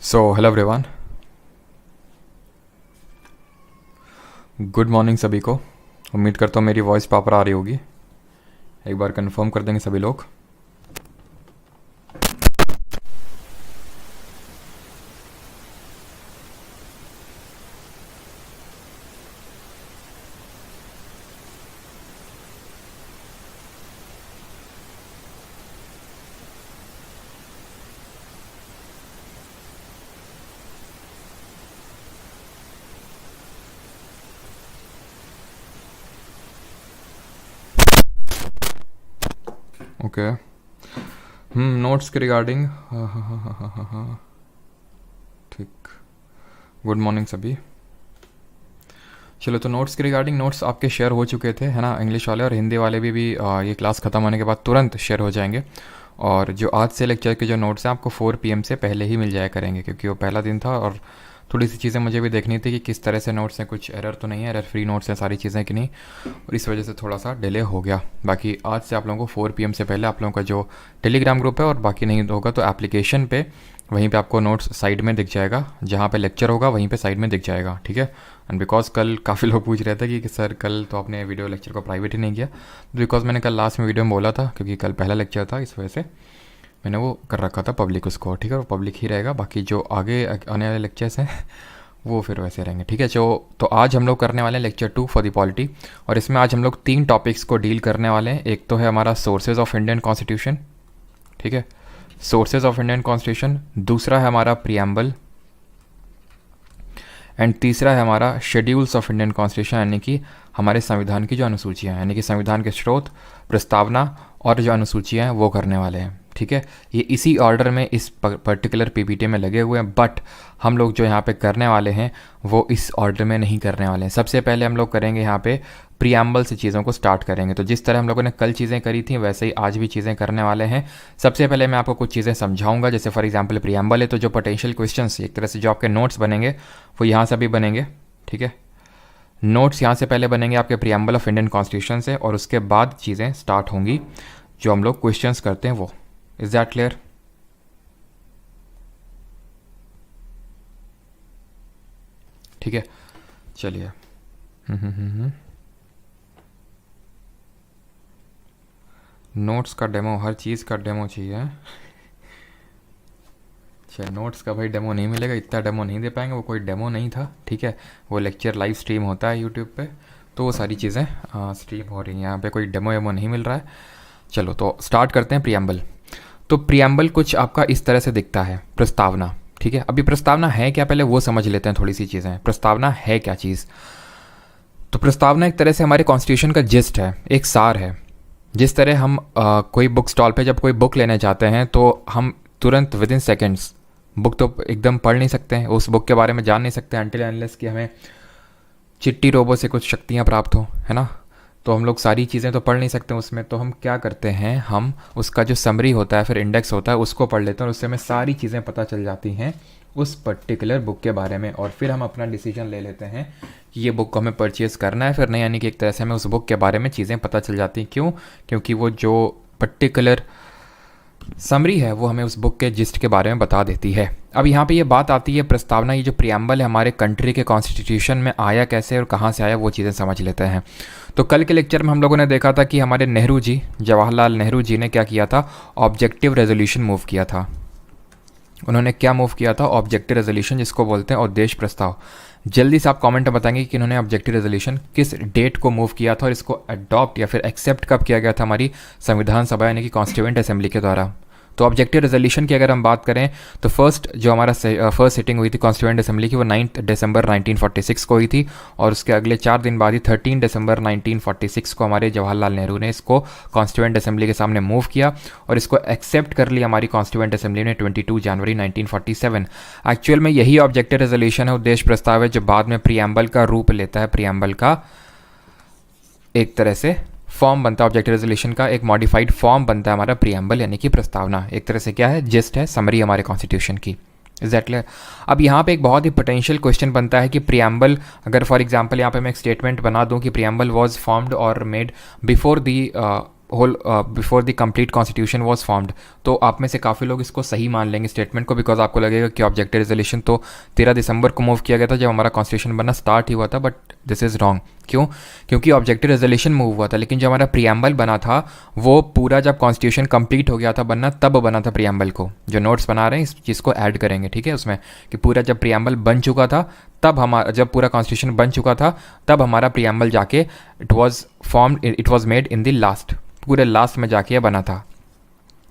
So hello everyone, good morning सभी को। उम्मीद करता हूँ मेरी वॉइस प्रॉपर आ रही होगी। एक बार कंफर्म कर देंगे सभी लोग। ओके, नोट्स के रिगार्डिंग, हाँ हाँ हाँ हाँ हाँ हाँ हाँ, ठीक। गुड मॉर्निंग सभी। चलो, तो नोट्स के रिगार्डिंग नोट्स आपके शेयर हो चुके थे, है ना। इंग्लिश वाले और हिंदी वाले भी ये क्लास ख़त्म होने के बाद तुरंत शेयर हो जाएंगे। और जो आज से लेक्चर के जो नोट्स हैं आपको 4 PM से पहले ही मिल जाया करेंगे, क्योंकि वो पहला दिन था और थोड़ी सी चीज़ें मुझे भी देखनी थी कि किस तरह से नोट्स हैं, कुछ एरर तो नहीं है, एरर फ्री नोट्स हैं सारी चीज़ें कि नहीं, और इस वजह से थोड़ा सा डिले हो गया। बाकी आज से आप लोगों को 4 PM से पहले आप लोगों का जो टेलीग्राम ग्रुप है, और बाकी नहीं होगा तो एप्लीकेशन पे वहीं पे आपको नोट्स साइड में दिख जाएगा, जहाँ पे लेक्चर होगा वहीं पे साइड में दिख जाएगा, ठीक है। एंड बिकॉज कल काफ़ी लोग पूछ रहे थे कि सर कल तो आपने वीडियो लेक्चर को प्राइवेट ही नहीं किया, बिकॉज मैंने कल लास्ट में वीडियो में बोला था, क्योंकि कल पहला लेक्चर था, इस वजह से मैंने वो कर रखा था पब्लिक उसको, ठीक है। वो पब्लिक ही रहेगा, बाकी जो आगे आने वाले लेक्चर्स हैं वो फिर वैसे रहेंगे, ठीक है। जो तो आज हम लोग करने वाले हैं लेक्चर 2 फॉर द पॉलिटी, और इसमें आज हम लोग 3 टॉपिक्स को डील करने वाले हैं। एक तो है हमारा सोर्सेज ऑफ इंडियन कॉन्स्टिट्यूशन, ठीक है, सोर्सेज ऑफ इंडियन कॉन्स्टिट्यूशन। दूसरा है हमारा प्रियम्बल, एंड तीसरा है हमारा शेड्यूल्स ऑफ इंडियन कॉन्स्टिट्यूशन, यानी कि हमारे संविधान की जो अनुसूचियाँ हैं, यानी कि संविधान के स्रोत, प्रस्तावना और जो अनुसूचियाँ हैं वो करने वाले हैं, ठीक है। ये इसी ऑर्डर में इस पर्टिकुलर पीपीटी में लगे हुए हैं, बट हम लोग जो यहाँ पे करने वाले हैं वो इस ऑर्डर में नहीं करने वाले हैं। सबसे पहले हम लोग करेंगे यहाँ पे प्रियम्बल से चीज़ों को स्टार्ट करेंगे। तो जिस तरह हम लोगों ने कल चीज़ें करी थी वैसे ही आज भी चीज़ें करने वाले हैं। सबसे पहले मैं आपको कुछ चीज़ें समझाऊंगा, जैसे फॉर एग्जांपल प्रियम्बल है तो जो पोटेंशियल क्वेश्चंस एक तरह से जो आपके नोट्स बनेंगे वो यहाँ से भी बनेंगे, ठीक है। नोट्स यहाँ से पहले बनेंगे आपके प्रियम्बल ऑफ इंडियन कॉन्स्टिट्यूशन से, और उसके बाद चीज़ें स्टार्ट होंगी जो हम लोग क्वेश्चंस करते हैं वो। Is that clear? ठीक है, चलिए। नोट्स का डेमो, हर चीज़ का डेमो चाहिए। अच्छा, नोट्स का भाई डेमो नहीं मिलेगा, इतना डेमो नहीं दे पाएंगे, वो कोई डेमो नहीं था, ठीक है। वो लेक्चर लाइव स्ट्रीम होता है यूट्यूब पे, तो वो सारी चीज़ें स्ट्रीम हो रही हैं, यहाँ पे कोई डेमो वेमो नहीं मिल रहा है। चलो, तो स्टार्ट करते हैं प्रियम्बल। तो प्रियम्बल कुछ आपका इस तरह से दिखता है, प्रस्तावना, ठीक है। अभी प्रस्तावना है क्या, पहले वो समझ लेते हैं थोड़ी सी चीज़ें। प्रस्तावना है क्या चीज़? तो प्रस्तावना एक तरह से हमारे कॉन्स्टिट्यूशन का जिस्ट है, एक सार है। जिस तरह हम कोई बुक स्टॉल पे जब कोई बुक लेने जाते हैं तो हम तुरंत विद इन सेकेंड्स बुक तो एकदम पढ़ नहीं सकते हैं, उस बुक के बारे में जान नहीं सकते अनटिल अनलेस कि हमें चिट्टी रोबो से कुछ शक्तियाँ प्राप्त हो, है ना। तो हम लोग सारी चीज़ें तो पढ़ नहीं सकते उसमें, तो हम क्या करते हैं, हम उसका जो समरी होता है, फिर इंडेक्स होता है, उसको पढ़ लेते हैं, और उससे हमें सारी चीज़ें पता चल जाती हैं उस पर्टिकुलर बुक के बारे में, और फिर हम अपना डिसीजन ले लेते हैं कि ये बुक को हमें परचेज़ करना है फिर नहीं, यानी कि एक तरह से हमें उस बुक के बारे में चीज़ें पता चल जाती हैं। क्यों? क्योंकि वो जो पर्टिकुलर समरी है वो हमें उस बुक के जिस्ट के बारे में बता देती है। अब यहाँ पे ये बात आती है प्रस्तावना, ये जो प्रियम्बल है हमारे कंट्री के कॉन्स्टिट्यूशन में आया कैसे और कहाँ से आया, वो चीज़ें समझ लेते हैं। तो कल के लेक्चर में हम लोगों ने देखा था कि हमारे नेहरू जी, जवाहरलाल नेहरू जी ने क्या किया था, ऑब्जेक्टिव रेजोल्यूशन मूव किया था। उन्होंने क्या मूव किया था? ऑब्जेक्टिव रेजोल्यूशन, जिसको बोलते हैं उद्देश्य प्रस्ताव। जल्दी से आप कमेंट में बताएंगे कि इन्होंने ऑब्जेक्टिव रेजोल्यूशन किस डेट को मूव किया था, और इसको अडॉप्ट या फिर एक्सेप्ट कब किया गया था हमारी संविधान सभा यानी कि कॉन्स्टिट्यूएंट असेंबली के द्वारा। तो ऑब्जेक्टिव रेजोल्यूशन की अगर हम बात करें तो फर्स्ट जो हमारा फर्स्ट सिटिंग हुई थी कॉन्स्टिट्यूएंट असेंबली की, वो 9 दिसंबर 1946 को हुई थी, और उसके अगले 4 दिन बाद ही 13 दिसंबर 1946 को हमारे जवाहरलाल नेहरू ने इसको कॉन्स्टिट्यूएंट असेंबली के सामने मूव किया, और इसको एक्सेप्ट कर लिया हमारी कॉन्स्टिट्यूएंट असेंबली ने 22 जनवरी 1947। एक्चुअल में यही ऑब्जेक्टिव रेजोल्यूशन है, उद्देश्य प्रस्ताव है, जो बाद में प्रियम्बल का रूप लेता है। प्रियम्बल का एक तरह से फॉर्म बनता है, ऑब्जेक्टिव रेजोल्यूशन का एक मॉडिफाइड फॉर्म बनता है हमारा प्रियम्बल, यानी कि प्रस्तावना। एक तरह से क्या है, जिस्ट है, समरी हमारे कॉन्स्टिट्यूशन की। Is that clear? अब यहाँ पे एक बहुत ही पोटेंशियल क्वेश्चन बनता है कि प्रियम्बल, अगर फॉर एग्जांपल यहाँ पे मैं एक स्टेटमेंट बना दूँ कि प्रियम्बल वाज फॉर्म्ड और made before the whole before the complete constitution was formed. तो आप में से काफ़ी लोग इसको सही मान लेंगे स्टेटमेंट को, बिकॉज आपको लगेगा कि ऑब्जेक्टिव रेजोल्यूशन तो 13 दिसंबर को मूव किया गया था जब हमारा कॉन्स्टिट्यूशन बनना स्टार्ट ही हुआ था, बट दिस इज़ रॉन्ग। क्यों? क्योंकि ऑब्जेक्टिव रेजोल्यूशन मूव हुआ था, लेकिन जो हमारा प्रियम्बल बना था वो पूरा जब कॉन्स्टिट्यूशन कंप्लीट हो गया था बनना तब बना था प्रियम्बल को। जो नोट्स बना रहे हैं इस चीज़ को ऐड करेंगे, ठीक है, उसमें कि पूरा जब प्रियम्बल बन चुका था तब हमारा, जब पूरा कॉन्स्टिट्यूशन बन चुका था तब हमारा प्रियम्बल जाके it was made in the last, पूरे लास्ट में जाके ये बना था।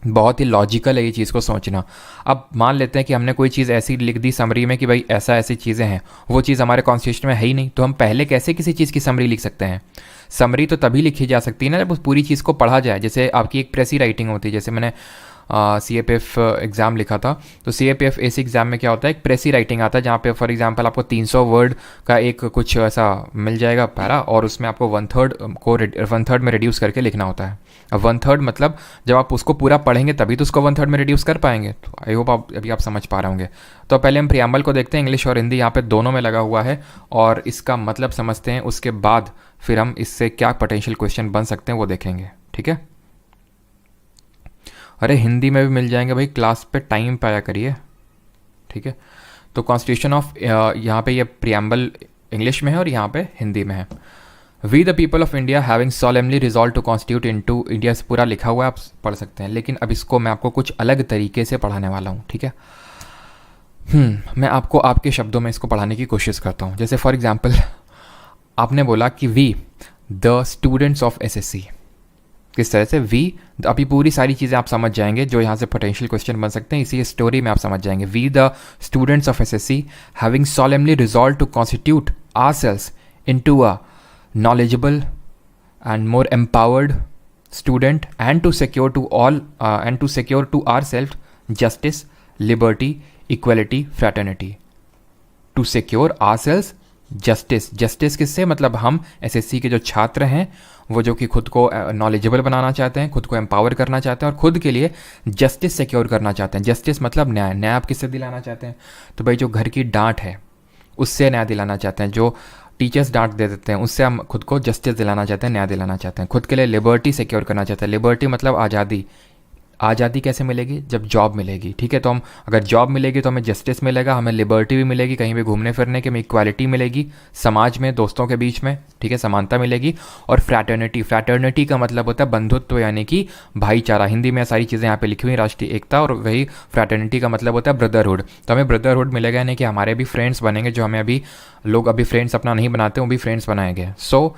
बहुत ही लॉजिकल है ये चीज़ को सोचना। अब मान लेते हैं कि हमने कोई चीज़ ऐसी लिख दी समरी में कि भाई ऐसा ऐसी चीज़ें हैं, वो चीज़ हमारे कॉन्स्टिट्यूशन में है ही नहीं, तो हम पहले कैसे किसी चीज़ की समरी लिख सकते हैं? समरी तो तभी लिखी जा सकती है ना जब उस पूरी चीज़ को पढ़ा जाए। जैसे आपकी एक प्रेसी राइटिंग होती है, जैसे मैंने CAPF एग्ज़ाम लिखा था, तो CAPF AC एग्ज़ाम में क्या होता है, एक प्रेसी राइटिंग आता है जहाँ पे फॉर एग्जांपल आपको 300 वर्ड का एक कुछ ऐसा मिल जाएगा पैरा, और उसमें आपको 1/3 में रिड्यूस करके लिखना होता है। अब 1/3 मतलब जब आप उसको पूरा पढ़ेंगे तभी तो उसको 1/3 में रिड्यूस कर पाएंगे। तो आई होप अभी आप समझ पा रहे होंगे। तो पहले हम प्रियम्बल को देखते हैं, इंग्लिश और हिंदी यहाँ पे दोनों में लगा हुआ है, और इसका मतलब समझते हैं। उसके बाद फिर हम इससे क्या पोटेंशियल क्वेश्चन बन सकते हैं वो देखेंगे, ठीक है। अरे हिंदी में भी मिल जाएंगे भाई, क्लास पे टाइम पे आया करिए, ठीक है। तो कॉन्स्टिट्यूशन ऑफ, यहाँ पे ये प्रियम्बल इंग्लिश में है और यहाँ पे हिंदी में है। We the people of India having solemnly resolve to constitute into India, से पूरा लिखा हुआ है, आप पढ़ सकते हैं, लेकिन अब इसको मैं आपको कुछ अलग तरीके से पढ़ाने वाला हूँ, ठीक है। मैं आपको आपके शब्दों में इसको पढ़ाने की कोशिश करता हूँ। जैसे फॉर एग्जाम्पल आपने बोला कि we the students of SSC, किस तरह से वी, अभी पूरी सारी चीज़ें आप समझ जाएंगे जो यहाँ से पोटेंशियल क्वेश्चन बन सकते हैं, इसी स्टोरी में आप समझ जाएंगे। We the students of SSC having solemnly resolve to constitute ourselves into a knowledgeable and more empowered student, and to secure to ourselves justice, liberty, equality, fraternity. To secure ourselves justice किससे, मतलब हम SSC के जो छात्र हैं वो जो कि खुद को नॉलेजेबल बनाना चाहते हैं, खुद को एम्पावर करना चाहते हैं और खुद के लिए जस्टिस सिक्योर करना चाहते हैं। जस्टिस मतलब न्याय। न्याय आप किससे दिलाना चाहते हैं? तो भाई जो घर की डांट है उससे न्याय दिलाना चाहते हैं, जो टीचर्स डांट दे देते हैं उससे हम खुद को जस्टिस दिलाना चाहते हैं, न्याय दिलाना चाहते हैं। खुद के लिए लिबर्टी सिक्योर करना चाहते हैं। लिबर्टी मतलब आज़ादी। आज़ादी कैसे मिलेगी? जब जॉब मिलेगी, ठीक है। तो हम अगर जॉब मिलेगी तो हमें जस्टिस मिलेगा, हमें लिबर्टी भी मिलेगी कहीं भी घूमने फिरने की, हमें इक्वालिटी मिलेगी समाज में, दोस्तों के बीच में, ठीक है, समानता मिलेगी। और फ्रैटर्निटी का मतलब होता है बंधुत्व, यानी कि भाईचारा। हिंदी में सारी चीज़ें यहाँ पे लिखी हुई, राष्ट्रीय एकता, और वही फ्रैटर्निटी का मतलब होता है ब्रदरहुड। तो हमें ब्रदरहुड मिलेगा, यानी कि हमारे भी फ्रेंड्स बनेंगे, जो हमें अभी लोग अभी फ्रेंड्स अपना नहीं बनाते, वो भी फ्रेंड्स बनाएंगे। सो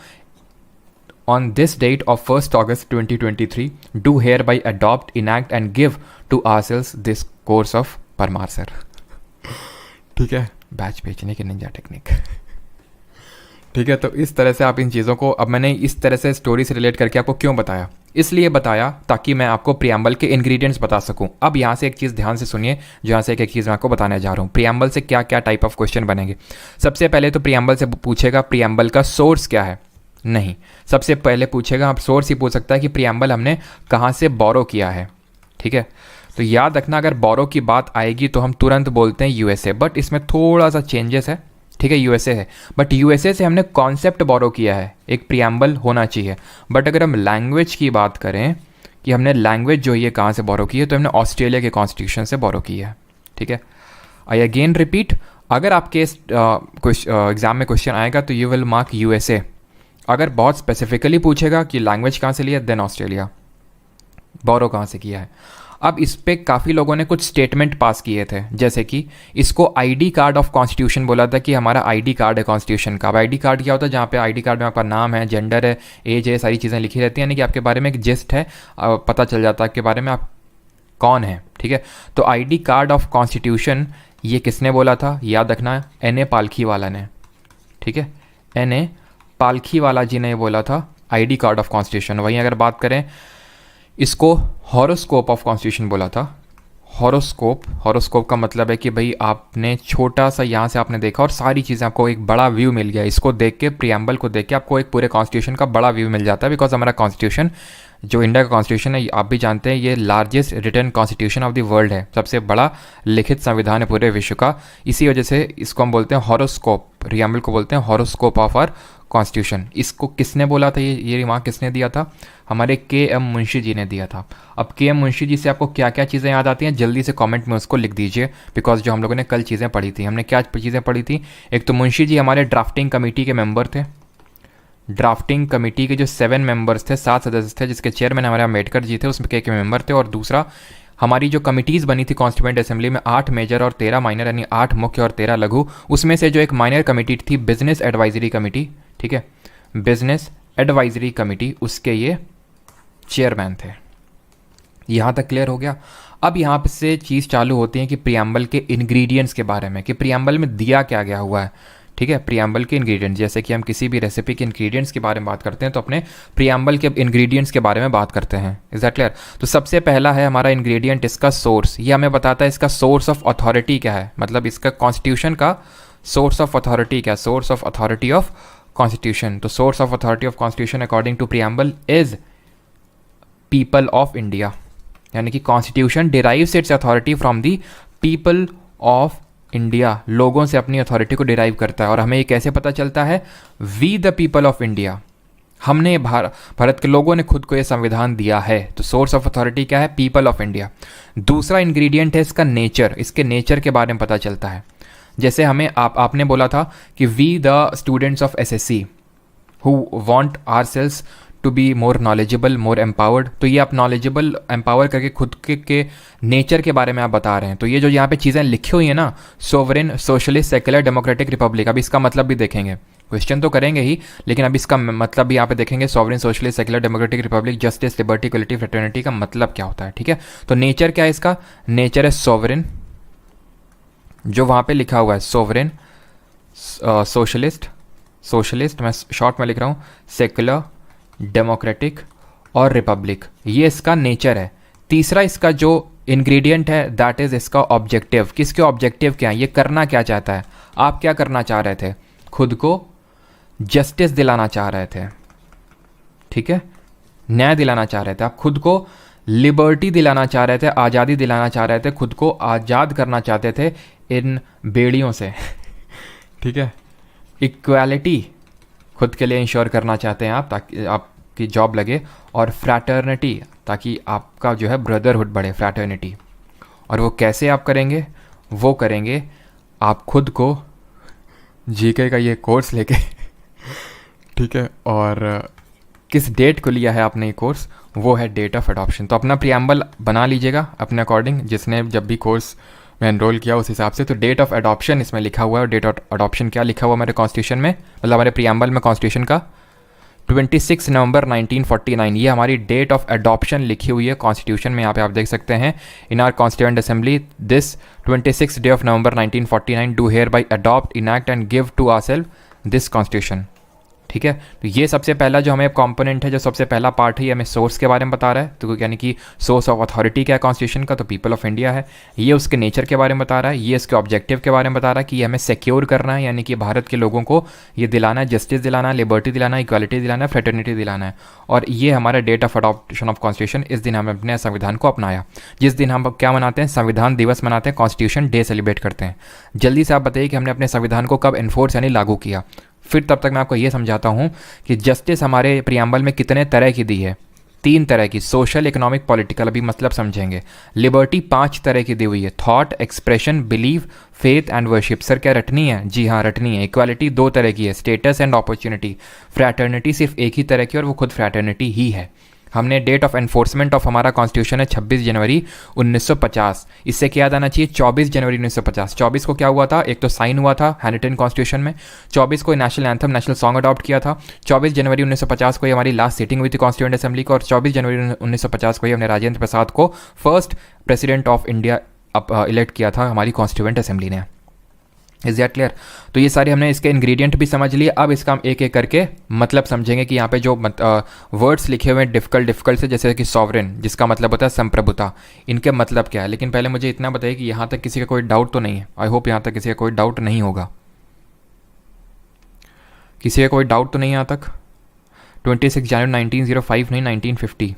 on this date of 1st August 2023, do hereby adopt, enact and give to ourselves this course of Parmar sir, ठीक है, बैच बेचने की निंजा टेक्निक, ठीक है। तो इस तरह से आप इन चीज़ों को, अब मैंने इस तरह से स्टोरी से रिलेट करके आपको क्यों बताया, इसलिए बताया ताकि मैं आपको प्रियम्बल के इंग्रेडिएंट्स बता सकूं। अब यहाँ से एक चीज़ ध्यान से सुनिए, जो यहाँ से एक चीज़ मैं आपको बताने जा रहा हूँ। प्रियम्बल से क्या क्या टाइप ऑफ क्वेश्चन बनेंगे। सबसे पहले तो प्रियम्बल से पूछेगा प्रियम्बल का सोर्स क्या है। नहीं, सबसे पहले पूछेगा, आप सोर्स ही पूछ सकता है कि प्रियम्बल हमने कहाँ से बोरो किया है, ठीक है। तो याद रखना, अगर बोरो की बात आएगी तो हम तुरंत बोलते हैं USA, बट इसमें थोड़ा सा चेंजेस है, ठीक है। USA है, बट USA से हमने कॉन्सेप्ट बोरो किया है, एक प्रियम्बल होना चाहिए। बट अगर हम लैंग्वेज की बात करें कि हमने लैंग्वेज जो ये कहाँ से बोरो की है, तो हमने ऑस्ट्रेलिया के कॉन्स्टिट्यूशन से बोरो की है, ठीक है। आई अगेन रिपीट, अगर आपके एग्जाम में क्वेश्चन आएगा तो यू विल मार्क USA। अगर बहुत स्पेसिफिकली पूछेगा कि लैंग्वेज कहाँ से लिया, देन ऑस्ट्रेलिया। बोरो कहाँ से किया है। अब इस पे काफ़ी लोगों ने कुछ स्टेटमेंट पास किए थे, जैसे कि इसको ID कार्ड ऑफ कॉन्स्टिट्यूशन बोला था, कि हमारा ID कार्ड है कॉन्स्टिट्यूशन का। अब ID कार्ड क्या होता है? जहाँ पे ID कार्ड में आपका नाम है, जेंडर है, एज है, सारी चीज़ें लिखी रहती हैं, यानी कि आपके बारे में एक जिस्ट है, पता चल जाता है आपके बारे में आप कौन है, ठीक है। तो ID कार्ड ऑफ कॉन्स्टिट्यूशन ये किसने बोला था? याद रखना, NA पालखीवाला ने, ठीक है। NA पालखीवाला जी ने बोला था ID कार्ड ऑफ कॉन्स्टिट्यूशन। वहीं अगर बात करें, इसको हॉरोस्कोप ऑफ कॉन्स्टिट्यूशन बोला था। हॉरोस्कोप का मतलब है कि भाई आपने छोटा सा यहाँ से आपने देखा और सारी चीज़ें आपको एक बड़ा व्यू मिल गया। इसको देख के, प्रियम्बल को देख के आपको एक पूरे कॉन्स्टिट्यूशन का बड़ा व्यू मिल जाता है, बिकॉज हमारा कॉन्स्टिट्यूशन जो इंडिया का कॉन्स्टिट्यूशन है आप भी जानते हैं ये largest written constitution of the world है, सबसे बड़ा लिखित संविधान है पूरे विश्व का। इसी वजह से इसको हम बोलते हैं हॉरोस्कोप, प्रियम्बल को बोलते हैं हॉरोस्कोप ऑफ आवर कॉन्स्टिट्यूशन। इसको किसने बोला था, ये रिमार्क किसने दिया था? हमारे के.एम. मुंशी जी ने दिया था। अब के.एम. मुंशी जी से आपको क्या क्या चीज़ें याद आती हैं जल्दी से कमेंट में उसको लिख दीजिए, बिकॉज जो हम लोगों ने कल चीज़ें पढ़ी थी, हमने क्या चीज़ें पढ़ी थी? एक तो मुंशी जी हमारे ड्राफ्टिंग कमेटी के मेंबर थे। ड्राफ्टिंग कमेटी के जो 7 मेंबर्स थे, 7 सदस्य थे, जिसके चेयरमैन हमारे अम्बेडकर जी थे, उसमें के मेंबर थे। और दूसरा हमारी जो कमिटीज़ बनी थी कॉन्स्टिट्यूएंट असेंबली में, 8 मेजर और 13 माइनर, यानी 8 मुख्य और 13 लघु। उसमें से जो एक माइनर कमेटी थी बिजनेस एडवाइजरी कमेटी, ठीक है, बिजनेस एडवाइजरी कमेटी, उसके ये चेयरमैन थे। यहाँ तक क्लियर हो गया। अब यहाँ से चीज़ चालू होती है कि प्रियम्बल के इंग्रेडिएंट्स के बारे में, कि प्रियम्बल में दिया क्या गया हुआ है, ठीक है। प्रियम्बल के इंग्रेडिएंट्स, जैसे कि हम किसी भी रेसिपी के इंग्रेडिएंट्स के बारे में बात करते हैं तो अपने प्रियम्बल के इंग्रेडिएंट्स के बारे में बात करते हैं। Is that clear? तो सबसे पहला है हमारा इंग्रेडिएंट इसका सोर्स। ये हमें बताता है इसका सोर्स ऑफ अथॉरिटी क्या है, मतलब इसका कॉन्स्टिट्यूशन का सोर्स ऑफ अथॉरिटी क्या है, source of authority of constitution. तो source of authority of constitution according to preamble is people of India, यानी कि constitution derives its authority from the people of India, लोगों से अपनी अथॉरिटी को डिराइव करता है। और हमें ये कैसे पता चलता है? We the people of India, हमने भारत के लोगों ने खुद को ये संविधान दिया है। तो सोर्स ऑफ अथॉरिटी क्या है? People of India. दूसरा इंग्रेडिएंट है इसका नेचर, इसके नेचर के बारे में पता चलता है। जैसे हमें आपने बोला था कि we the students of SSC who want ourselves to be more knowledgeable, more empowered. तो ये आप नॉलेजेबल, एम्पावर करके खुद के नेचर के बारे में आप बता रहे हैं। तो ये जो यहाँ पे चीज़ें लिखी हुई है ना, sovereign, socialist, secular, democratic Republic, अब इसका मतलब भी देखेंगे, क्वेश्चन तो करेंगे ही, लेकिन अब इसका मतलब भी यहाँ पे देखेंगे। Sovereign, socialist, secular, democratic Republic, justice, liberty, equality, fraternity का मतलब क्या होता है, ठीक है। तो नेचर क्या है इसका? नेचर है सोवरेन, जो वहाँ पे लिखा हुआ है सोवरेन, सोशलिस्ट मैं शॉर्ट में लिख रहा हूँ, सेक्युलर, डेमोक्रेटिक और रिपब्लिक, ये इसका नेचर है। तीसरा इसका जो इंग्रेडिएंट है दैट इज़ इसका ऑब्जेक्टिव। किसके ऑब्जेक्टिव क्या है? ये करना क्या चाहता है? आप क्या करना चाह रहे थे? खुद को जस्टिस दिलाना चाह रहे थे, ठीक है, न्याय दिलाना चाह रहे थे। आप खुद को लिबर्टी दिलाना चाह रहे थे, आज़ादी दिलाना चाह रहे थे, खुद को आज़ाद करना चाहते थे इन बेड़ियों से ठीक है। इक्वालिटी खुद के लिए इंश्योर करना चाहते हैं आप, ताकि आपकी जॉब लगे। और फ्रैटर्निटी, ताकि आपका जो है ब्रदरहुड बढ़े, फ्रैटर्निटी। और वो कैसे आप करेंगे? वो करेंगे आप खुद को जीके का ये कोर्स लेके ठीक है। और किस डेट को लिया है आपने ये कोर्स? वो है डेट ऑफ अडॉप्शन। तो अपना प्रियम्बल बना लीजिएगा अपने अकॉर्डिंग, जिसने जब भी कोर्स में एनरोल किया उस हिसाब से। तो डेट ऑफ अडॉप्शन इसमें लिखा हुआ है। और डेट ऑफ अडॉप्शन क्या लिखा हुआ हमारे कॉन्स्टिट्यूशन में, मतलब हमारे प्रियम्बल में कॉन्स्टिट्यूशन का? 26 नवंबर 1949, ये हमारी डेट ऑफ अडॉप्शन लिखी हुई है कॉन्स्टिट्यूशन में। यहाँ पे आप देख सकते हैं, in our constituent assembly this 26 day of November 1949 do hereby adopt, enact and give to ourself this constitution, ठीक है। तो ये सबसे पहला जो हमें कंपोनेंट है, जो सबसे पहला पार्ट है, ये हमें सोर्स के बारे में बता रहा है। तो यानी कि सोर्स ऑफ अथॉरिटी क्या है कॉन्स्टिट्यूशन का? तो पीपल ऑफ इंडिया है। ये उसके नेचर के बारे में बता रहा है। ये इसके ऑब्जेक्टिव के बारे में बता रहा है कि ये हमें सिक्योर करना है, यानी कि भारत के लोगों को ये दिलाना है, जस्टिस दिलाना है, लिबर्टी दिलाना है, इक्वालिटी दिलाना है, फ्रेटर्निटी दिलाना है। और ये हमारा date of adoption of constitution, इस दिन हमने अपने संविधान को अपनाया। जिस दिन हम क्या मनाते हैं? संविधान दिवस मनाते हैं, कॉन्स्टिट्यूशन डे सेलिब्रेट करते हैं। जल्दी से आप बताइए कि हमने अपने संविधान को कब एनफोर्स यानी लागू किया। फिर तब तक मैं आपको ये समझाता हूँ कि जस्टिस हमारे प्रियम्बल में कितने तरह की दी है। 3 तरह की, सोशल, इकोनॉमिक, पॉलिटिकल, अभी मतलब समझेंगे। लिबर्टी 5 तरह की दी हुई है, thought, expression, believe, faith and worship. Sir क्या रटनी है? जी हाँ रटनी है। इक्वालिटी 2 तरह की है, स्टेटस एंड अपॉर्चुनिटी। फ्रैटर्निटी सिर्फ एक ही तरह की, और वो खुद फ्रैटर्निटी ही है। हमने डेट ऑफ एनफोर्समेंट ऑफ हमारा कॉन्स्टिट्यूशन है 26 जनवरी 1950। इससे क्या याद आना चाहिए? 24 जनवरी 1950। 24 को क्या हुआ था? एक तो साइन हुआ था हैनिटन कॉन्स्टिट्यूशन में। 24 को national anthem, national song adopt किया था। 24 जनवरी 1950 को ये हमारी लास्ट सीटिंग हुई थी कॉन्स्टिट्यूएंट असेंबली को। और 24 जनवरी 1950 को ही हमने राजेंद्र प्रसाद को first president of India elect किया था हमारी कॉन्स्टिट्यूएंट असेंबली ने। Is that clear? तो ये सारे हमने इसके इंग्रेडिएंट भी समझ लिए। अब इसका हम एक एक करके मतलब समझेंगे कि यहाँ पे जो वर्ड्स लिखे हुए हैं डिफ़िकल्ट से, जैसे कि सॉवरेन, जिसका मतलब होता है संप्रभुता, इनके मतलब क्या है। लेकिन पहले मुझे इतना बताइए कि यहाँ तक किसी का कोई डाउट तो नहीं है। आई होप यहाँ तक किसी का कोई डाउट नहीं होगा। किसी का कोई डाउट तो नहीं यहाँ तक? 26 जनवरी 1905 नहीं 1950,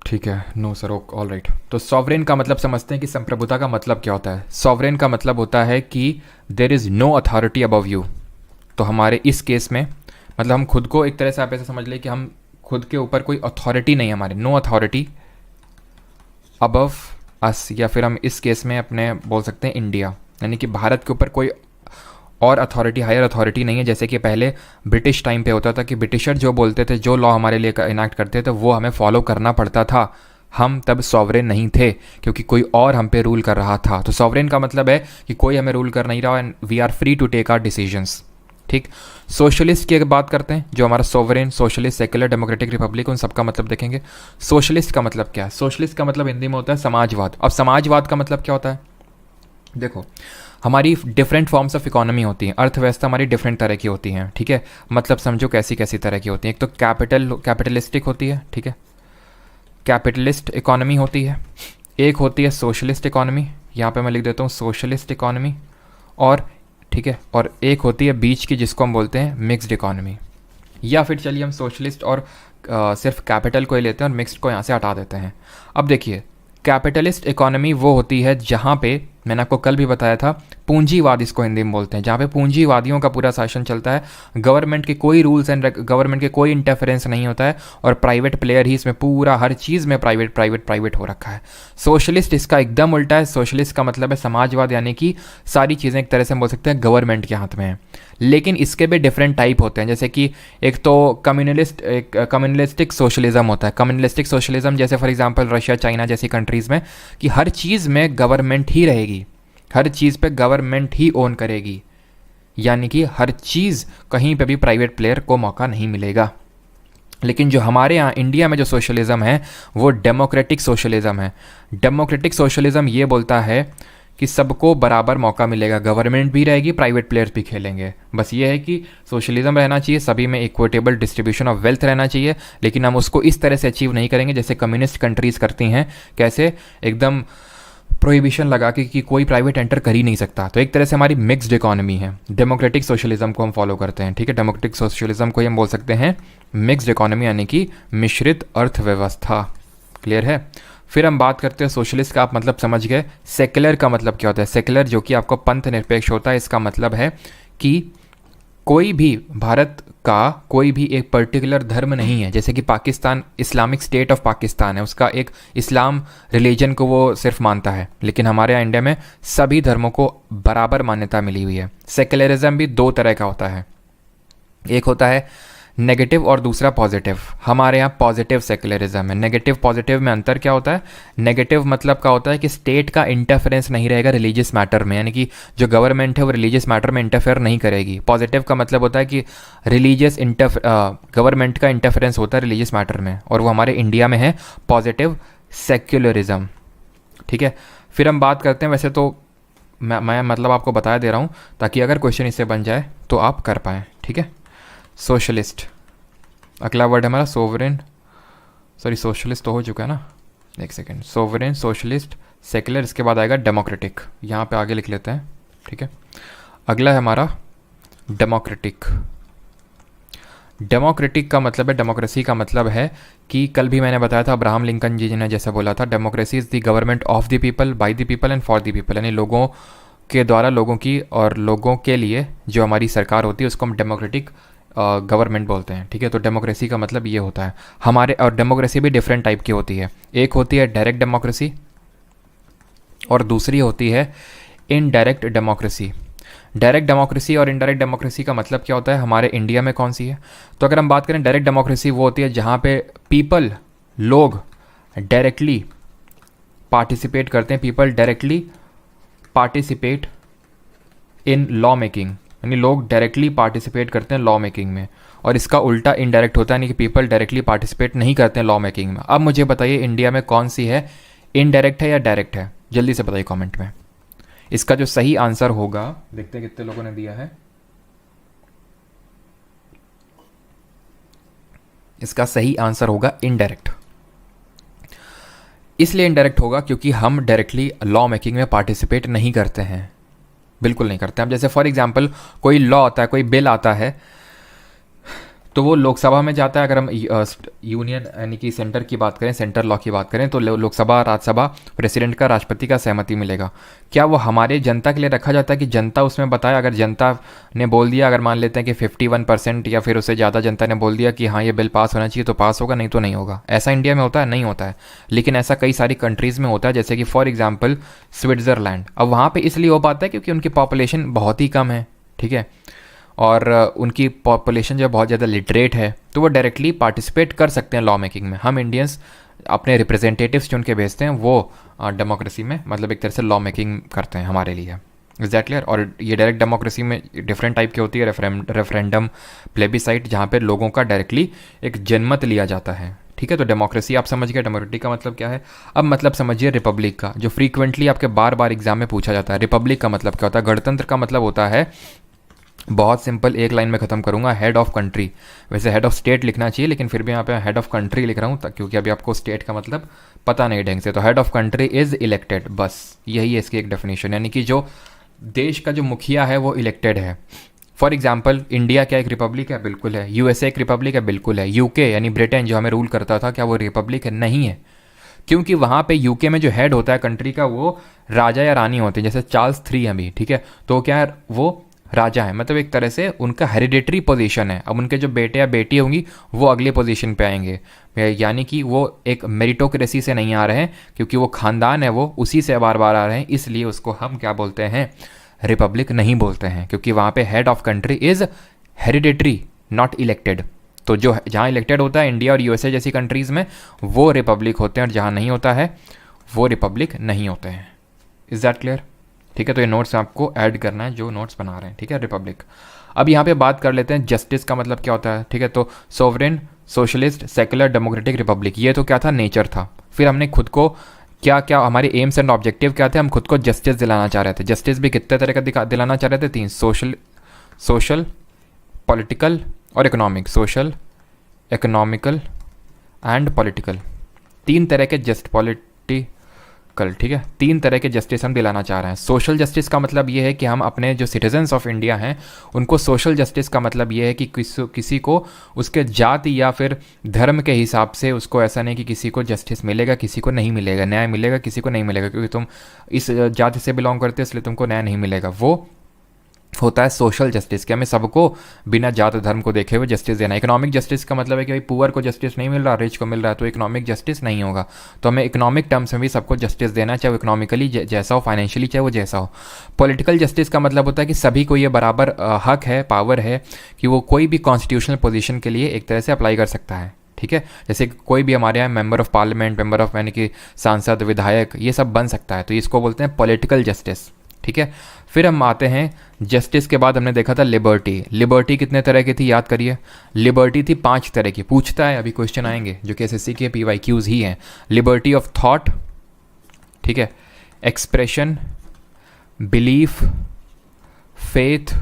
ठीक है, नो सर, ऑल राइट। तो सॉवरेन का मतलब समझते हैं कि संप्रभुता का मतलब क्या होता है। सॉवरेन का मतलब होता है कि there is no authority above you. तो हमारे इस केस में मतलब हम खुद को एक तरह से आप ऐसे समझ लें कि हम खुद के ऊपर कोई अथॉरिटी नहीं है हमारे, नो अथॉरिटी अबव अस, या फिर हम इस केस में अपने बोल सकते हैं इंडिया, यानी कि भारत के ऊपर कोई और अथॉरिटी, हायर अथॉरिटी नहीं है। जैसे कि पहले ब्रिटिश टाइम पे होता था कि ब्रिटिशर जो बोलते थे, जो लॉ हमारे लिए इनैक्ट करते थे, वो हमें फॉलो करना पड़ता था। हम तब सॉवरेन नहीं थे क्योंकि कोई और हम पे रूल कर रहा था। तो सॉवरेन का मतलब है कि कोई हमें रूल कर नहीं रहा and we are free to take our decisions. ठीक। सोशलिस्ट की अगर बात करते हैं, जो हमारा sovereign, socialist, secular, democratic, republic, उन सबका मतलब देखेंगे। सोशलिस्ट का मतलब क्या है? सोशलिस्ट का मतलब हिंदी में होता है समाजवाद। अब समाजवाद का मतलब क्या होता है? देखो, हमारी डिफरेंट फॉर्म्स ऑफ इकोनॉमी होती हैं, अर्थव्यवस्था हमारी डिफरेंट तरह की होती हैं। ठीक है, मतलब समझो कैसी कैसी तरह की होती हैं। एक तो कैपिटलिस्टिक होती है, ठीक है, कैपिटलिस्ट इकोनॉमी होती है। एक होती है सोशलिस्ट इकोनॉमी, यहाँ पे मैं लिख देता हूँ सोशलिस्ट इकोनॉमी। और ठीक है, और एक होती है बीच की जिसको हम बोलते हैं मिक्स्ड इकोनॉमी। या फिर चलिए हम सोशलिस्ट और सिर्फ कैपिटल को ही लेते हैं और मिक्स्ड को यहाँ से हटा देते हैं। अब देखिए, कैपिटलिस्ट इकोनॉमी वो होती है जहाँ पे, मैंने आपको कल भी बताया था, पूंजीवाद इसको हिंदी में बोलते हैं, जहाँ पे पूंजीवादियों का पूरा शासन चलता है। गवर्नमेंट के कोई रूल्स एंड गवर्नमेंट के कोई इंटरफेरेंस नहीं होता है और प्राइवेट प्लेयर ही इसमें पूरा हर चीज़ में प्राइवेट प्राइवेट प्राइवेट हो रखा है। सोशलिस्ट इसका एकदम उल्टा है। सोशलिस्ट का मतलब है समाजवाद, यानी कि सारी चीज़ें एक तरह से हम बोल सकते हैं गवर्नमेंट के हाथ में है। लेकिन इसके भी डिफरेंट टाइप होते हैं, जैसे कि एक तो कम्युनलिस्टिक सोशलिज्म होता है। कम्युनलिस्टिक सोशलिज्म जैसे फॉर एग्जांपल रशिया, चाइना जैसी कंट्रीज़ में, कि हर चीज़ में गवर्नमेंट ही रहेगी, हर चीज़ पे गवर्नमेंट ही ओन करेगी, यानी कि हर चीज़ कहीं पे भी प्राइवेट प्लेयर को मौका नहीं मिलेगा। लेकिन जो हमारे यहाँ इंडिया में जो सोशलिज्म है वो डेमोक्रेटिक सोशलिज्म है। डेमोक्रेटिक सोशलिज्म ये बोलता है कि सबको बराबर मौका मिलेगा, गवर्नमेंट भी रहेगी, प्राइवेट प्लेयर्स भी खेलेंगे। बस ये है कि सोशलिज्म रहना चाहिए, सभी में इक्विटेबल डिस्ट्रीब्यूशन ऑफ वेल्थ रहना चाहिए, लेकिन हम उसको इस तरह से अचीव नहीं करेंगे जैसे कम्युनिस्ट कंट्रीज़ करती हैं। कैसे? एकदम प्रोहिबिशन लगा के कि कोई प्राइवेट एंटर कर ही नहीं सकता। तो एक तरह से हमारी मिक्स्ड इकोनॉमी है। डेमोक्रेटिक सोशलिज्म को हम फॉलो करते हैं, ठीक है। डेमोक्रेटिक सोशलिज्म को ही हम बोल सकते हैं मिक्स्ड इकोनॉमी, यानी कि मिश्रित अर्थव्यवस्था। क्लियर है? फिर हम बात करते हैं सोशलिस्ट का, आप मतलब समझ गए। सेक्युलर का मतलब क्या होता है? सेक्युलर जो कि आपको पंथ निरपेक्ष होता है, इसका मतलब है कि कोई भी भारत का कोई भी एक पर्टिकुलर धर्म नहीं है। जैसे कि Pakistan Islamic state of Pakistan है, उसका एक इस्लाम रिलीजन को वो सिर्फ मानता है, लेकिन हमारे यहाँ इंडिया में सभी धर्मों को बराबर मान्यता मिली हुई है। सेक्युलरिज्म भी दो तरह का होता है, एक होता है नेगेटिव और दूसरा पॉजिटिव। हमारे यहाँ पॉजिटिव सेक्युलरिज्म है। नेगेटिव पॉजिटिव में अंतर क्या होता है? नेगेटिव मतलब का होता है कि स्टेट का इंटरफेरेंस नहीं रहेगा रिलीजियस मैटर में, यानी कि जो गवर्नमेंट है वो रिलीजियस मैटर में इंटरफेयर नहीं करेगी। पॉजिटिव का मतलब होता है कि गवर्नमेंट का इंटरफेरेंस होता है रिलीजियस मैटर में, और वो हमारे इंडिया में है पॉजिटिव सेक्युलरिज्म। ठीक है। फिर हम बात करते हैं, वैसे तो मैं मतलब आपको बता दे रहा हूँ ताकि अगर क्वेश्चन इससे बन जाए तो आप कर पाएँ, ठीक है। सोशलिस्ट, अगला वर्ड हमारा सोवरेन, सॉरी सोशलिस्ट तो हो चुका है ना, एक सेकेंड। सोवरेन, सोशलिस्ट, सेक्युलर, इसके बाद आएगा डेमोक्रेटिक। यहाँ पे आगे लिख लेते हैं, ठीक है। अगला है हमारा डेमोक्रेटिक। डेमोक्रेटिक का मतलब है, डेमोक्रेसी का मतलब है कि कल भी मैंने बताया था, अब्राहम लिंकन जी ने जैसे बोला था, democracy is the government of the people, by the people and for the people, यानी लोगों के द्वारा लोगों की और लोगों के लिए जो हमारी सरकार होती है उसको हम डेमोक्रेटिक गवर्नमेंट बोलते हैं, ठीक है। तो डेमोक्रेसी का मतलब ये होता है हमारे, और डेमोक्रेसी भी डिफरेंट टाइप की होती है। एक होती है डायरेक्ट डेमोक्रेसी और दूसरी होती है इनडायरेक्ट डेमोक्रेसी। डायरेक्ट डेमोक्रेसी और इनडायरेक्ट डेमोक्रेसी का मतलब क्या होता है? हमारे इंडिया में कौन सी है? तो अगर हम बात करें डायरेक्ट डेमोक्रेसी, वो होती है जहाँ पे पीपल, लोग डायरेक्टली पार्टिसिपेट करते हैं। People directly participate in law making, यानी लोग डायरेक्टली पार्टिसिपेट करते हैं लॉ मेकिंग में। और इसका उल्टा इनडायरेक्ट होता है, यानी कि पीपल डायरेक्टली पार्टिसिपेट नहीं करते हैं लॉ मेकिंग में। अब मुझे बताइए इंडिया में कौन सी है, इनडायरेक्ट है या डायरेक्ट है? जल्दी से बताइए कमेंट में। इसका जो सही आंसर होगा, देखते हैं कितने लोगों ने दिया है। इसका सही आंसर होगा इनडायरेक्ट। इसलिए इनडायरेक्ट होगा क्योंकि हम डायरेक्टली लॉ मेकिंग में पार्टिसिपेट नहीं करते हैं, बिल्कुल नहीं करते। अब जैसे फॉर एग्जांपल कोई लॉ आता है, कोई बिल आता है, तो वो लोकसभा में जाता है। अगर हम यूनियन यानी कि सेंटर की बात करें, सेंटर लॉ की बात करें, तो लोकसभा, राज्यसभा, प्रेसिडेंट का, राष्ट्रपति का सहमति मिलेगा। क्या वो हमारे जनता के लिए रखा जाता है कि जनता उसमें बताए? अगर जनता ने बोल दिया, अगर मान लेते हैं कि 51% या फिर उससे ज़्यादा जनता ने बोल दिया कि हाँ ये बिल पास होना चाहिए, तो पास होगा, नहीं तो नहीं होगा। ऐसा इंडिया में होता है? नहीं होता है। लेकिन ऐसा कई सारी कंट्रीज़ में होता है, जैसे कि फॉर एग्जाम्पल स्विट्ज़रलैंड। अब वहाँ पर इसलिए हो पाता है क्योंकि उनकी पॉपुलेशन बहुत ही कम है, ठीक है, और उनकी पॉपुलेशन जो बहुत ज़्यादा लिटरेट है, तो वो डायरेक्टली पार्टिसिपेट कर सकते हैं लॉ मेकिंग में। हम इंडियंस अपने रिप्रेजेंटेटिव्स चुन के भेजते हैं, वो डेमोक्रेसी में मतलब एक तरह से लॉ मेकिंग करते हैं हमारे लिए। Is that clear? और ये डायरेक्ट डेमोक्रेसी में डिफरेंट टाइप की होती है, रेफरेंडम, प्लेबिसाइट, जहाँ पे लोगों का डायरेक्टली एक जनमत लिया जाता है, ठीक है। तो डेमोक्रेसी आप समझ गए, डेमोक्रेटिक का मतलब क्या है। अब मतलब समझिए रिपब्लिक का, जो फ्रीक्वेंटली आपके बार बार एग्जाम में पूछा जाता है। रिपब्लिक का मतलब क्या होता है? गणतंत्र का मतलब होता है, बहुत सिंपल, एक लाइन में ख़त्म करूंगा, हेड ऑफ कंट्री। वैसे हेड ऑफ स्टेट लिखना चाहिए, लेकिन फिर भी यहाँ पे हेड ऑफ कंट्री लिख रहा हूँ क्योंकि अभी आपको स्टेट का मतलब पता नहीं ढंग से। तो head of country is elected, बस यही है इसकी एक डेफिनेशन, यानी कि जो देश का जो मुखिया है वो इलेक्टेड है। फॉर एग्जाम्पल इंडिया क्या एक रिपब्लिक है? बिल्कुल है। यूएसए एक रिपब्लिक है? बिल्कुल है। यूके यानी ब्रिटेन जो हमें रूल करता था, क्या वो रिपब्लिक है? नहीं है, क्योंकि वहाँ पे यूके में जो हेड होता है कंट्री का, वो राजा या रानी होते हैं। जैसे चार्ल्स 3 अभी, ठीक है, तो क्या है, वो राजा है, मतलब एक तरह से उनका हेरिडेटरी पोजीशन है। अब उनके जो बेटे या बेटी होंगी वो अगले पोजीशन पे आएंगे, यानी कि वो एक मेरिटोक्रेसी से नहीं आ रहे हैं, क्योंकि वो खानदान है, वो उसी से बार बार आ रहे हैं, इसलिए उसको हम क्या बोलते हैं? रिपब्लिक नहीं बोलते हैं, क्योंकि वहाँ पे head of country is hereditary, not elected. तो जो जहाँ इलेक्टेड होता है इंडिया और यूएसए जैसी कंट्रीज़ में, वो रिपब्लिक होते हैं, और जहाँ नहीं होता है वो रिपब्लिक नहीं होते हैं। Is that clear? ठीक है, तो ये नोट्स आपको ऐड करना है जो नोट्स बना रहे हैं, ठीक है, रिपब्लिक। अब यहाँ पे बात कर लेते हैं जस्टिस का मतलब क्या होता है, ठीक है। तो sovereign, socialist, secular, democratic, Republic, ये तो क्या था? नेचर था। फिर हमने खुद को क्या क्या हमारे एम्स एंड ऑब्जेक्टिव क्या थे? हम खुद को जस्टिस दिलाना चाह रहे थे। जस्टिस भी कितने तरह का दिलाना चाह रहे थे? 3, सोशल, पॉलिटिकल और economic. Social, economical and political, 3 तरह के ठीक है, 3 तरह के जस्टिस हम दिलाना चाह रहे हैं। सोशल जस्टिस का मतलब ये है कि हम अपने जो सिटीजन्स ऑफ इंडिया हैं उनको, सोशल जस्टिस का मतलब ये है कि किसी को उसके जाति या फिर धर्म के हिसाब से उसको ऐसा नहीं कि किसी को जस्टिस मिलेगा, किसी को नहीं मिलेगा, न्याय मिलेगा, किसी को नहीं मिलेगा, क्योंकि तुम इस जाति से बिलोंग करते हो इसलिए तुमको न्याय नहीं मिलेगा। वो होता है सोशल जस्टिस, कि हमें सबको बिना जात धर्म को देखे हुए जस्टिस देना। इकोनॉमिक जस्टिस का मतलब है कि भाई पुअर को जस्टिस नहीं मिल रहा, रिच को मिल रहा है, तो इकोनॉमिक जस्टिस नहीं होगा। तो हमें इकोनॉमिक टर्म्स में भी सबको जस्टिस देना, चाहे वो इकोनॉमिकली जैसा हो, फाइनेंशियली चाहे वो जैसा हो। पॉलिटिकल जस्टिस का मतलब होता है कि सभी को ये बराबर हक है, पावर है कि वो कोई भी कॉन्स्टिट्यूशनल पोजीशन के लिए एक तरह से अप्लाई कर सकता है, ठीक है। जैसे कोई भी हमारे यहाँ member of parliament, member of यानी कि सांसद, विधायक, ये सब बन सकता है, तो इसको बोलते हैं पॉलिटिकल जस्टिस, ठीक है। फिर हम आते हैं जस्टिस के बाद हमने देखा था लिबर्टी। लिबर्टी कितने तरह की थी याद करिए? लिबर्टी थी 5 तरह की। पूछता है, अभी क्वेश्चन आएंगे जो कि एसएससी के पीवाईक्यूज ही हैं। लिबर्टी ऑफ थॉट, ठीक है, expression, belief, faith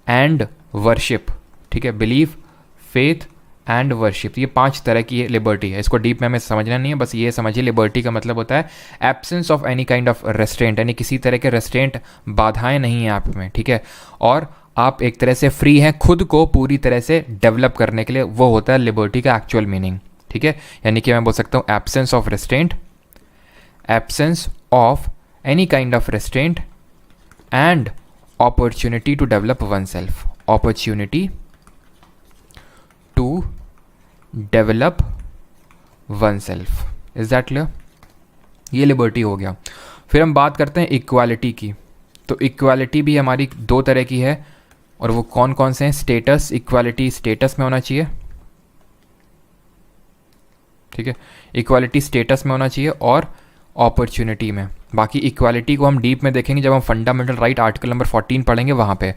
and worship, ठीक है, बिलीफ, फेथ एंड वर्शिप, ये 5 तरह की लिबर्टी है। इसको डीप में हमें समझना नहीं है, बस ये समझिए लिबर्टी का मतलब होता है absence of any kind of restaurant, यानी किसी तरह के रेस्ट्रेंट, बाधाएं नहीं है आप में, ठीक है, और आप एक तरह से फ्री हैं खुद को पूरी तरह से डेवलप करने के लिए। वो होता है लिबर्टी का एक्चुअल मीनिंग, ठीक है। यानी कि मैं बोल सकता हूँ absence of restraint, absence of any kind of restraint and opportunity to develop oneself, opportunity to develop oneself. Is that clear? ये लिबर्टी हो गया। फिर हम बात करते हैं इक्वालिटी की। तो इक्वालिटी भी हमारी 2 तरह की है, और वो कौन कौन से हैं? स्टेटस, इक्वालिटी स्टेटस में होना चाहिए, ठीक है, इक्वालिटी स्टेटस में होना चाहिए, और अपॉर्चुनिटी में। बाकी इक्वालिटी को हम डीप में देखेंगे जब हम फंडामेंटल राइट आर्टिकल नंबर 14 पढ़ेंगे वहाँ पे।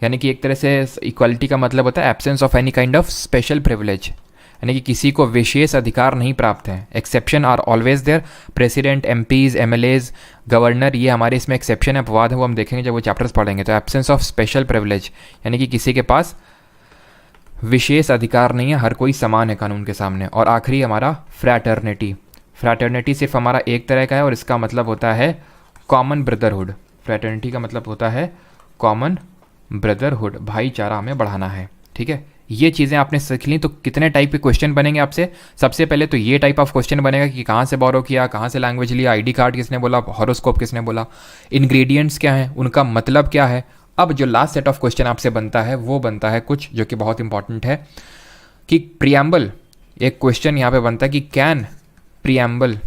यानी कि एक तरह से इक्वालिटी का मतलब होता है absence of any kind of special privilege, यानी कि किसी को विशेष अधिकार नहीं प्राप्त हैं। Exception are always there, president, MPs, MLAs, governor, ये हमारे इसमें एक्सेप्शन है, अपवाद है, वो हम देखेंगे जब वो चैप्टर्स पढ़ेंगे। तो एब्सेंस ऑफ स्पेशल प्रिविलेज यानी कि किसी के पास विशेष अधिकार नहीं है, हर कोई समान है कानून के सामने। और आखिरी हमारा फ्रैटर्निटी। फ्रैटर्निटी सिर्फ हमारा एक तरह का है, और इसका मतलब होता है कॉमन ब्रदरहुड। फ्रैटर्निटी का मतलब होता है कॉमन ब्रदरहुड, भाईचारा हमें बढ़ाना है, ठीक है। ये चीज़ें आपने सीख ली तो कितने टाइप के क्वेश्चन बनेंगे आपसे। सबसे पहले तो ये टाइप ऑफ क्वेश्चन बनेगा कि कहाँ से बोरो किया, कहाँ से लैंग्वेज लिया, आईडी कार्ड किसने बोला, हॉरोस्कोप किसने बोला, इंग्रेडिएंट्स क्या हैं, उनका मतलब क्या है। अब जो लास्ट सेट ऑफ क्वेश्चन आपसे बनता है वो बनता है कुछ जो कि बहुत इंपॉर्टेंट है कि प्रियम्बल, एक क्वेश्चन यहाँ पे बनता है कि can preamble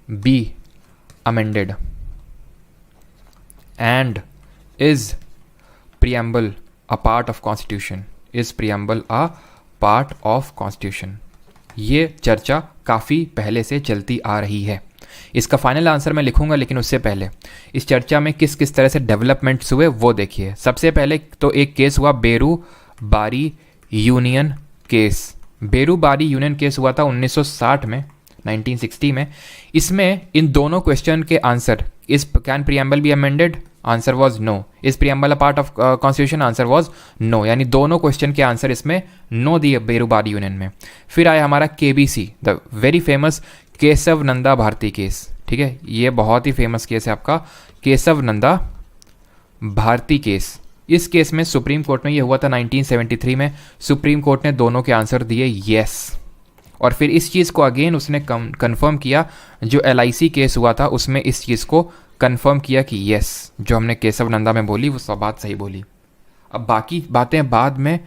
be amended and is preamble a part of constitution, is preamble a part of constitution. ये चर्चा काफ़ी पहले से चलती आ रही है। इसका फाइनल आंसर मैं लिखूंगा, लेकिन उससे पहले इस चर्चा में किस किस तरह से डेवलपमेंट्स हुए वो देखिए। सबसे पहले तो एक केस हुआ बेरू बारी यूनियन केस। बेरू बारी यूनियन केस हुआ था 1960 में, 1960 में। इसमें इन दोनों क्वेश्चन के आंसर, इस can preamble be amended, answer was no, is preamble a part of constitution, answer was no. यानी दोनों क्वेश्चन के आंसर इसमें नो दिए बेरू बारी यूनियन में। फिर आया हमारा KBC, the very famous Kesavananda Bharati case. ठीक है, ये बहुत ही फेमस केस है आपका केशव नंदा भारती केस। इस केस में सुप्रीम कोर्ट में ये हुआ था 1973 में। सुप्रीम कोर्ट ने दोनों के आंसर दिए येस, और फिर इस चीज़ को अगेन उसने कंफर्म किया। जो LIC केस हुआ था उसमें इस चीज़ को कंफर्म किया कि येस, जो हमने केशव नंदा में बोली वो सब बात सही बोली। अब बाकी बातें बाद में,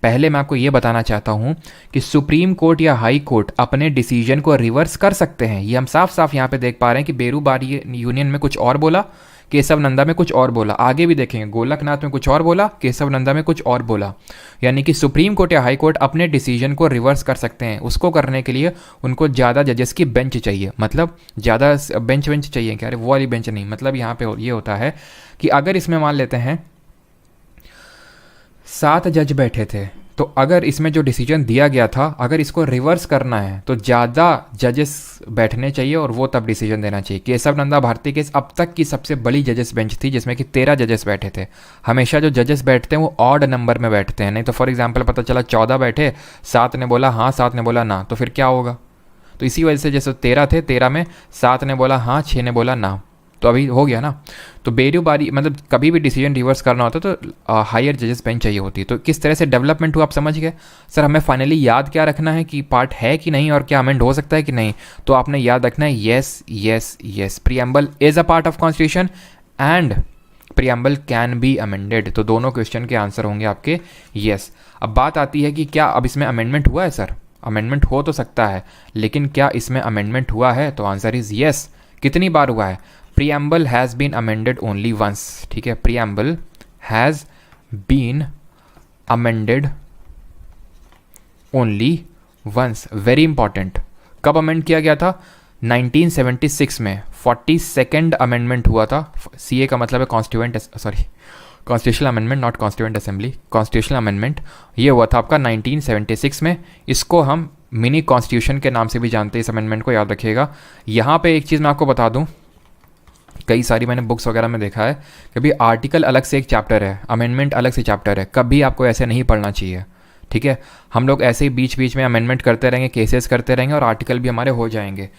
पहले मैं आपको ये बताना चाहता हूँ कि सुप्रीम कोर्ट या हाई कोर्ट अपने डिसीजन को रिवर्स कर सकते हैं। ये हम साफ साफ यहाँ पे देख पा रहे हैं कि बेरू बारी यूनियन में कुछ और बोला, केशव नंदा में कुछ और बोला। आगे भी देखेंगे, गोलकनाथ में कुछ और बोला, केशव नंदा में कुछ और बोला। यानी कि सुप्रीम कोर्ट या हाई कोर्ट अपने डिसीजन को रिवर्स कर सकते हैं। उसको करने के लिए उनको ज़्यादा जजेस की बेंच चाहिए, मतलब ज़्यादा बेंच चाहिए। क्या, अरे वो वाली बेंच नहीं, मतलब यहाँ पे ये होता है कि अगर इसमें मान लेते हैं 7 जज बैठे थे, तो अगर इसमें जो डिसीजन दिया गया था अगर इसको रिवर्स करना है तो ज़्यादा जजेस बैठने चाहिए और वो तब डिसीजन देना चाहिए। केशव नंदा भारती केस अब तक की सबसे बड़ी जजेस बेंच थी, जिसमें कि 13 जजेस बैठे थे। हमेशा जो जजेस बैठते हैं वो ऑड नंबर में बैठते हैं, नहीं तो फॉर एग्जांपल पता चला 14 बैठे, 7 ने बोला हाँ, 7 ने बोला ना, तो फिर क्या होगा। तो इसी वजह से जैसे 13 थे, 13 में 7 ने बोला हाँ, 6 ने बोला ना, तो अभी हो गया ना। तो बेरू बारी मतलब कभी भी डिसीजन रिवर्स करना होता तो हायर जजेस बेंच चाहिए होती। तो किस तरह से डेवलपमेंट हुआ आप समझ गए। सर हमें फाइनली याद क्या रखना है कि पार्ट है कि नहीं और क्या अमेंड हो सकता है कि नहीं। तो आपने याद रखना है yes yes yes, preamble is a part of constitution and preamble can be amended. तो दोनों क्वेश्चन के आंसर होंगे आपके येस। अब बात आती है कि क्या अब इसमें अमेंडमेंट हुआ है। सर अमेंडमेंट हो तो सकता है, लेकिन क्या इसमें अमेंडमेंट हुआ है, तो आंसर इज येस। कितनी बार हुआ है। Preamble has been amended only once. ठीक है, preamble has been amended only once. Very important. कब अमेंड किया गया था, 1976 में 42nd अमेंडमेंट हुआ था। CA का मतलब है constitutional amendment, not constituent assembly, constitutional amendment. ये हुआ था आपका 1976 में। इसको हम मिनी कॉन्स्टिट्यूशन के नाम से भी जानते हैं, इस अमेंडमेंट को याद रखिएगा। यहाँ पे एक चीज़ मैं आपको बता दूँ, कई सारी मैंने बुक्स वगैरह में देखा है कभी आर्टिकल अलग से एक चैप्टर है, अमेंडमेंट अलग से चैप्टर है। कभी आपको ऐसे नहीं पढ़ना चाहिए। ठीक है, हम लोग ऐसे ही बीच बीच में अमेंडमेंट करते रहेंगे, केसेस करते रहेंगे और आर्टिकल भी हमारे हो जाएंगे,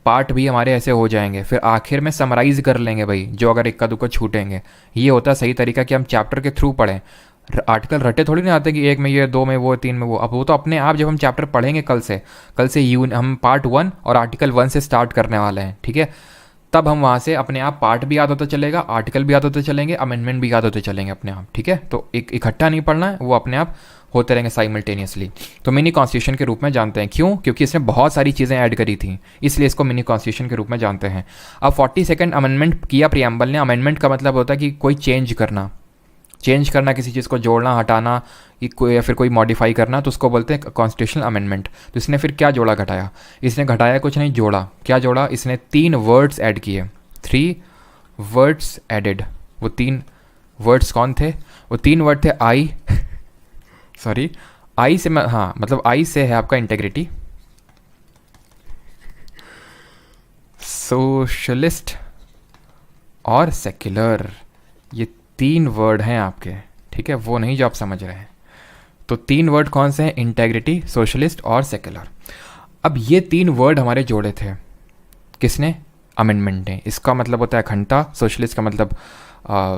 पार्ट भी हमारे ऐसे हो जाएंगे, फिर आखिर में समराइज़ कर लेंगे भाई, जो अगर इक्का दुक्का छूटेंगे। ये होता है सही तरीका कि हम चैप्टर के थ्रू पढ़ें। आर्टिकल रटे थोड़ी ना आते कि 1 में ये, 2 में वो, 3 में वो। अब वो तो अपने आप जब हम चैप्टर पढ़ेंगे कल से हम पार्ट 1 और आर्टिकल 1 से स्टार्ट करने वाले हैं। ठीक है, तब हम वहाँ से अपने आप पार्ट भी याद होता चलेगा, आर्टिकल भी याद होते चलेंगे, अमेंडमेंट भी याद होते चलेंगे अपने आप। ठीक है, तो एक इकट्ठा नहीं पढ़ना है, वो अपने आप होते रहेंगे साइमल्टेनियसली। तो मिनी कॉन्स्टिट्यूशन के रूप में जानते हैं। क्यों? क्योंकि इसने बहुत सारी चीज़ें ऐड करी थी, इसलिए इसको मिनी कॉन्स्टिट्यूशन के रूप में जानते हैं। अब 42nd अमेंडमेंट किया प्रियम्बल ने। अमेंडमेंट का मतलब होता है कि कोई चेंज करना, किसी चीज़ को जोड़ना, हटाना, या फिर कोई मॉडिफाई करना, तो उसको बोलते हैं कॉन्स्टिट्यूशनल अमेंडमेंट। तो इसने फिर क्या जोड़ा घटाया, इसने घटाया कुछ नहीं, जोड़ा। क्या जोड़ा, इसने 3 वर्ड्स ऐड किए, 3 वर्ड्स एडेड। वो 3 वर्ड्स कौन थे, वो 3 वर्ड थे आई से मतलब आई से है आपका इंटेग्रिटी, सोशलिस्ट और सेक्युलर। ये 3 वर्ड हैं आपके। ठीक है, वो नहीं जो आप समझ रहे हैं। तो 3 वर्ड कौन से हैं, इंटेग्रिटी, सोशलिस्ट और सेक्युलर। अब ये 3 वर्ड हमारे जोड़े थे किसने, अमेंडमेंट दें। इसका मतलब होता है अखंडता, सोशलिस्ट का मतलब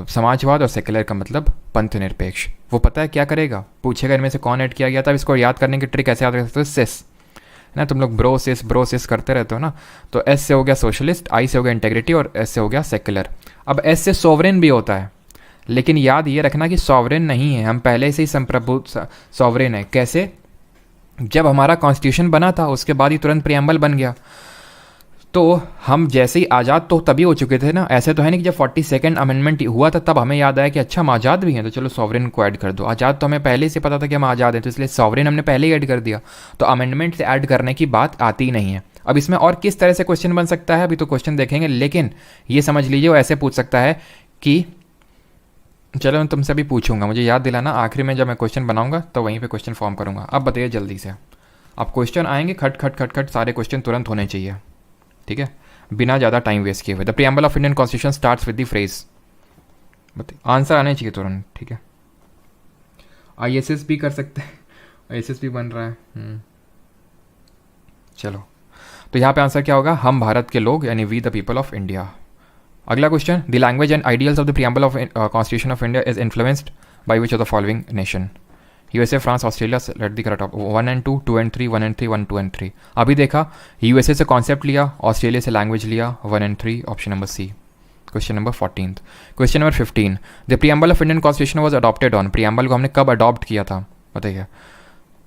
समाजवाद, और सेक्युलर का मतलब पंथ निरपेक्ष। वो पता है क्या करेगा, पूछेगा इनमें से कौन ऐड किया गया था। इसको याद करने की ट्रिक ऐसे याद कर सकते हो, सिस ना, तुम लोग ब्रो सिस करते रहते हो ना। तो एस से हो गया सोशलिस्ट, आई से हो गया इंटेग्रिटी, और एस से हो गया सेक्युलर। अब एस से सॉवरेन भी होता है, लेकिन याद ये रखना कि सॉवरेन नहीं है, हम पहले से ही संप्रभु सॉवरेन है। कैसे? जब हमारा कॉन्स्टिट्यूशन बना था उसके बाद ही तुरंत प्रियम्बल बन गया। तो हम जैसे ही आज़ाद तो तभी हो चुके थे ना, ऐसे तो है नहीं कि जब 42nd अमेंडमेंट हुआ था तब हमें याद आया कि अच्छा हम आज़ाद भी हैं तो चलो सॉवरेन को ऐड कर दो। आज़ाद तो हमें पहले से पता था कि हम आज़ाद हैं, तो इसलिए सॉवरेन हमने पहले ही ऐड कर दिया। तो अमेंडमेंट से ऐड करने की बात आती ही नहीं है। अब इसमें और किस तरह से क्वेश्चन बन सकता है, अभी तो क्वेश्चन देखेंगे, लेकिन ये समझ लीजिए वो ऐसे पूछ सकता है कि, चलो मैं तुमसे अभी पूछूंगा, मुझे याद दिलाना, आखिरी में जब मैं क्वेश्चन बनाऊंगा तो वहीं पे क्वेश्चन फॉर्म करूंगा। अब बताइए जल्दी से, अब क्वेश्चन आएंगे खट खट खट खट, सारे क्वेश्चन तुरंत होने चाहिए, ठीक है, बिना ज़्यादा टाइम वेस्ट किए हुए। The preamble of Indian constitution starts with the phrase, बताइए, आंसर आने चाहिए तुरंत, ठीक है। आईएसएस भी कर सकते हैं, आईएसएस भी बन रहा है। चलो, तो यहाँ पे आंसर क्या होगा, हम भारत के लोग, यानी we the people of India. अगला question, the language and ideals of the preamble of constitution of India is influenced by which of the following nation. USA, France, Australia, let the correct of 1 and 2, 2 and 3, 1 and 3, 1, 2 and 3। अभी देखा, USA से concept लिया, Australia से language लिया, 1 and 3, option number C. Question number 14। Question number 15, the preamble of Indian constitution was adopted on. Preamble को हमने कब adopt किया था, बताइए।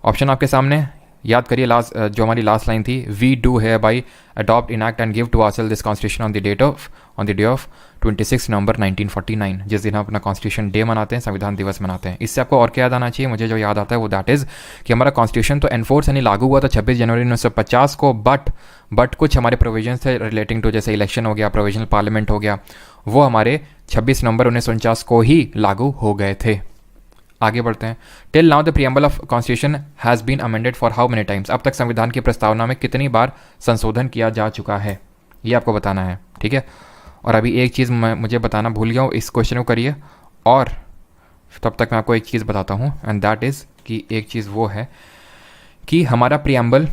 ऑप्शन आपके सामने, याद करिए लास्ट जो हमारी लास्ट लाइन थी, we do hereby adopt enact and give to ourself this constitution on the day of 26 November 1949, जिस दिन हम अपना कॉन्स्टिट्यूशन डे मनाते हैं, संविधान दिवस मनाते हैं। इससे आपको और क्या याद आना चाहिए, मुझे जो याद आता है वो दैट इज़ कि हमारा कॉन्स्टिट्यूशन तो एनफोर्स यानी लागू हुआ था 26 जनवरी 1950 को, बट कुछ हमारे प्रोविजंस थे रिलेटिंग टू, जैसे इलेक्शन हो गया, प्रोविजनल पार्लियामेंट हो गया, वो हमारे 26 नवंबर 1949 को ही लागू हो गए थे। आगे बढ़ते हैं। Till now the preamble of constitution has been amended for how many times. अब तक संविधान की प्रस्तावना में कितनी बार संशोधन किया जा चुका है, ये आपको बताना है, ठीक है। और अभी एक चीज़ मैं मुझे बताना भूल गया हूँ, इस क्वेश्चन को करिए, और तब तक मैं आपको एक चीज़ बताता हूँ, एंड दैट इज़ कि एक चीज़ वो है कि हमारा प्रीएम्बल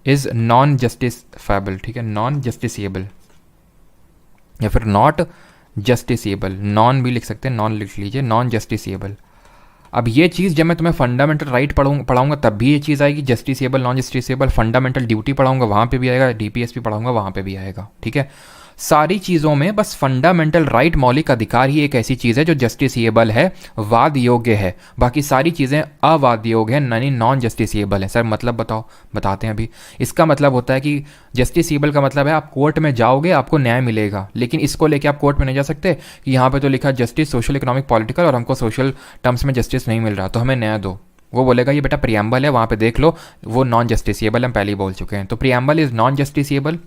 इज़ नॉन जस्टिफाइबल, ठीक है, नॉन जस्टिसेबल या फिर नॉट जस्टिसेबल, नॉन भी लिख सकते हैं, नॉन लिख लीजिए, नॉन जस्टिसेबल। अब ये चीज़ जब मैं तुम्हें फंडामेंटल राइट पढ़ाऊंगा तब भी ये चीज़ आएगी, justiciable, non justiciable. Fundamental duty पढ़ाऊंगा वहाँ पे भी आएगा, डीपीएस भी पढ़ाऊंगा वहाँ पे भी आएगा, ठीक है। सारी चीज़ों में बस फंडामेंटल राइट, मौलिक अधिकार ही एक ऐसी चीज़ है जो जस्टिसेबल है, वाद योग्य है। बाकी सारी चीज़ें अवाद योग्य है, यानी नॉन जस्टिसेबल है। सर मतलब बताओ, बताते हैं अभी। इसका मतलब होता है कि जस्टिसेबल का मतलब है आप कोर्ट में जाओगे आपको न्याय मिलेगा, लेकिन इसको लेके आप कोर्ट में नहीं जा सकते कि यहाँ पे तो लिखा जस्टिस सोशल, इकोनॉमिक, पॉलिटिकल, और हमको सोशल टर्म्स में जस्टिस नहीं मिल रहा तो हमें न्याय दो। वो बोलेगा ये बेटा प्रियम्बल है, वहाँ पे देख लो, वो नॉन जस्टिसेबल हम पहले ही बोल चुके हैं। तो preamble is non justiciable,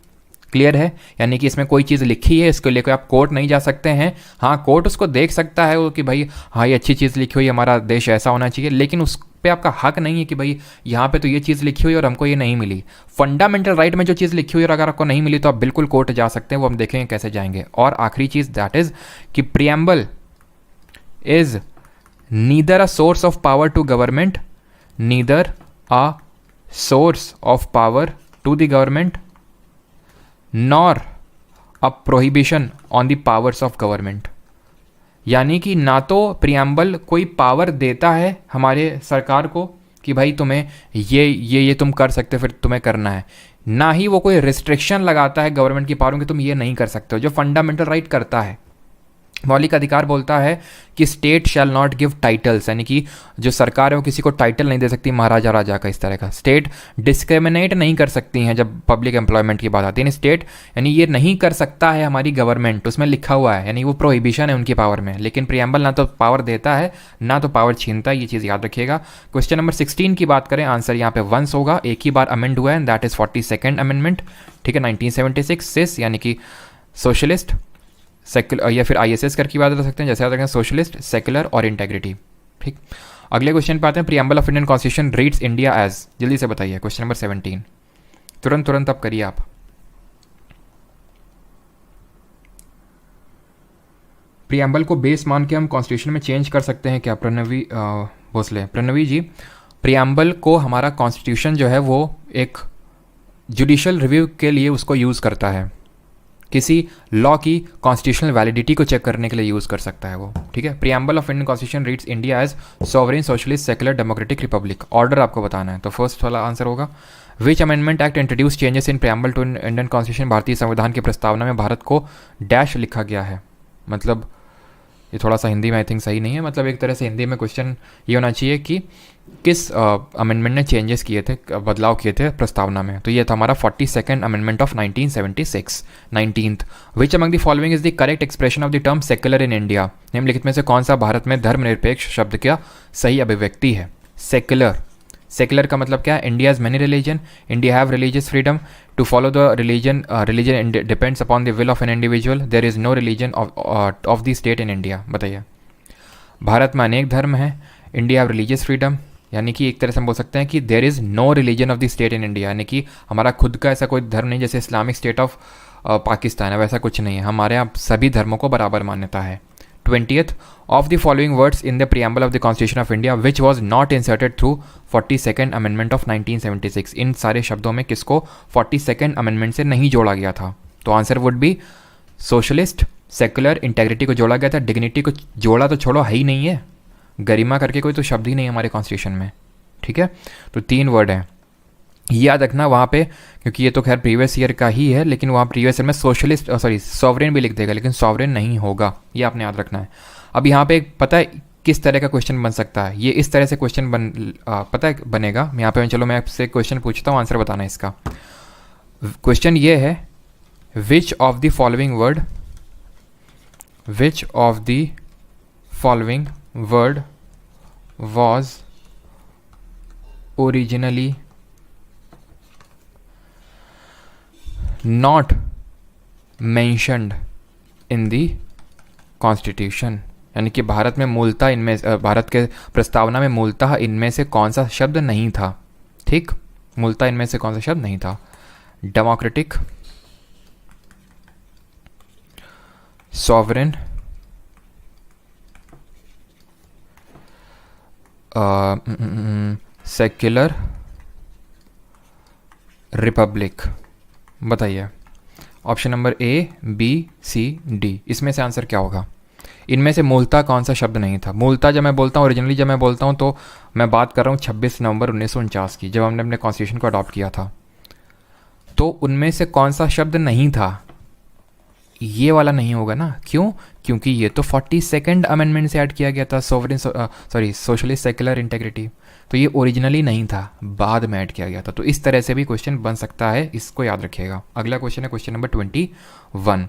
clear है, यानी कि इसमें कोई चीज़ लिखी है इसको लेकर आप कोर्ट नहीं जा सकते हैं। हाँ, कोर्ट उसको देख सकता है वो कि भाई हाँ ये अच्छी चीज़ लिखी हुई, हमारा देश ऐसा होना चाहिए, लेकिन उस पे आपका हक नहीं है कि भाई यहाँ पे तो ये चीज़ लिखी हुई और हमको ये नहीं मिली। फंडामेंटल राइट में जो चीज़ लिखी हुई और अगर आपको नहीं मिली तो आप बिल्कुल कोर्ट जा सकते हैं, वो हम देखेंगे कैसे जाएंगे। और आखिरी चीज़ दैट इज़ कि preamble is neither a source of power to government, neither a source of power to the government, nor a prohibition on the powers of government. यानी कि ना तो प्रियम्बल कोई पावर देता है हमारे सरकार को कि भाई तुम्हें ये तुम कर सकते हो, फिर तुम्हें करना है, ना ही वो कोई रिस्ट्रिक्शन लगाता है गवर्नमेंट की पावरों की तुम ये नहीं कर सकते हो, जो फंडामेंटल राइट करता है। मौलिक अधिकार बोलता है कि state shall not give titles, यानी कि जो सरकार है वो किसी को टाइटल नहीं दे सकती महाराजा राजा का, इस तरह का। स्टेट डिस्क्रिमिनेट नहीं कर सकती हैं जब पब्लिक एम्प्लॉयमेंट की बात आती है, यानी स्टेट यानी ये नहीं कर सकता है हमारी गवर्नमेंट, उसमें लिखा हुआ है, यानी वो प्रोहिबिशन है उनकी पावर में। लेकिन प्रियम्बल ना तो पावर देता है ना तो पावर छीनता है, ये चीज़ याद रखिएगा। क्वेश्चन नंबर 16 की बात करें, आंसर यहाँ पे वंस होगा, एक ही बार अमेंड हुआ है, दैट इज़ 42nd अमेंडमेंट, ठीक है, 1976। सिस यानी कि सोशलिस्ट, सेक्युलर, या फिर आईएसएस करके बात कर सकते हैं, जैसे याद रखें सोशलिस्ट, सेक्युलर और इंटेग्रिटी, ठीक। अगले क्वेश्चन पे आते हैं। Preamble of Indian constitution reads India as, जल्दी से बताइए, क्वेश्चन नंबर 17, तुरंत अब करिए आप। प्रियम्बल को बेस मान के हम कॉन्स्टिट्यूशन में चेंज कर सकते हैं क्या, प्रणवी भोसले? प्रणवी जी, प्रियम्बल को हमारा कॉन्स्टिट्यूशन जो है वो एक जुडिशल रिव्यू के लिए उसको यूज़ करता है, किसी लॉ की कॉन्स्टिट्यूशनल वैलिडिटी को चेक करने के लिए यूज़ कर सकता है वो, ठीक है। Preamble of Indian constitution reads India as sovereign socialist secular democratic republic. Order आपको बताना है, तो फर्स्ट वाला आंसर होगा which amendment act introduce changes in preamble to Indian constitution. भारतीय संविधान की प्रस्तावना में भारत को डैश लिखा गया है, मतलब ये थोड़ा सा हिंदी में आई थिंक सही नहीं है, मतलब एक तरह से हिंदी में क्वेश्चन ये होना चाहिए कि किस अमेंडमेंट ने चेंजेस किए थे, बदलाव किए थे प्रस्तावना में। तो ये था हमारा 42nd amendment of 1976। 19th, which among the following is the correct expression of the term secular in India. निम्नलिखित में से कौन सा भारत में धर्मनिरपेक्ष शब्द का सही अभिव्यक्ति है। सेक्युलर, सेक्युलर का मतलब क्या है, India has many religion, India have religious freedom to follow the religion depends upon the will of an individual, there is no religion of the state in India. बताइए, भारत में अनेक धर्म हैं, इंडिया हैव रिलीजियस फ्रीडम, यानी कि एक तरह से हम बोल सकते हैं कि there is no religion of the state in India, यानी कि हमारा खुद का ऐसा कोई धर्म नहीं जैसे इस्लामिक स्टेट ऑफ पाकिस्तान है, वैसा कुछ नहीं है, हमारे यहाँ सभी धर्मों को बराबर मान्यता है। 20th, of the following words in the preamble of the Constitution of India which was not inserted through 42nd Amendment of 1976। इन सारे शब्दों में किसको 42nd अमेंडमेंट से नहीं जोड़ा गया था, तो answer would be socialist, secular, integrity को जोड़ा गया था, डिग्निटी को जोड़ा तो छोड़ो है ही नहीं है, गरिमा करके कोई तो शब्द ही नहीं है हमारे कॉन्स्टिट्यूशन में, ठीक है। तो 3 वर्ड हैं, याद रखना वहाँ पे, क्योंकि ये तो खैर प्रीवियस ईयर का ही है, लेकिन वहाँ प्रीवियस ईयर में सोशलिस्ट सॉवरेन भी लिख देगा, लेकिन सॉवरेन नहीं होगा, ये आपने याद रखना है। अब यहाँ पे पता है किस तरह का क्वेश्चन बन सकता है, ये इस तरह से क्वेश्चन पता है बनेगा। यहाँ पे चलो मैं आपसे क्वेश्चन पूछता हूँ, आंसर बताना है इसका। क्वेश्चन ये है, विच of the following word was originally not mentioned in the constitution, यानी कि भारत में मूलतः इनमें भारत के प्रस्तावना में मूलतः इनमें से कौन सा शब्द नहीं था, ठीक, मूलतः इनमें से कौन सा शब्द नहीं था। Democratic, sovereign, secular, republic. बताइए, option number A, B, C, D, इसमें से आंसर क्या होगा। इनमें से मूलतः कौन सा शब्द नहीं था। मूलतः जब मैं बोलता हूँ, ओरिजिनली जब मैं बोलता हूँ, तो मैं बात कर रहा हूँ 26 नवंबर 1949 की, जब हमने अपने कॉन्स्टिट्यूशन को अडॉप्ट किया था। तो उनमें से कौन सा शब्द नहीं था, ये वाला नहीं होगा ना। क्यों? क्योंकि ये तो 42nd अमेंडमेंट से ऐड किया गया था, सोशलिस्ट सेक्युलर इंटेग्रिटी, तो ये ओरिजिनली नहीं था, बाद में ऐड किया गया था। तो इस तरह से भी क्वेश्चन बन सकता है, इसको याद रखिएगा। अगला क्वेश्चन है question number 21।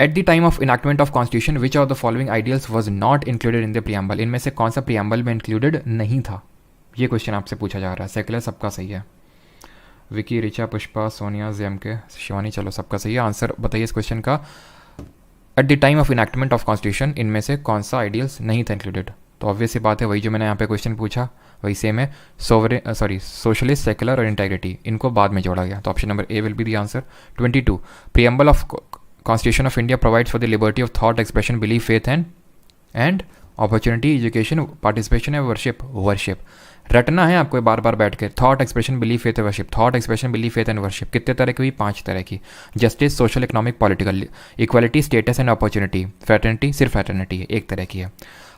At the time of enactment of constitution which of the following ideals was not included in the preamble. इनमें से कौन सा प्रियम्बल में इंक्लूडेड नहीं था, ये क्वेश्चन आपसे पूछा जा रहा है। सेक्युलर सबका सही है, विकी, रिचा, पुष्पा, सोनिया, जेएमके, शिवानी, चलो सबका सही है। आंसर बताइए इस क्वेश्चन का। At the time of enactment of constitution इनमें से कौन सा आइडियल्स नहीं था इंक्लूडेड। तो ऑब्वियस सी बात है, वही जो मैंने यहाँ पे क्वेश्चन पूछा वही सेम है। सोशलिस्ट, सेक्युलर और इंटेग्रिटी, इनको बाद में जोड़ा गया, तो option number A will be the answer. 22, preamble of constitution of India provides for the liberty of thought, expression, belief, faith and opportunity, education, participation and worship. रटना है आपको बार बार बैठ के, thought, expression, belief, faith, worship, thought, expression, belief, faith and worship. कितने तरह की हुई? 5 तरह की। Justice, social, economic, political, equality, status and opportunity, fraternity, सिर्फ फ्रेटर्निटी है, एक तरह की है।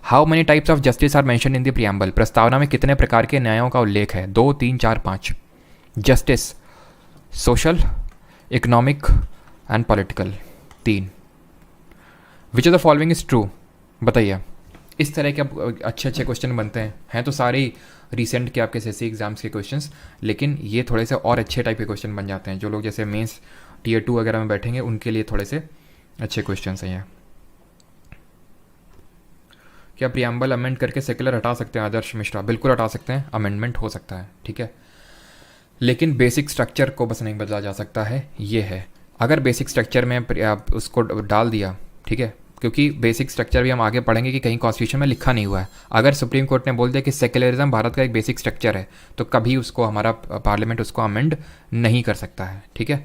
How many types of justice are mention in the preamble. प्रस्तावना में कितने प्रकार के न्यायों का उल्लेख है? 2, 3, 4, 5। Justice, social, economic and political, 3। Which of the following is true. बताइए, इस तरह के अच्छे अच्छे क्वेश्चन बनते हैं तो सारे रिसेंट के आपके एसएससी एग्जाम्स के क्वेश्चंस, लेकिन ये थोड़े से और अच्छे टाइप के क्वेश्चन बन जाते हैं। जो लोग जैसे मेंस टियर 2 वगैरह में बैठेंगे उनके लिए थोड़े से अच्छे क्वेश्चंस हैं। क्या प्रियम्बल अमेंड करके सेक्युलर हटा सकते हैं? आदर्श मिश्रा, बिल्कुल हटा सकते हैं, अमेंडमेंट हो सकता है, ठीक है, लेकिन बेसिक स्ट्रक्चर को बस नहीं बदला जा सकता है। ये है, अगर बेसिक स्ट्रक्चर में आप उसको डाल दिया, ठीक है, क्योंकि बेसिक स्ट्रक्चर भी हम आगे पढ़ेंगे कि कहीं कॉन्स्टिट्यूशन में लिखा नहीं हुआ है। अगर सुप्रीम कोर्ट ने बोल दिया कि सेक्युलरिज्म भारत का एक बेसिक स्ट्रक्चर है, तो कभी उसको हमारा पार्लियामेंट उसको अमेंड नहीं कर सकता है, ठीक है।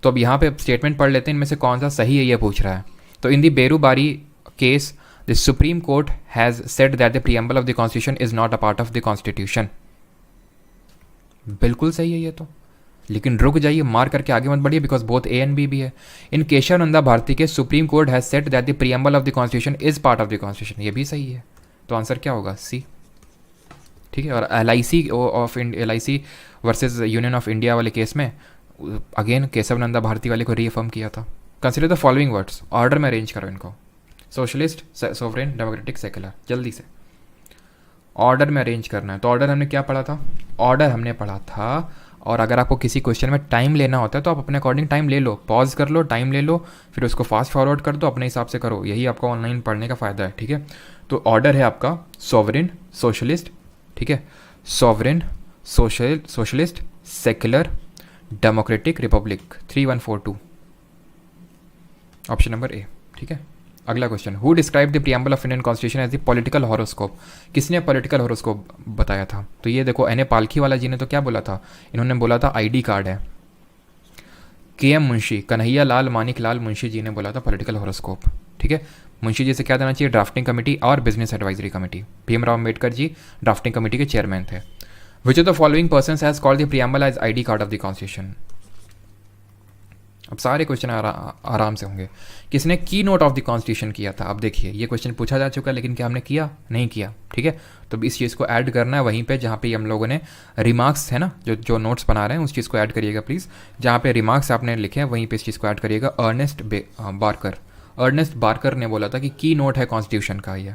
तो अब यहाँ पे स्टेटमेंट पढ़ लेते हैं, इनमें से कौन सा सही है ये पूछ रहा है। तो in the Berubari case the Supreme Court has said that the preamble of the constitution is not a part of the constitution. बिल्कुल सही है ये तो, लेकिन रुक जाइए, मार करके आगे मत बढ़िए, because both A and B भी है। इन केशवानंदा भारती के supreme court has set that the preamble of the constitution is part of the constitution, ये भी सही है। तो आंसर क्या होगा? सी। ठीक है। और L I C versus union of India वाले केस में अगेन केशवानंदा भारती वाले को रीअफर्म किया था। Consider the following words, order में अरेंज करो इनको, सोशलिस्ट, सोवरेन, डेमोक्रेटिक, सेकुलर, जल्दी से ऑर्डर में अरेंज करना है। तो ऑर्डर हमने क्या पढ़ा था? ऑर्डर हमने पढ़ा था, और अगर आपको किसी क्वेश्चन में टाइम लेना होता है तो आप अपने अकॉर्डिंग टाइम ले लो, पॉज कर लो, टाइम ले लो, फिर उसको फास्ट फॉरवर्ड कर दो, अपने हिसाब से करो, यही आपका ऑनलाइन पढ़ने का फ़ायदा है। ठीक है। तो ऑर्डर है आपका सोवरेन, सोशलिस्ट, ठीक है, sovereign, socialist, secular, democratic, republic, 3142, option number A. ठीक है। अगला क्वेश्चन, who describe the preamble of Indian constitution as the political horoscope, किसने पॉलिटिकल हॉरोस्कोप बताया था? तो ये देखो, एन ए पालखी वाला जी ने तो क्या बोला था, इन्होंने बोला था आईडी कार्ड है। के एम मुंशी, कन्हैया लाल मानिक लाल मुंशी जी ने बोला था पॉलिटिकल हॉरोस्कोप। ठीक है। मुंशी जी से क्या देना चाहिए? ड्राफ्टिंग कमेटी और business advisory committee. Bhimrao Ambedkar ji drafting committee के चेयरमैन थे। Which of the following persons has called the preamble as ID card of the constitution? अब सारे क्वेश्चन आराम से होंगे। किसने की नोट ऑफ द कॉन्स्टिट्यूशन किया था? अब देखिए, ये क्वेश्चन पूछा जा चुका है, लेकिन क्या हमने किया? नहीं किया। ठीक है। तो इस चीज़ को ऐड करना है वहीं पे जहाँ पे हम लोगों ने रिमार्क्स है ना, जो नोट्स बना रहे हैं उस चीज़ को ऐड करिएगा प्लीज़। जहाँ पे रिमार्क्स आपने लिखे हैं वहीं पे इस चीज़ को ऐड करिएगा। अर्नेस्ट बार्कर ने बोला था कि की नोट है कॉन्स्टिट्यूशन का ये।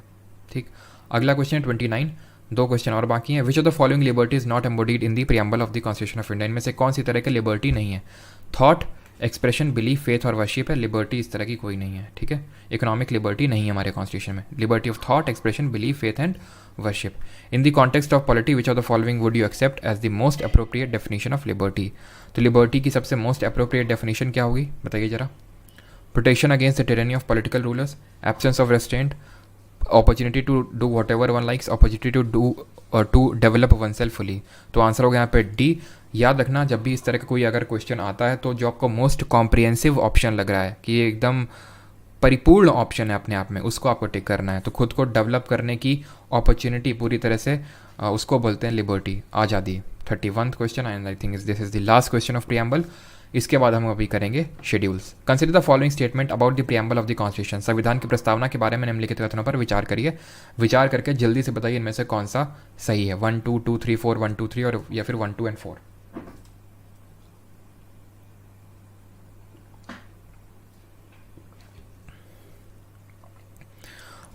ठीक। अगला क्वेश्चन है 29, दो क्वेश्चन और बाकी हैं। विच of the following liberty is not embodied in the preamble of the constitution of India? इनमें से कौन सी तरह की लिबर्टी नहीं है? थॉट, एक्सप्रेशन, बिलीफ, फेथ और वर्शिप है। लिबर्टी इस तरह की कोई नहीं है। ठीक है। इकोनॉमिक लिबर्टी नहीं है हमारे कॉन्स्टिट्यूशन में। Liberty of thought, expression, belief, faith and worship. In the context of polity which of the following would you accept as the most appropriate definition of liberty? तो लिबर्टी की सबसे most appropriate definition क्या होगी, बताइए जरा। Protection against the tyranny of political rulers, absence of restraint, opportunity to do whatever one likes, opportunity to do और to develop oneself fully. तो answer होगा यहाँ पे डी। याद रखना, जब भी इस तरह का कोई अगर क्वेश्चन आता है तो जो आपको मोस्ट कॉम्प्रिहेंसिव ऑप्शन लग रहा है कि ये एकदम परिपूर्ण ऑप्शन है अपने आप में, उसको आपको टिक करना है। तो खुद को डेवलप करने की अपॉर्चुनिटी पूरी तरह से उसको बोलते हैं लिबर्टी, आज़ादी। 31th question and I think this is the last question of preamble. इसके बाद हम अभी करेंगे schedules. Consider the following statement about the preamble of the constitution. संविधान की प्रस्तावना के बारे में निम्नलिखित कथनों पर विचार करिए। विचार करके जल्दी से बताइए इनमें से कौन सा सही है। 1 2 2 3 4 1 2 3 और या फिर 1 2 and 4।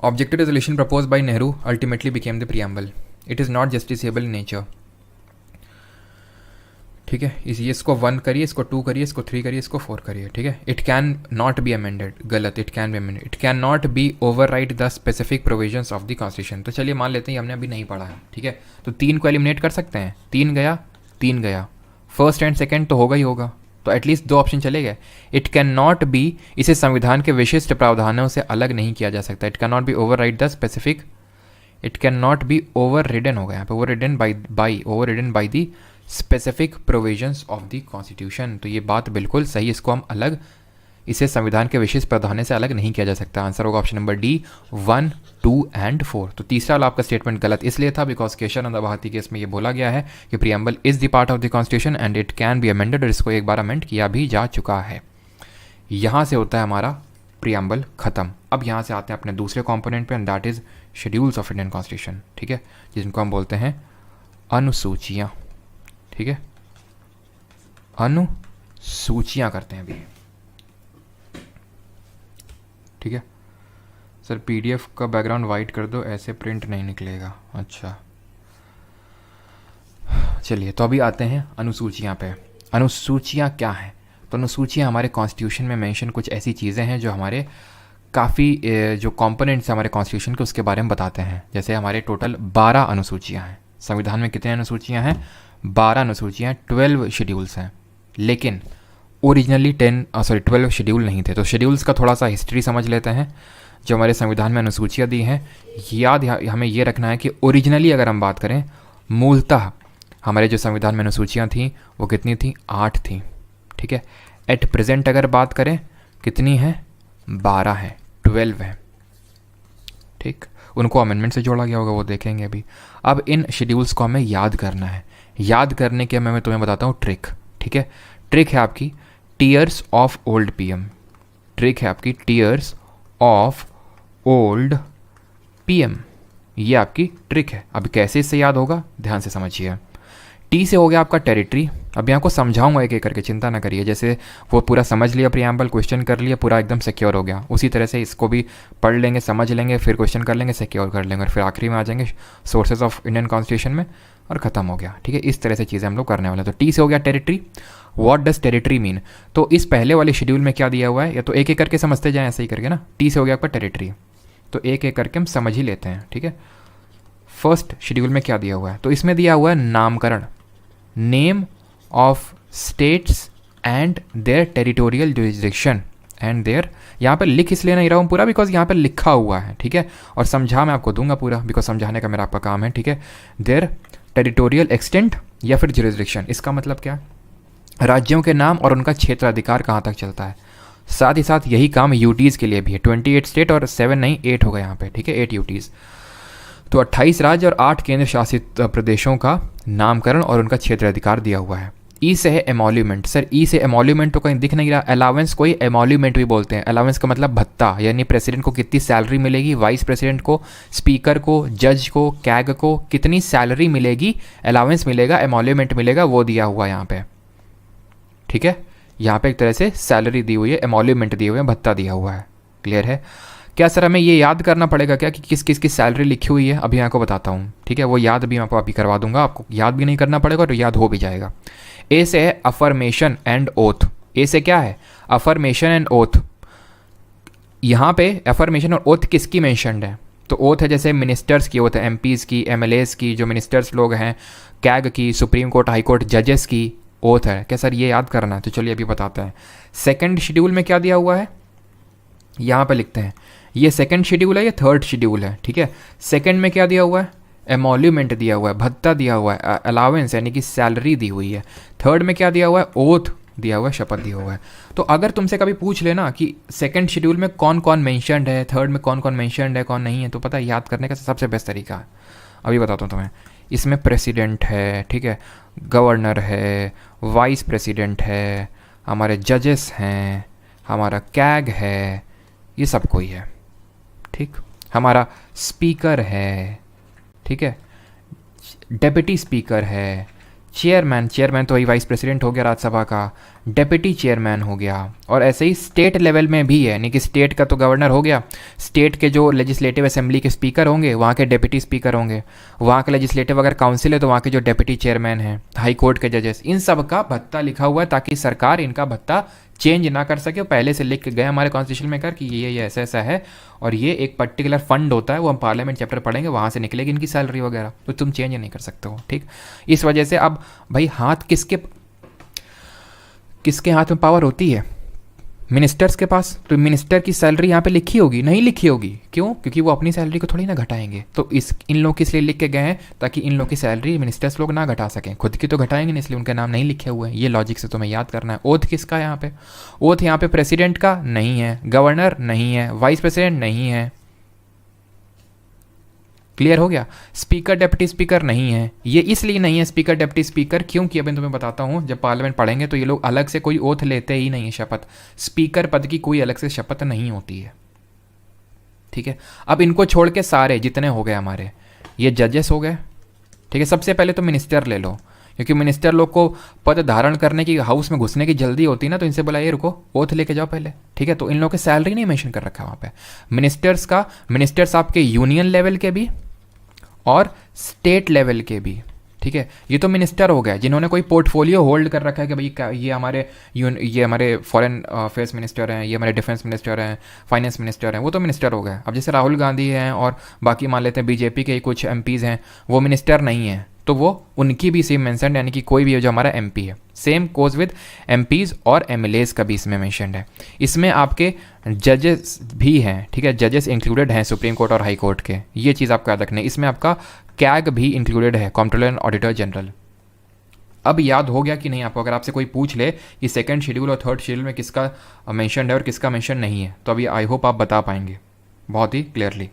Objective resolution proposed by Nehru ultimately became the preamble. It is not justiciable in nature. ठीक है। इसको 1 करिए, इसको 2 करिए, इसको 3 करिए, इसको 4 करिए। ठीक है। It can not be amended, गलत। It can be amended. It can not be override the specific provisions of the constitution. तो चलिए मान लेते हैं हमने अभी नहीं पढ़ा है। ठीक है। तो 3 को एलिमिनेट कर सकते हैं। 3 गया, 3 गया, फर्स्ट एंड सेकेंड तो होगा ही होगा, तो एटलीस्ट 2 ऑप्शन चले गए। इट कैन नॉट बी, इसे संविधान के विशिष्ट प्रावधानों से अलग नहीं किया जा सकता। It can not be override the specific, it can not be over ridden होगा यहाँ पे, over ridden by the specific provisions of the constitution. तो ये बात बिल्कुल सही, इसको हम अलग, इसे संविधान के विशिष्ट प्रावधानों से अलग नहीं किया जा सकता। आंसर होगा ऑप्शन नंबर डी, 1 2 एंड 4। तो तीसरा वाला आपका स्टेटमेंट गलत इसलिए था बिकॉज केशवानंद भारती केस में ये बोला गया है कि preamble is the part of the constitution and it can be amended, और इसको एक बार अमेंड किया भी जा चुका है। यहाँ से होता है हमारा प्रीएम्बल खत्म। अब यहाँ से आते हैं अपने दूसरे कॉम्पोनेंट पे, and that is schedules of Indian constitution. ठीक है। जिनको हम बोलते हैं अनुसूचियाँ। ठीक है। अनुसूचियाँ करते हैं अभी। ठीक है। सर पीडीएफ का बैकग्राउंड वाइट कर दो, ऐसे प्रिंट नहीं निकलेगा। अच्छा चलिए, तो अभी आते हैं अनुसूचियाँ पे। अनुसूचियाँ क्या हैं? तो अनुसूचियाँ हमारे कॉन्स्टिट्यूशन में मेंशन कुछ ऐसी चीज़ें हैं जो हमारे काफ़ी जो कंपोनेंट्स हमारे कॉन्स्टिट्यूशन के उसके बारे में बताते हैं। जैसे हमारे टोटल 12 अनुसूचियाँ हैं। संविधान में कितने अनुसूचियाँ हैं? 12 अनुसूचियाँ, 12 शेड्यूल्स हैं। लेकिन ओरिजिनली 12 शेड्यूल नहीं थे। तो शेड्यूल्स का थोड़ा सा हिस्ट्री समझ लेते हैं। जो हमारे संविधान में अनुसूचियाँ दी हैं, याद हमें ये रखना है कि ओरिजिनली अगर हम बात करें, मूलतः हमारे जो संविधान में अनुसूचियाँ थीं वो कितनी थी? 8 थी। ठीक है। एट प्रेजेंट अगर बात करें कितनी है? 12 है, 12 है। ठीक। उनको अमेंडमेंट से जोड़ा गया होगा, वो देखेंगे अभी। अब इन शेड्यूल्स को हमें याद करना है। याद करने के मैं तुम्हें बताता हूँ ट्रिक, ठीक है। ट्रिक है आपकी tears of old PM, trick है आपकी टीयर्स ऑफ ओल्ड पीएम, ये आपकी ट्रिक है। अब कैसे इससे याद होगा, ध्यान से समझिए। टी से हो गया आपका टेरिटरी। अभी आपको समझाऊंगा एक एक करके, चिंता ना करिए। जैसे वो पूरा समझ लिया, प्रियम्बल क्वेश्चन कर लिया, पूरा एकदम सिक्योर हो गया, उसी तरह से इसको भी पढ़ लेंगे, समझ लेंगे, फिर क्वेश्चन कर लेंगे, सिक्योर कर लेंगे, और फिर आखिरी में आ जाएंगे सोर्सेज ऑफ इंडियन कॉन्स्टिट्यूशन में, और ख़त्म हो गया, ठीक है। इस तरह से चीज़ें हम लोग करने वाले हैं। तो टी से हो गया territory. What does territory mean, तो इस पहले वाले शेड्यूल में क्या दिया हुआ है, या तो एक एक करके समझते जाएं, ऐसे ही करके ना। टी से हो गया आपका टेरिटरी, तो एक एक करके हम समझ ही लेते हैं, ठीक है। फर्स्ट शेड्यूल में क्या दिया हुआ है, तो इसमें दिया हुआ है नामकरण, name of states and their territorial jurisdiction and their. यहाँ पर लिख इसलिए नहीं रहा हूँ पूरा, बिकॉज यहाँ पर लिखा हुआ है, ठीक है। और समझा मैं आपको दूंगा पूरा, बिकॉज समझाने का मेरा आपका काम है, ठीक है। देयर टेरिटोरियल एक्सटेंट या फिर जुरिसडिक्शन, इसका मतलब क्या, राज्यों के नाम और उनका क्षेत्राधिकार कहाँ तक चलता है। साथ ही साथ यही काम यूटीज़ के लिए भी है। 28 स्टेट और 7 नहीं 8 हो गए यहाँ पे, ठीक है, 8 यूटीज़। तो 28 राज्य और 8 केंद्र शासित प्रदेशों का नामकरण और उनका क्षेत्राधिकार दिया हुआ है। ई से है एमोल्यूमेंट। सर ई से एमोल्यूमेंट तो कहीं दिख नहीं रहा। अलावेंस को ही एमोल्यूमेंट भी बोलते हैं। अलावेंस का मतलब भत्ता, यानी प्रेसिडेंट को कितनी सैलरी मिलेगी, वाइस प्रेसिडेंट को, स्पीकर को, जज को, कैग को कितनी सैलरी मिलेगी, अलावेंस मिलेगा, एमोल्यूमेंट मिलेगा, वो दिया हुआ है यहाँ पे, ठीक है। यहाँ पे एक तरह से सैलरी दी हुई है, एमोल्यूमेंट दिए हुए हैं, भत्ता दिया हुआ है। क्लियर है। क्या सर हमें ये याद करना पड़ेगा क्या कि किस किस की सैलरी लिखी हुई है, अभी मैं आपको बताता हूँ, ठीक है। वो याद भी मैं आपको अभी करवा दूंगा, आपको याद भी नहीं करना पड़ेगा और याद हो भी जाएगा। ए से है अफर्मेशन एंड ओथ। ए से क्या है, अफर्मेशन एंड ओथ। यहाँ पे अफर्मेशन और ओथ किसकी मेंशनड है, तो ओथ है जैसे मिनिस्टर्स की ओथ है, एमपीज़ की, एमएलएस की, जो मिनिस्टर्स लोग हैं, कैग की, सुप्रीम कोर्ट, हाई कोर्ट, जजेस की ओथ है। क्या सर ये याद करना है, तो चलिए अभी बताते हैं। सेकंड शेड्यूल में क्या दिया हुआ है, यहाँ पे लिखते हैं, ये सेकंड शेड्यूल है, ये थर्ड शेड्यूल है, ठीक है। सेकंड में क्या दिया हुआ है, एमोल्यूमेंट दिया हुआ है, भत्ता दिया हुआ है, अलावेंस यानी कि सैलरी दी हुई है। थर्ड में क्या दिया हुआ है, ओथ दिया हुआ है, शपथ दिया हुआ है। तो अगर तुमसे कभी पूछ लेना कि सेकंड शेड्यूल में कौन कौन मेंशन्ड है, थर्ड में कौन कौन मेंशन्ड है, कौन नहीं है, तो पता है याद करने का सबसे बेस्ट तरीका है, अभी बताता हूँ तुम्हें। इसमें प्रेसिडेंट है, ठीक है, गवर्नर है, वाइस प्रेसिडेंट है, हमारे जजेस हैं, हमारा कैग है, ये सब कोई है, ठीक। हमारा स्पीकर है, ठीक है, डेप्यूटी स्पीकर है, चेयरमैन, चेयरमैन तो वही वाइस प्रेसिडेंट हो गया राज्यसभा का, डेप्यूटी चेयरमैन हो गया। और ऐसे ही स्टेट लेवल में भी है, यानी कि स्टेट का तो गवर्नर हो गया, स्टेट के जो लेजिस्लेटिव असेंबली के स्पीकर होंगे वहाँ के डेप्यूटी स्पीकर होंगे, वहाँ का लेजिस्लेटिव अगर काउंसिल है तो वहाँ के जो डेप्यूटी चेयरमैन हैं, हाई कोर्ट के जजेस, इन सब का भत्ता लिखा हुआ है, ताकि सरकार इनका भत्ता चेंज ना कर सके। पहले से लिख के गए हमारे कॉन्स्टिट्यूशन में कर कि ये ऐसा ऐसा है, और ये एक पर्टिकुलर फंड होता है, वो हम पार्लियामेंट चैप्टर पढ़ेंगे, वहाँ से निकलेगी इनकी सैलरी वगैरह, तो तुम चेंज नहीं कर सकते हो, ठीक। इस वजह से अब भाई हाथ किसके किसके हाथ में पावर होती है, मिनिस्टर्स के पास। तो मिनिस्टर की सैलरी यहाँ पे लिखी होगी, नहीं लिखी होगी, क्यों, क्योंकि वो अपनी सैलरी को थोड़ी ना घटाएंगे। तो इन लोग किस लिए लिख के गए हैं, ताकि इन लोग की सैलरी मिनिस्टर्स लोग ना घटा सकें, खुद की तो घटाएंगे नहीं, इसलिए उनके नाम नहीं लिखे हुए हैं। ये लॉजिक से तुम्हें याद करना है। ओथ किसका है यहाँ पे, ओथ यहाँ पे प्रेसिडेंट का नहीं है, गवर्नर नहीं है, वाइस प्रेसिडेंट नहीं है, क्लियर हो गया। स्पीकर डेप्यूटी स्पीकर नहीं है, ये इसलिए नहीं है स्पीकर डेप्यूटी स्पीकर, क्योंकि अभी तुम्हें बताता हूँ, जब पार्लियामेंट पढ़ेंगे तो ये लोग अलग से कोई ओथ लेते ही नहीं है, शपथ। स्पीकर पद की कोई अलग से शपथ नहीं होती है, ठीक है। अब इनको छोड़ के सारे जितने हो गए हमारे, ये जजेस हो गए, ठीक है। सबसे पहले तो मिनिस्टर ले लो, क्योंकि मिनिस्टर लोग को पद धारण करने की, हाउस में घुसने की जल्दी होती है ना, तो इनसे बोला ये रुको ओथ लेके जाओ पहले, ठीक है। तो इन लोगों की सैलरी नहीं मेंशन कर रखा है वहाँ पे मिनिस्टर्स का। मिनिस्टर्स आपके यूनियन लेवल के भी और स्टेट लेवल के भी, ठीक है। ये तो मिनिस्टर हो गए जिन्होंने कोई पोर्टफोलियो होल्ड कर रखा है कि भाई ये हमारे फॉरेन अफेयर्स मिनिस्टर हैं, ये हमारे डिफेंस मिनिस्टर हैं, फाइनेंस मिनिस्टर हैं, वो तो मिनिस्टर हो गए। अब जैसे राहुल गांधी हैं और बाकी मान लेते हैं बीजेपी के कुछ एमपीज़ हैं, वो मिनिस्टर नहीं हैं, तो वो उनकी भी सेम मेंशन, यानी कि कोई भी जो हमारा एमपी है, सेम कोज विद एमपीज़ और एमएलएज का भी इसमें मेंशनड है। इसमें आपके जजेस भी हैं, ठीक है, जजेस इंक्लूडेड हैं सुप्रीम कोर्ट और हाई कोर्ट के, ये चीज़ आपको याद रखनी है। इसमें आपका कैग भी इंक्लूडेड है, कंट्रोलर एंड ऑडिटर जनरल। अब याद हो गया कि नहीं आपको, अगर आपसे कोई पूछ ले कि सेकंड शेड्यूल और थर्ड शेड्यूल में किसका मेंशन है और किसका मेंशन नहीं है, तो अभी आई होप आप बता पाएंगे बहुत ही क्लियरली।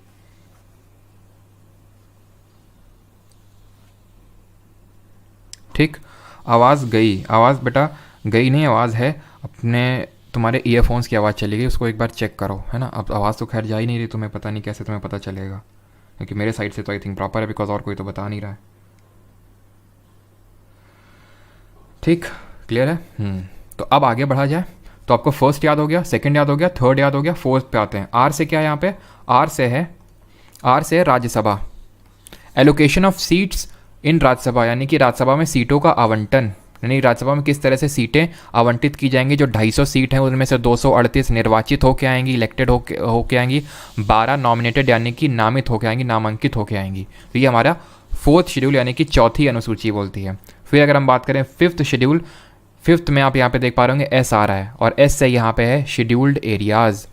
ठीक। आवाज़ गई, आवाज़ बेटा गई नहीं, आवाज़ है। अपने तुम्हारे ईयरफोन्स की आवाज़ चली गई, उसको एक बार चेक करो, है ना। अब आवाज़ तो खैर जा ही नहीं रही, तुम्हें पता नहीं कैसे तुम्हें पता चलेगा, क्योंकि मेरे साइड से तो आई थिंक प्रॉपर है, बिकॉज और कोई तो बता नहीं रहा है। ठीक, क्लियर है। तो अब आगे बढ़ा जाए। तो आपको फर्स्ट याद हो गया, सेकंड याद हो गया, थर्ड याद हो गया, फोर्थ पे आते हैं। आर से क्या है यहाँ पे? आर से है Rajya Sabha. Allocation of seats in Rajya Sabha, यानी कि राज्यसभा में सीटों का आवंटन, यानी राज्यसभा में किस तरह से सीटें आवंटित की जाएंगी। जो 250 सीट हैं उनमें से 238 निर्वाचित होकर आएंगी, इलेक्टेड होके आएंगी, 12 नॉमिनेटेड यानी कि नामित होकर आएंगी, नामांकित होकर आएंगी। तो ये हमारा फोर्थ शेड्यूल यानी कि चौथी अनुसूची बोलती है। फिर अगर हम बात करें फिफ्थ शेड्यूल, फिफ्थ में आप यहाँ पे देख पा रहे होंगे एस आ रहा है, और एस से यहाँ पे है scheduled areas,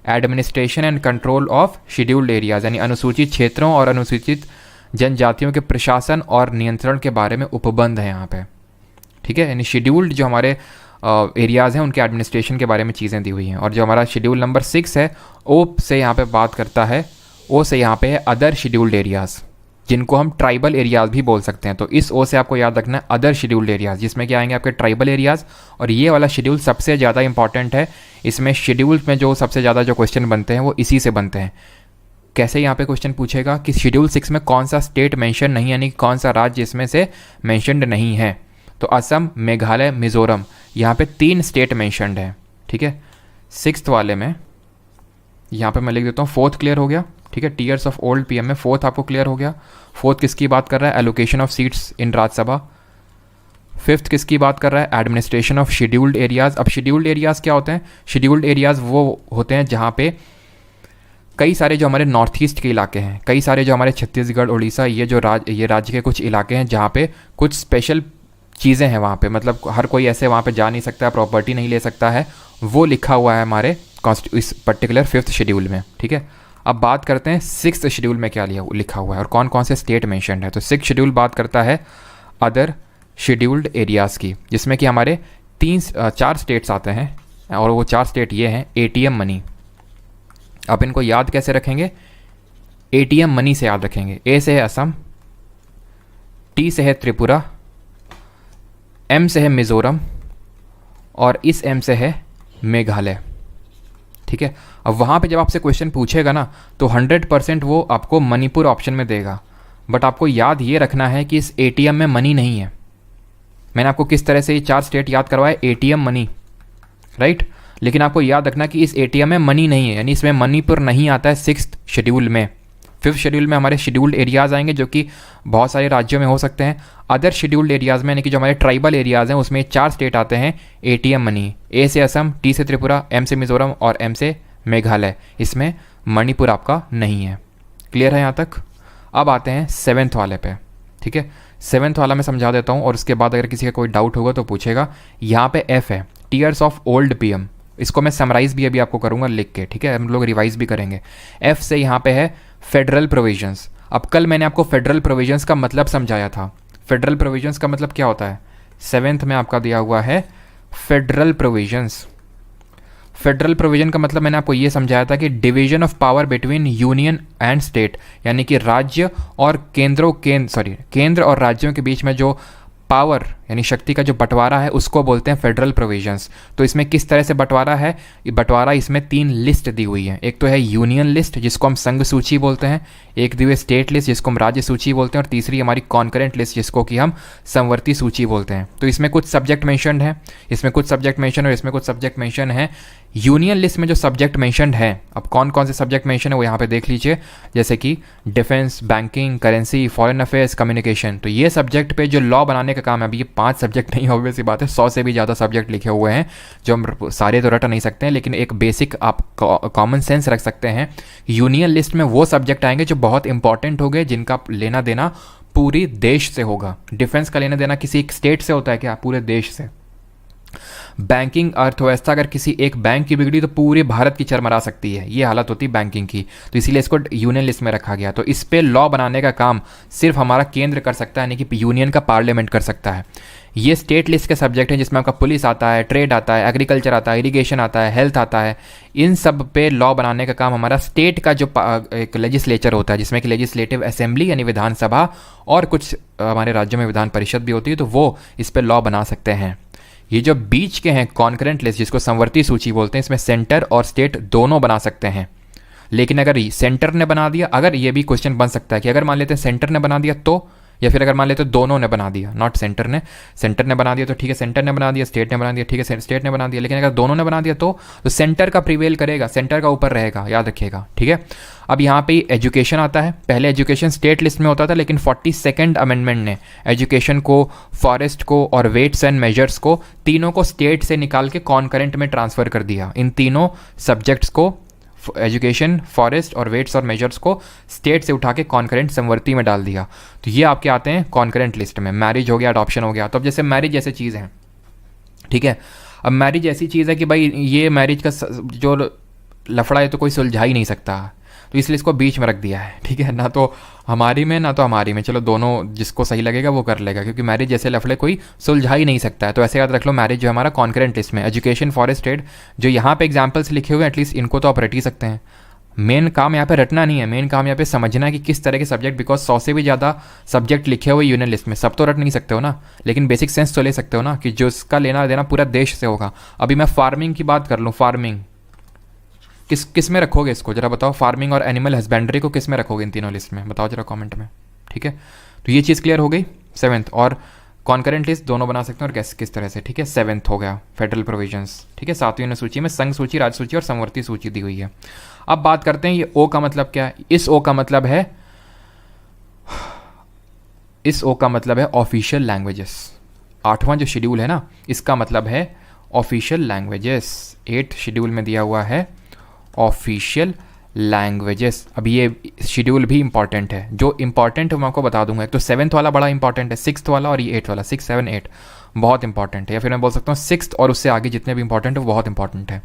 administration and control of scheduled areas, यानी अनुसूचित क्षेत्रों और अनुसूचित जनजातियों के प्रशासन और नियंत्रण के बारे में उपबंध है यहाँ पे। ठीक है, यानी शेड्यूल्ड जो हमारे एरियाज़ हैं उनके एडमिनिस्ट्रेशन के बारे में चीज़ें दी हुई हैं। और जो हमारा शेड्यूल नंबर 6 है, ओ से यहाँ पे बात करता है, ओ से यहाँ पे है अदर शेड्यूल्ड एरियाज़, जिनको हम ट्राइबल एरियाज़ भी बोल सकते हैं। तो इस ओ से आपको याद रखना है अदर शेड्यूल्ड एरियाज़, जिसमें क्या आएंगे आपके ट्राइबल एरियाज़। और ये वाला शेड्यूल सबसे ज़्यादा इंपॉर्टेंट है। इसमें शेड्यूल में जो सबसे ज़्यादा जो क्वेश्चन बनते हैं वो इसी से बनते हैं। कैसे यहाँ पे क्वेश्चन पूछेगा कि शेड्यूल 6 में कौन सा स्टेट मेंशन नहीं, यानी कौन सा राज्य इसमें से मेंशनड नहीं है। तो असम, मेघालय, मिजोरम, यहाँ पे 3 स्टेट मेंशनड है। ठीक है, 6th वाले में यहाँ पे मैं लिख देता हूँ फोर्थ क्लियर हो गया। ठीक है, टीयर्स ऑफ ओल्ड पीएम में फोर्थ आपको क्लियर हो गया। फोर्थ किसकी बात कर रहा है? Allocation of seats in Rajya Sabha. Fifth किसकी बात कर रहा है? Administration of scheduled areas. अब शेड्यूल्ड एरियाज़ क्या होते हैं? शेड्यूल्ड एरियाज़ वो होते हैं जहाँ पे कई सारे जो हमारे नॉर्थ ईस्ट के इलाके हैं, कई सारे जो हमारे छत्तीसगढ़, उड़ीसा, ये राज्य के कुछ इलाके हैं जहाँ पे कुछ स्पेशल चीज़ें हैं वहाँ पे, मतलब हर कोई ऐसे वहाँ पे जा नहीं सकता, प्रॉपर्टी नहीं ले सकता है, वो लिखा हुआ है हमारे इस पर्टिकुलर फिफ्थ शेड्यूल में। ठीक है, अब बात करते हैं 6th शेड्यूल में क्या लिखा हुआ है और कौन कौन से स्टेट मेंशनड है। तो 6th शेड्यूल बात करता है अदर शेड्यूल्ड एरियाज़ की, जिसमें कि हमारे 4 स्टेट्स आते हैं, और वो 4 स्टेट ये हैं एटीएम मनी। आप इनको याद कैसे रखेंगे? एटीएम मनी से याद रखेंगे। ए से है असम, टी से है त्रिपुरा, एम से है मिज़ोरम, और इस एम से है मेघालय। ठीक है, अब वहाँ पे जब आपसे क्वेश्चन पूछेगा ना तो 100% वो आपको मणिपुर ऑप्शन में देगा, बट आपको याद ये रखना है कि इस एटीएम में मनी नहीं है। मैंने आपको किस तरह से ये 4 स्टेट याद करवाया, एटीएम मनी, राइट। लेकिन आपको याद रखना कि इस एटीएम में मनी नहीं है, यानी इसमें मणिपुर नहीं आता है 6th शेड्यूल में। 5th शेड्यूल में हमारे शेड्यूल्ड एरियाज़ आएंगे जो कि बहुत सारे राज्यों में हो सकते हैं। अदर शेड्यूल्ड एरियाज़ में, यानी कि जो हमारे ट्राइबल एरियाज़ हैं, उसमें 4 स्टेट आते हैं एटीएम मनी। ए से असम, टी से त्रिपुरा, एम से मिज़ोरम और एम से मेघालय। इसमें मणिपुर आपका नहीं है। क्लियर है यहाँ तक? अब आते हैं 7th वाले पे। ठीक है, 7th वाला मैं समझा देता हूँ और उसके बाद अगर किसी का कोई डाउट होगा तो पूछेगा। यहाँ पे एफ है, टीयर्स ऑफ ओल्ड पीएम। इसको मैं समराइज़ भी अभी आपको करूँगा लिख के, ठीक है, हम लोग रिवाइज भी करेंगे। एफ से यहाँ पे है फेडरल प्रोविजंस। अब कल मैंने आपको फेडरल प्रोविजंस का मतलब समझाया था। फेडरल प्रोविजंस का मतलब क्या होता है? 7th में आपका दिया हुआ है फेडरल प्रोविजंस। फेडरल प्रोविजन का मतलब मैंने आपको ये समझाया था कि division of power between union and state, यानी कि राज्य और केंद्र और राज्यों के बीच में जो पावर यानी शक्ति का जो बंटवारा है उसको बोलते हैं फेडरल प्रोविजंस। तो इसमें किस तरह से बंटवारा है? बंटवारा इसमें 3 लिस्ट दी हुई है। एक तो है यूनियन लिस्ट जिसको हम संघ सूची बोलते हैं, एक दी हुई स्टेट लिस्ट जिसको हम राज्य सूची बोलते हैं, और तीसरी हमारी कॉन्करेंट लिस्ट जिसको कि हम समवर्ती सूची बोलते हैं। तो इसमें कुछ सब्जेक्ट मेंशनड है, इसमें कुछ सब्जेक्ट मेंशन और इसमें कुछ सब्जेक्ट मेंशन है। यूनियन लिस्ट में जो सब्जेक्ट मेंशनड है, अब कौन कौन से सब्जेक्ट मेंशन है वो यहाँ पे देख लीजिए, जैसे कि defence, banking, currency, foreign affairs, communication. तो ये सब्जेक्ट पे जो लॉ बनाने का काम है, अभी ये 5 सब्जेक्ट नहीं, ऑब्वियस सी बात है 100 से भी ज़्यादा सब्जेक्ट लिखे हुए हैं जो हम सारे तो रट नहीं सकते हैं, लेकिन एक बेसिक आप कॉमन सेंस रख सकते हैं। यूनियन लिस्ट में वो सब्जेक्ट आएंगे जो बहुत इंपॉर्टेंट हो गए, जिनका लेना देना पूरे देश से होगा। डिफेंस का लेना देना किसी एक स्टेट से होता है क्या? पूरे देश से। बैंकिंग अर्थव्यवस्था, अगर किसी एक बैंक की बिगड़ी तो पूरे भारत की चरमरा सकती है, ये हालत होती है बैंकिंग की, तो इसीलिए इसको यूनियन लिस्ट में रखा गया। तो इस पे लॉ बनाने का काम सिर्फ हमारा केंद्र कर सकता है, यानी कि यूनियन का पार्लियामेंट कर सकता है। ये स्टेट लिस्ट के सब्जेक्ट हैं जिसमें आपका पुलिस आता है, ट्रेड आता है, एग्रीकल्चर आता है, इरिगेशन आता है, हेल्थ आता है। इन सब पे लॉ बनाने का काम हमारा स्टेट का जो एक लेजिस्लेचर होता है, जिसमें कि लेजिस्लेटिव असेंबली यानी विधानसभा और कुछ हमारे राज्यों में विधान परिषद भी होती है, तो वो इस पर लॉ बना सकते हैं। ये जो बीच के हैं कॉन्करेंट लिस्ट, जिसको समवर्ती सूची बोलते हैं, इसमें सेंटर और स्टेट दोनों बना सकते हैं। लेकिन अगर सेंटर ने बना दिया, अगर ये भी क्वेश्चन बन सकता है कि अगर मान लेते हैं सेंटर ने बना दिया तो, या फिर अगर मान लेते हैं दोनों ने बना दिया, नॉट सेंटर ने बना दिया तो ठीक है, सेंटर ने बना दिया, स्टेट ने बना दिया ठीक है, स्टेट ने बना दिया, लेकिन अगर दोनों ने बना दिया तो सेंटर का प्रिवेल करेगा, सेंटर का ऊपर रहेगा, याद रखिएगा, ठीक है। अब यहाँ पे एजुकेशन आता है। पहले एजुकेशन स्टेट लिस्ट में होता था, लेकिन 42nd अमेंडमेंट ने एजुकेशन को, फॉरेस्ट को और वेट्स एंड मेजर्स को, तीनों को स्टेट से निकाल के कॉन्करेंट में ट्रांसफ़र कर दिया। इन तीनों सब्जेक्ट्स को, एजुकेशन, फॉरेस्ट और वेट्स और मेजर्स को स्टेट से उठा के कॉन्करेंट समवर्ती में डाल दिया। तो ये आपके आते हैं कॉन्करेंट लिस्ट में। मैरिज हो गया, अडॉप्शन हो गया। तो अब जैसे मैरिज जैसे चीज़ है, ठीक है, अब मैरिज ऐसी चीज़ है कि भाई ये मैरिज का जो लफड़ा है तो कोई सुलझा ही नहीं सकता, तो इसलिए इसको बीच में रख दिया है, ठीक है। ना तो हमारी में ना तो हमारी में, चलो दोनों जिसको सही लगेगा वो कर लेगा, क्योंकि मैरिज जैसे लफड़े कोई सुलझा ही नहीं सकता है। तो ऐसे याद रख लो, मैरिज जो हमारा कॉन्करेंट लिस्ट में, एजुकेशन, फॉरेस्ट, ट्रेड, जो यहाँ पे एग्जाम्पल्स लिखे हुए हैं एटलीस्ट इनको तो आप रट ही सकते हैं। मेन काम यहाँ पे रटना नहीं है, मेन काम यहाँ पे समझना है कि किस तरह के सब्जेक्ट, बिकॉज 100 से भी ज़्यादा सब्जेक्ट लिखे हुए यूनियन लिस्ट में, सब तो रट नहीं सकते हो ना, लेकिन बेसिक सेंस तो ले सकते हो ना कि जो इसका लेना देना पूरा देश से होगा। अभी मैं फार्मिंग की बात कर लूँ, फार्मिंग किस में रखोगे इसको जरा बताओ, फार्मिंग और एनिमल हस्बेंड्री को किस में रखोगे इन तीनों लिस्ट में, बताओ जरा कमेंट में, ठीक है। तो ये चीज़ क्लियर हो गई। 7th और कॉन्करेंट लिस्ट दोनों बना सकते हैं, और किस तरह से, ठीक है। 7th हो गया फेडरल प्रोविजंस, ठीक है। 7वीं अनुसूची में संघ सूची, राज्य सूची और समवर्ती सूची दी हुई है। अब बात करते हैं ये ओ का मतलब क्या है। इस ओ का मतलब है ऑफिशियल लैंग्वेजेस। 8वां जो शेड्यूल है ना, इसका मतलब है ऑफिशियल लैंग्वेजेस। 8 शेड्यूल में दिया हुआ है ऑफिशियल लैंग्वेजेस। अब ये शेड्यूल भी इंपॉर्टेंट है, जो इंपॉर्टेंट है मैं आपको बता दूंगा। एक तो 7th वाला बड़ा इंपॉर्टेंट है, 6th वाला और ये 8th वाला, 6, 7, 8 बहुत इंपॉर्टेंट है, या फिर मैं बोल सकता हूँ 6th और उससे आगे जितने भी इंपॉर्टेंट है वो बहुत इंपॉर्टेंट है,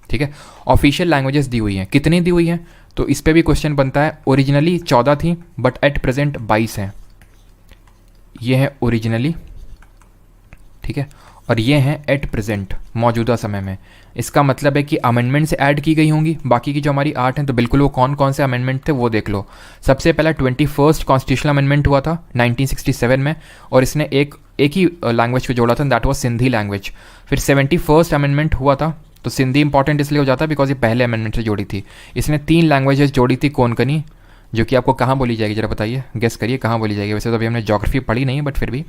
ठीक है। ऑफिशियल लैंग्वेजेस दी हुई हैं, कितनी दी हुई हैं तो इस पर भी क्वेश्चन बनता है। ओरिजिनली 14 थी, बट एट प्रेजेंट 22 हैं। ये है ओरिजिनली, ठीक है, और ये हैं एट प्रेजेंट, मौजूदा समय में। इसका मतलब है कि अमेंडमेंट से ऐड की गई होंगी। बाकी की जो हमारी 8 हैं तो बिल्कुल वो कौन कौन से अमेंडमेंट थे वो देख लो। सबसे पहला 21st कॉन्स्टिट्यूशनल अमेंडमेंट हुआ था 1967 में, और इसने एक ही लैंग्वेज को जोड़ा था, दैट वाज सिंधी लैंग्वेज। फिर 71st अमेंडमेंट हुआ था, तो सिंधी इंपॉर्टेंट इसलिए हो जाता है बिकॉज ये पहले अमेंडमेंट से जोड़ी थी। इसने 3 लैंग्वेजेस जोड़ी थी, कोंकणी, जो कि आपको कहाँ बोली जाएगी जरा बताइए, गेस करिए कहाँ बोली जाएगी। वैसे तो अभी हमने ज्योग्राफी पढ़ी नहीं है, बट फिर भी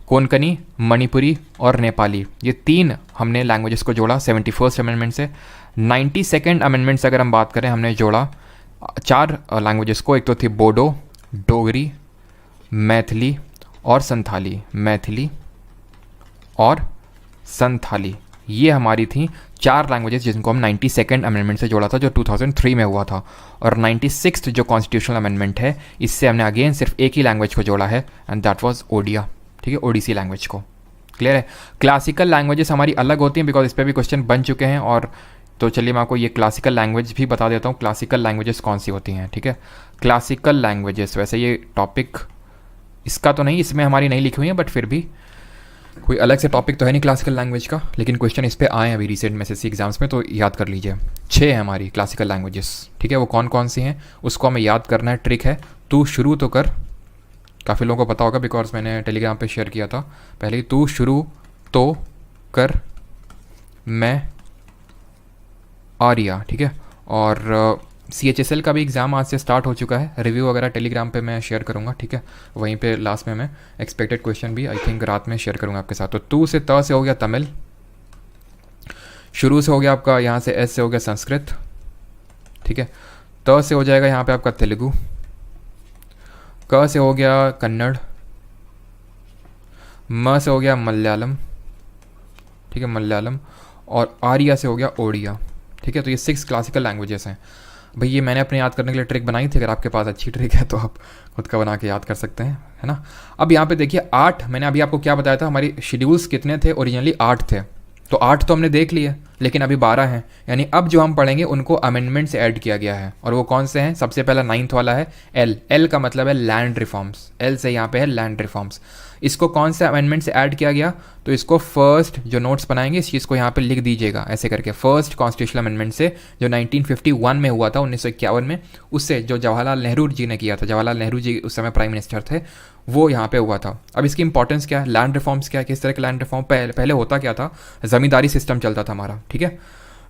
कोंकणी, मणिपुरी और नेपाली, ये 3 हमने लैंग्वेजेस को जोड़ा 71st अमेंडमेंट से। 92nd अमेंडमेंट से अगर हम बात करें, हमने जोड़ा 4 लैंग्वेजेस को। एक तो थी बोडो, डोगरी, मैथिली और संथाली। मैथिली और संथाली, ये हमारी थी 4 लैंग्वेजेस जिनको हम 92nd अमेंडमेंट से जोड़ा था, जो 2003 में हुआ था। और 96th जो कॉन्स्टिट्यूशनल अमेंडमेंट है, इससे हमने अगेन सिर्फ एक ही लैंग्वेज को जोड़ा है, एंड दैट वाज ओडिया, ठीक है, ओडिसी लैंग्वेज को। क्लियर है। क्लासिकल लैंग्वेजेस हमारी अलग होती हैं बिकॉज इस पर भी क्वेश्चन बन चुके हैं, और तो चलिए मैं आपको ये क्लासिकल लैंग्वेज भी बता देता हूँ, क्लासिकल लैंग्वेजेस कौन सी होती हैं, ठीक है। क्लासिकल लैंग्वेजेस, वैसे ये टॉपिक इसका तो नहीं, इसमें हमारी नहीं लिखी हुई है, बट फिर भी कोई अलग से टॉपिक तो है नहीं क्लासिकल लैंग्वेज का, लेकिन क्वेश्चन इस पे आए हैं अभी रिसेंट में एसएससी एग्जाम्स में, तो याद कर लीजिए। 6 है हमारी क्लासिकल लैंग्वेजेस, ठीक है। वो कौन कौन सी हैं उसको हमें याद करना है, ट्रिक है। तू शुरू तो कर, काफ़ी लोगों को पता होगा बिकॉज मैंने टेलीग्राम पे शेयर किया था पहले ही। तू शुरू तो कर, मैं आर्या, ठीक है। और CHSL का भी एग्ज़ाम आज से स्टार्ट हो चुका है, रिव्यू वगैरह टेलीग्राम पे मैं शेयर करूँगा, ठीक है। वहीं पे लास्ट में मैं एक्सपेक्टेड क्वेश्चन भी आई थिंक रात में शेयर करूँगा आपके साथ। तो तू से त से हो गया तमिल, शुरू से हो गया आपका यहाँ से एस से हो गया संस्कृत, ठीक है। त से हो जाएगा यहाँ पे आपका तेलुगु, क से हो गया कन्नड़, म से हो गया मलयालम, ठीक है, मलयालम, और आर्या से हो गया ओडिया, ठीक है। तो ये 6 क्लासिकल लैंग्वेजेस हैं। भाई ये मैंने अपने याद करने के लिए ट्रिक बनाई थी, अगर आपके पास अच्छी ट्रिक है तो आप खुद का बना के याद कर सकते हैं, है ना। अब यहाँ पे देखिए 8, मैंने अभी आपको क्या बताया था, हमारी शेड्यूल्स कितने थे, ओरिजिनली 8 थे, तो 8 तो हमने देख लिए, लेकिन अभी 12 हैं, यानी अब जो हम पढ़ेंगे उनको अमेंडमेंट से ऐड किया गया है। और वो कौन से हैं, सबसे पहला 9th वाला है एल। एल का मतलब है लैंड रिफॉर्म्स, एल से यहाँ पे है लैंड रिफॉर्म्स। इसको कौन से अमेंडमेंट से ऐड किया गया, तो इसको फर्स्ट जो नोट्स बनाएंगे इस चीज़ को यहाँ पे लिख दीजिएगा ऐसे करके, फर्स्ट कॉन्स्टिट्यूशनल अमेंडमेंट से जो 1951 में हुआ था, 1951 में, उससे जो जवाहरलाल नेहरू जी ने किया था, जवाहरलाल नेहरू जी उस समय प्राइम मिनिस्टर थे, वो यहाँ पे हुआ था। अब इसकी इंपॉर्टेंस क्या है, लैंड रिफॉर्म्स क्या है, किस तरह के लैंड रिफॉर्म, पहले होता क्या था, ज़मींदारी सिस्टम चलता था हमारा, ठीक है।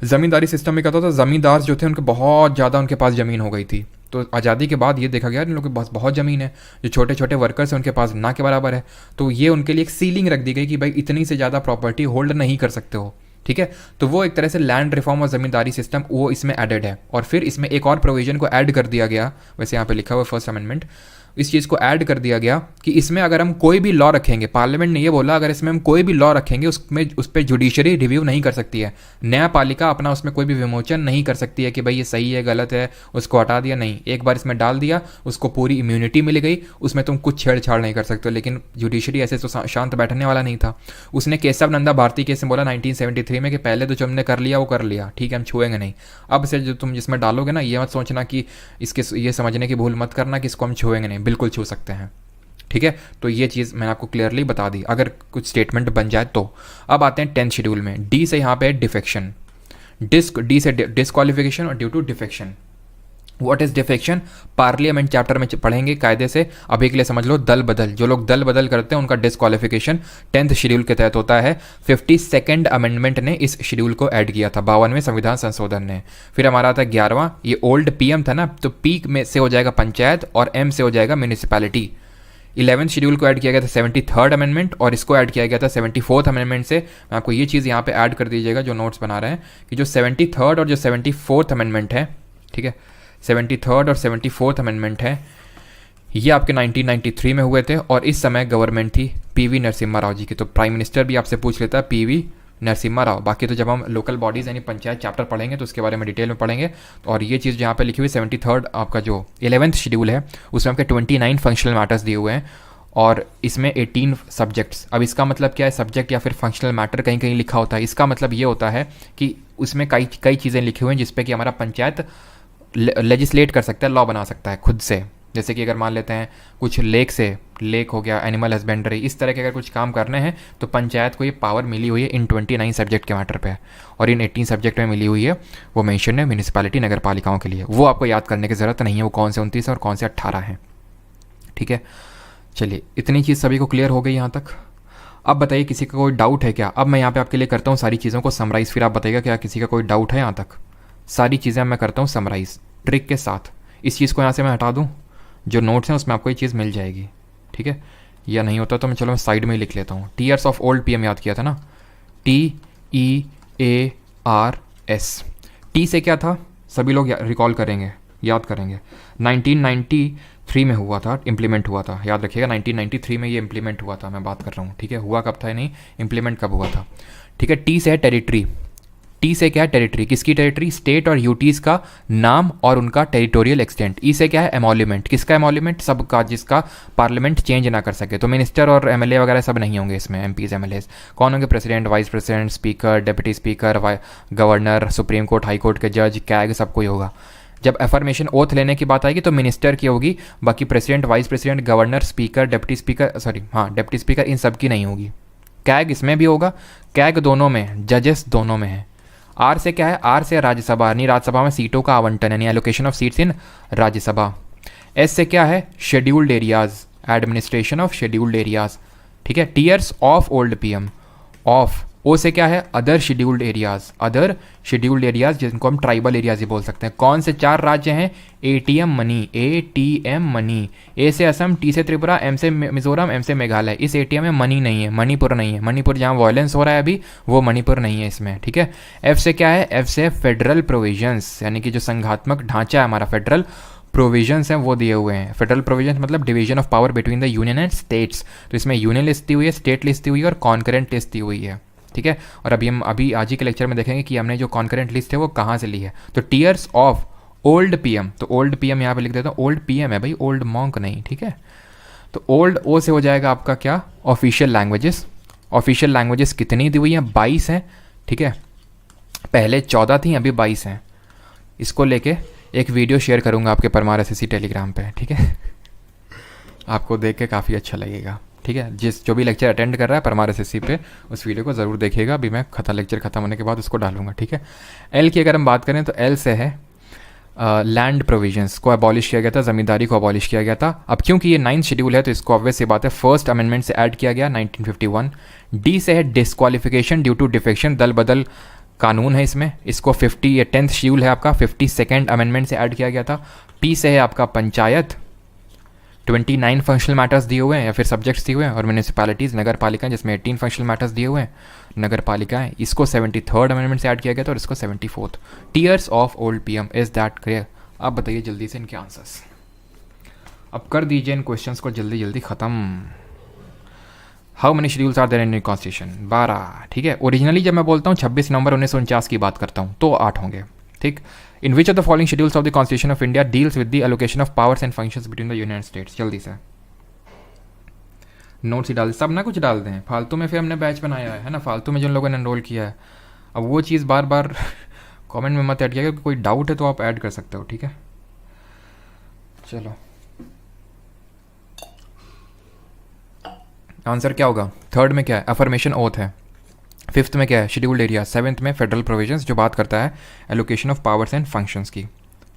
ज़मींदारी सिस्टम में क्या होता था, ज़मींदार जो थे उनके बहुत ज़्यादा उनके पास ज़मीन हो गई थी। तो आज़ादी के बाद ये देखा गया इन लोगों के पास बहुत ज़मीन है, जो छोटे छोटे वर्कर्स हैं उनके पास ना के बराबर है। तो ये उनके लिए एक सीलिंग रख दी गई कि भाई इतनी से ज़्यादा प्रॉपर्टी होल्ड नहीं कर सकते हो, ठीक है। तो वो एक तरह से लैंड रिफॉर्म और ज़मींदारी सिस्टम वो इसमें एडेड है। और फिर इसमें एक और प्रोविजन को ऐड कर दिया गया, वैसे यहाँ पे लिखा हुआ फर्स्ट अमेंडमेंट, इस चीज़ को ऐड कर दिया गया कि इसमें अगर हम कोई भी लॉ रखेंगे, पार्लियामेंट ने ये बोला अगर इसमें हम कोई भी लॉ रखेंगे उसमें उस पर जुडिशरी रिव्यू नहीं कर सकती है, न्यायपालिका अपना उसमें कोई भी विमोचन नहीं कर सकती है कि भाई ये सही है गलत है, उसको हटा दिया, नहीं, एक बार इसमें डाल दिया उसको पूरी इम्यूनिटी मिल गई, उसमें तुम कुछ छेड़छाड़ नहीं कर सकते। लेकिन जुडिशरी ऐसे तो शांत बैठने वाला नहीं था। उसने केशव नंदा भारती केस में बोला 1973 में कि पहले तो तुमने कर लिया वो कर लिया, ठीक है, हम छुएंगे नहीं। अब से जो तुम जिसमें डालोगे ना, ये मत सोचना कि इसके ये समझने की भूल मत करना कि इसको हम छुएंगे नहीं, बिल्कुल छू सकते हैं, ठीक है। तो ये चीज़ मैंने आपको क्लियरली बता दी अगर कुछ स्टेटमेंट बन जाए तो। अब आते हैं 10th शेड्यूल में, डी से यहाँ पे डिफेक्शन, डी से डिस्क्वालिफिकेशन और due to defection. What is defection, parliament chapter में पढ़ेंगे कायदे से। अभी के लिए समझ लो दल बदल, जो लोग दल बदल करते हैं उनका डिस्क्वालिफिकेशन 10th शेड्यूल के तहत होता है। 52nd अमेंडमेंट ने इस शेड्यूल को ऐड किया था 52वें संविधान संशोधन ने। फिर हमारा आता है 11वां, ये ओल्ड पीएम था ना, तो पी में से हो जाएगा पंचायत और एम से हो जाएगा म्यूनिसिपैलिटी। 11th शेड्यूल को ऐड किया गया था 73rd अमेंडमेंट और इसको ऐड किया गया था 74th अमेंडमेंट से। मैं आपको ये चीज़ यहाँ पे ऐड कर दीजिएगा जो नोट्स बना रहे हैं कि जो 73rd और जो 74th अमेंडमेंट है, ठीक है, 73rd और 74th अमेंडमेंट है, ये आपके 1993 में हुए थे और इस समय गवर्नमेंट थी पीवी नरसिम्हा राव जी की। तो प्राइम मिनिस्टर भी आपसे पूछ लेता है पीवी नरसिम्हा राव। बाकी तो जब हम लोकल बॉडीज़ यानी पंचायत चैप्टर पढ़ेंगे तो उसके बारे में डिटेल में पढ़ेंगे। और ये चीज़ जहाँ पे लिखी हुई 73rd आपका जो 11th शेड्यूल है उसमें आपके 29 फंक्शनल मैटर्स दिए हुए हैं और इसमें 18 सब्जेक्ट्स। अब इसका मतलब क्या है, सब्जेक्ट या फिर फंक्शनल मैटर कहीं कहीं लिखा होता है, इसका मतलब ये होता है कि उसमें कई चीज़ें लिखी हुई हैं जिसपे कि हमारा पंचायत लेजिस्लेट कर सकता है, लॉ बना सकता है खुद से। जैसे कि अगर मान लेते हैं कुछ लेक हो गया, एनिमल हस्बेंड्री, इस तरह के अगर कुछ काम करने हैं तो पंचायत को ये पावर मिली हुई है इन 29 सब्जेक्ट के मैटर पे। और इन 18 सब्जेक्ट में मिली हुई है, वो मेंशन है म्यूनिसिपैलिटी नगर पालिकाओं के लिए। वो आपको याद करने की ज़रूरत नहीं है वो कौन से 29 और कौन से 18 हैं, ठीक है। चलिए इतनी चीज़ सभी को क्लियर हो गई यहाँ तक। अब बताइए किसी का कोई डाउट है क्या। अब मैं यहाँ पे आपके लिए करता हूँ सारी चीज़ों को समराइज़, फिर आप बताइएगा क्या किसी का कोई डाउट है यहाँ तक। सारी चीज़ें मैं करता हूँ समराइज़ ट्रिक के साथ। इस चीज़ को यहाँ से मैं हटा दूँ, जो नोट्स हैं उसमें आपको ये चीज़ मिल जाएगी, ठीक है। या नहीं होता तो मैं साइड में ही लिख लेता हूँ। टीयर्स ऑफ ओल्ड पीएम याद किया था ना, TEARS। टी से क्या था सभी लोग रिकॉल करेंगे, याद करेंगे, 1993 में हुआ था, इम्प्लीमेंट हुआ था, याद रखिएगा 1993 में ये इम्प्लीमेंट हुआ था, मैं बात कर रहा हूँ, ठीक है। हुआ कब था नहीं, इम्प्लीमेंट कब हुआ था, ठीक है। टी से है टेरिटरी। टी से क्या है टेरिटरी, किसकी टेरिटरी, स्टेट और यूटीज़ का नाम और उनका टेरिटोरियल एक्सटेंट। ई से क्या है एमोल्यूमेंट, किसका एमोल्यूमेंट, सबका जिसका पार्लियामेंट चेंज ना कर सके। तो मिनिस्टर और एमएलए वगैरह सब नहीं होंगे इसमें, एमपीज एमएलएज कौन होंगे, president, vice president, speaker, deputy speaker, governor, supreme court, high court के जज, कैग, सब कोई होगा। जब एफर्मेशन ओथ लेने की बात आएगी तो मिनिस्टर की होगी, बाकी president, vice president, governor, speaker, deputy speaker, deputy speaker, इन सब की नहीं होगी। कैग इसमें भी होगा, कैग दोनों में, जजेस दोनों में है। आर से क्या है, आर से राज्यसभा, यानी राज्यसभा में सीटों का आवंटन यानी allocation of seats in Rajya Sabha. S से क्या है, scheduled areas, administration of scheduled areas, ठीक है। Tears of old PM, off. O से क्या है, other scheduled areas, other scheduled areas जिनको हम ट्राइबल एरियाज ही बोल सकते हैं। कौन से 4 राज्य हैं, एटीएम मनी। ए से असम, टी से त्रिपुरा, एम से मिजोरम, एम से मेघालय। इस एटीएम में मनी नहीं है, मणिपुर नहीं है, मणिपुर जहाँ वायलेंस हो रहा है अभी वो मणिपुर नहीं है इसमें, ठीक है। एफ से क्या है, एफ से फेडरल प्रोविजंस, यानी कि जो संघात्मक ढांचा है हमारा, फेडरल प्रोविजंस हैं वो दिए हुए हैं। फेडरल प्रोविजंस मतलब division of power between the union and states. तो इसमें यूनियन लिस्ट दी हुई है, स्टेट लिस्ट दी हुई है और कॉन्करेंट लिस्ट दी हुई है, ठीक है। और अभी हम आज ही के लेक्चर में देखेंगे कि हमने जो कॉन्करेंट लिस्ट है वो कहाँ से ली है। तो टीयर्स ऑफ ओल्ड पीएम, तो ओल्ड पीएम यहाँ पे लिख देता हूँ, ओल्ड पीएम है भाई, ओल्ड मॉन्क नहीं, ठीक है। तो ओल्ड ओ से हो जाएगा आपका क्या, ऑफिशियल लैंग्वेजेस। ऑफिशियल लैंग्वेजेस कितनी दी हुई हैं, 22 हैं, ठीक है। पहले 14 थी, अभी 22 हैं। इसको लेके एक वीडियो शेयर करूँगा आपके परमार एसएससी टेलीग्राम पे, ठीक है। आपको देख के काफ़ी अच्छा लगेगा, ठीक है, जो भी लेक्चर अटेंड कर रहा है परमार एसएससी पे उस वीडियो को ज़रूर देखिएगा, अभी मैं लेक्चर ख़त्म होने के बाद उसको डालूंगा, ठीक है। एल की अगर हम बात करें तो एल से है लैंड प्रोविजंस को अबॉलिश किया गया था, ज़मींदारी को अबॉलिश किया गया था। अब क्योंकि ये 9th शेड्यूल है तो इसको ऑब्वियस सी बात है फर्स्ट अमेंडमेंट से ऐड किया गया 1951। डी से है डिस्क्वालिफिकेशन ड्यू टू डिफेक्शन, दल बदल कानून है इसमें, इसको 50 ये 10th शेड्यूल है आपका 52nd अमेंडमेंट से ऐड किया गया था। पी से है आपका पंचायत, 29 फंक्शनल मैटर्स दिए हुए हैं या फिर सब्जेक्ट्स दिए हुए हैं, और म्यूनिसिपैलिटीज़ नगर पालिकाएं जिसमें 18 फंक्शनल मैटर्स दिए हुए हैं नगर पालिकाएं, इसको 73rd अमेंडमेंट से ऐड किया गया था और इसको 74th। Tears of old PM, is that clear? आप बताइए जल्दी से इनके आंसर्स, अब कर दीजिए इन क्वेश्चंस को जल्दी जल्दी ख़त्म। How many schedules are there in constitution? 12, ठीक है। ओरिजिनली जब मैं बोलता हूँ 26 नवंबर 1949 की बात करता हूँ तो 8 होंगे, ठीक। In which of the following schedules of the constitution of India deals with the allocation of powers and functions between the union states? जल्दी से नोट्स ही डाल, सब ना कुछ डाल दें, फालतू में फिर हमने बैच बनाया है ना, फालतू में जिन लोगों ने एनरोल किया है। अब वो चीज़ बार बार कमेंट में मत ऐड किया, कोई डाउट है तो आप ऐड कर सकते हो, ठीक है। चलो आंसर क्या होगा? 3rd में क्या है? अफर्मेशन ओथ है। 5th में क्या है? Scheduled area. 7th में फेडरल प्रोविजंस जो बात करता है allocation of powers and functions की,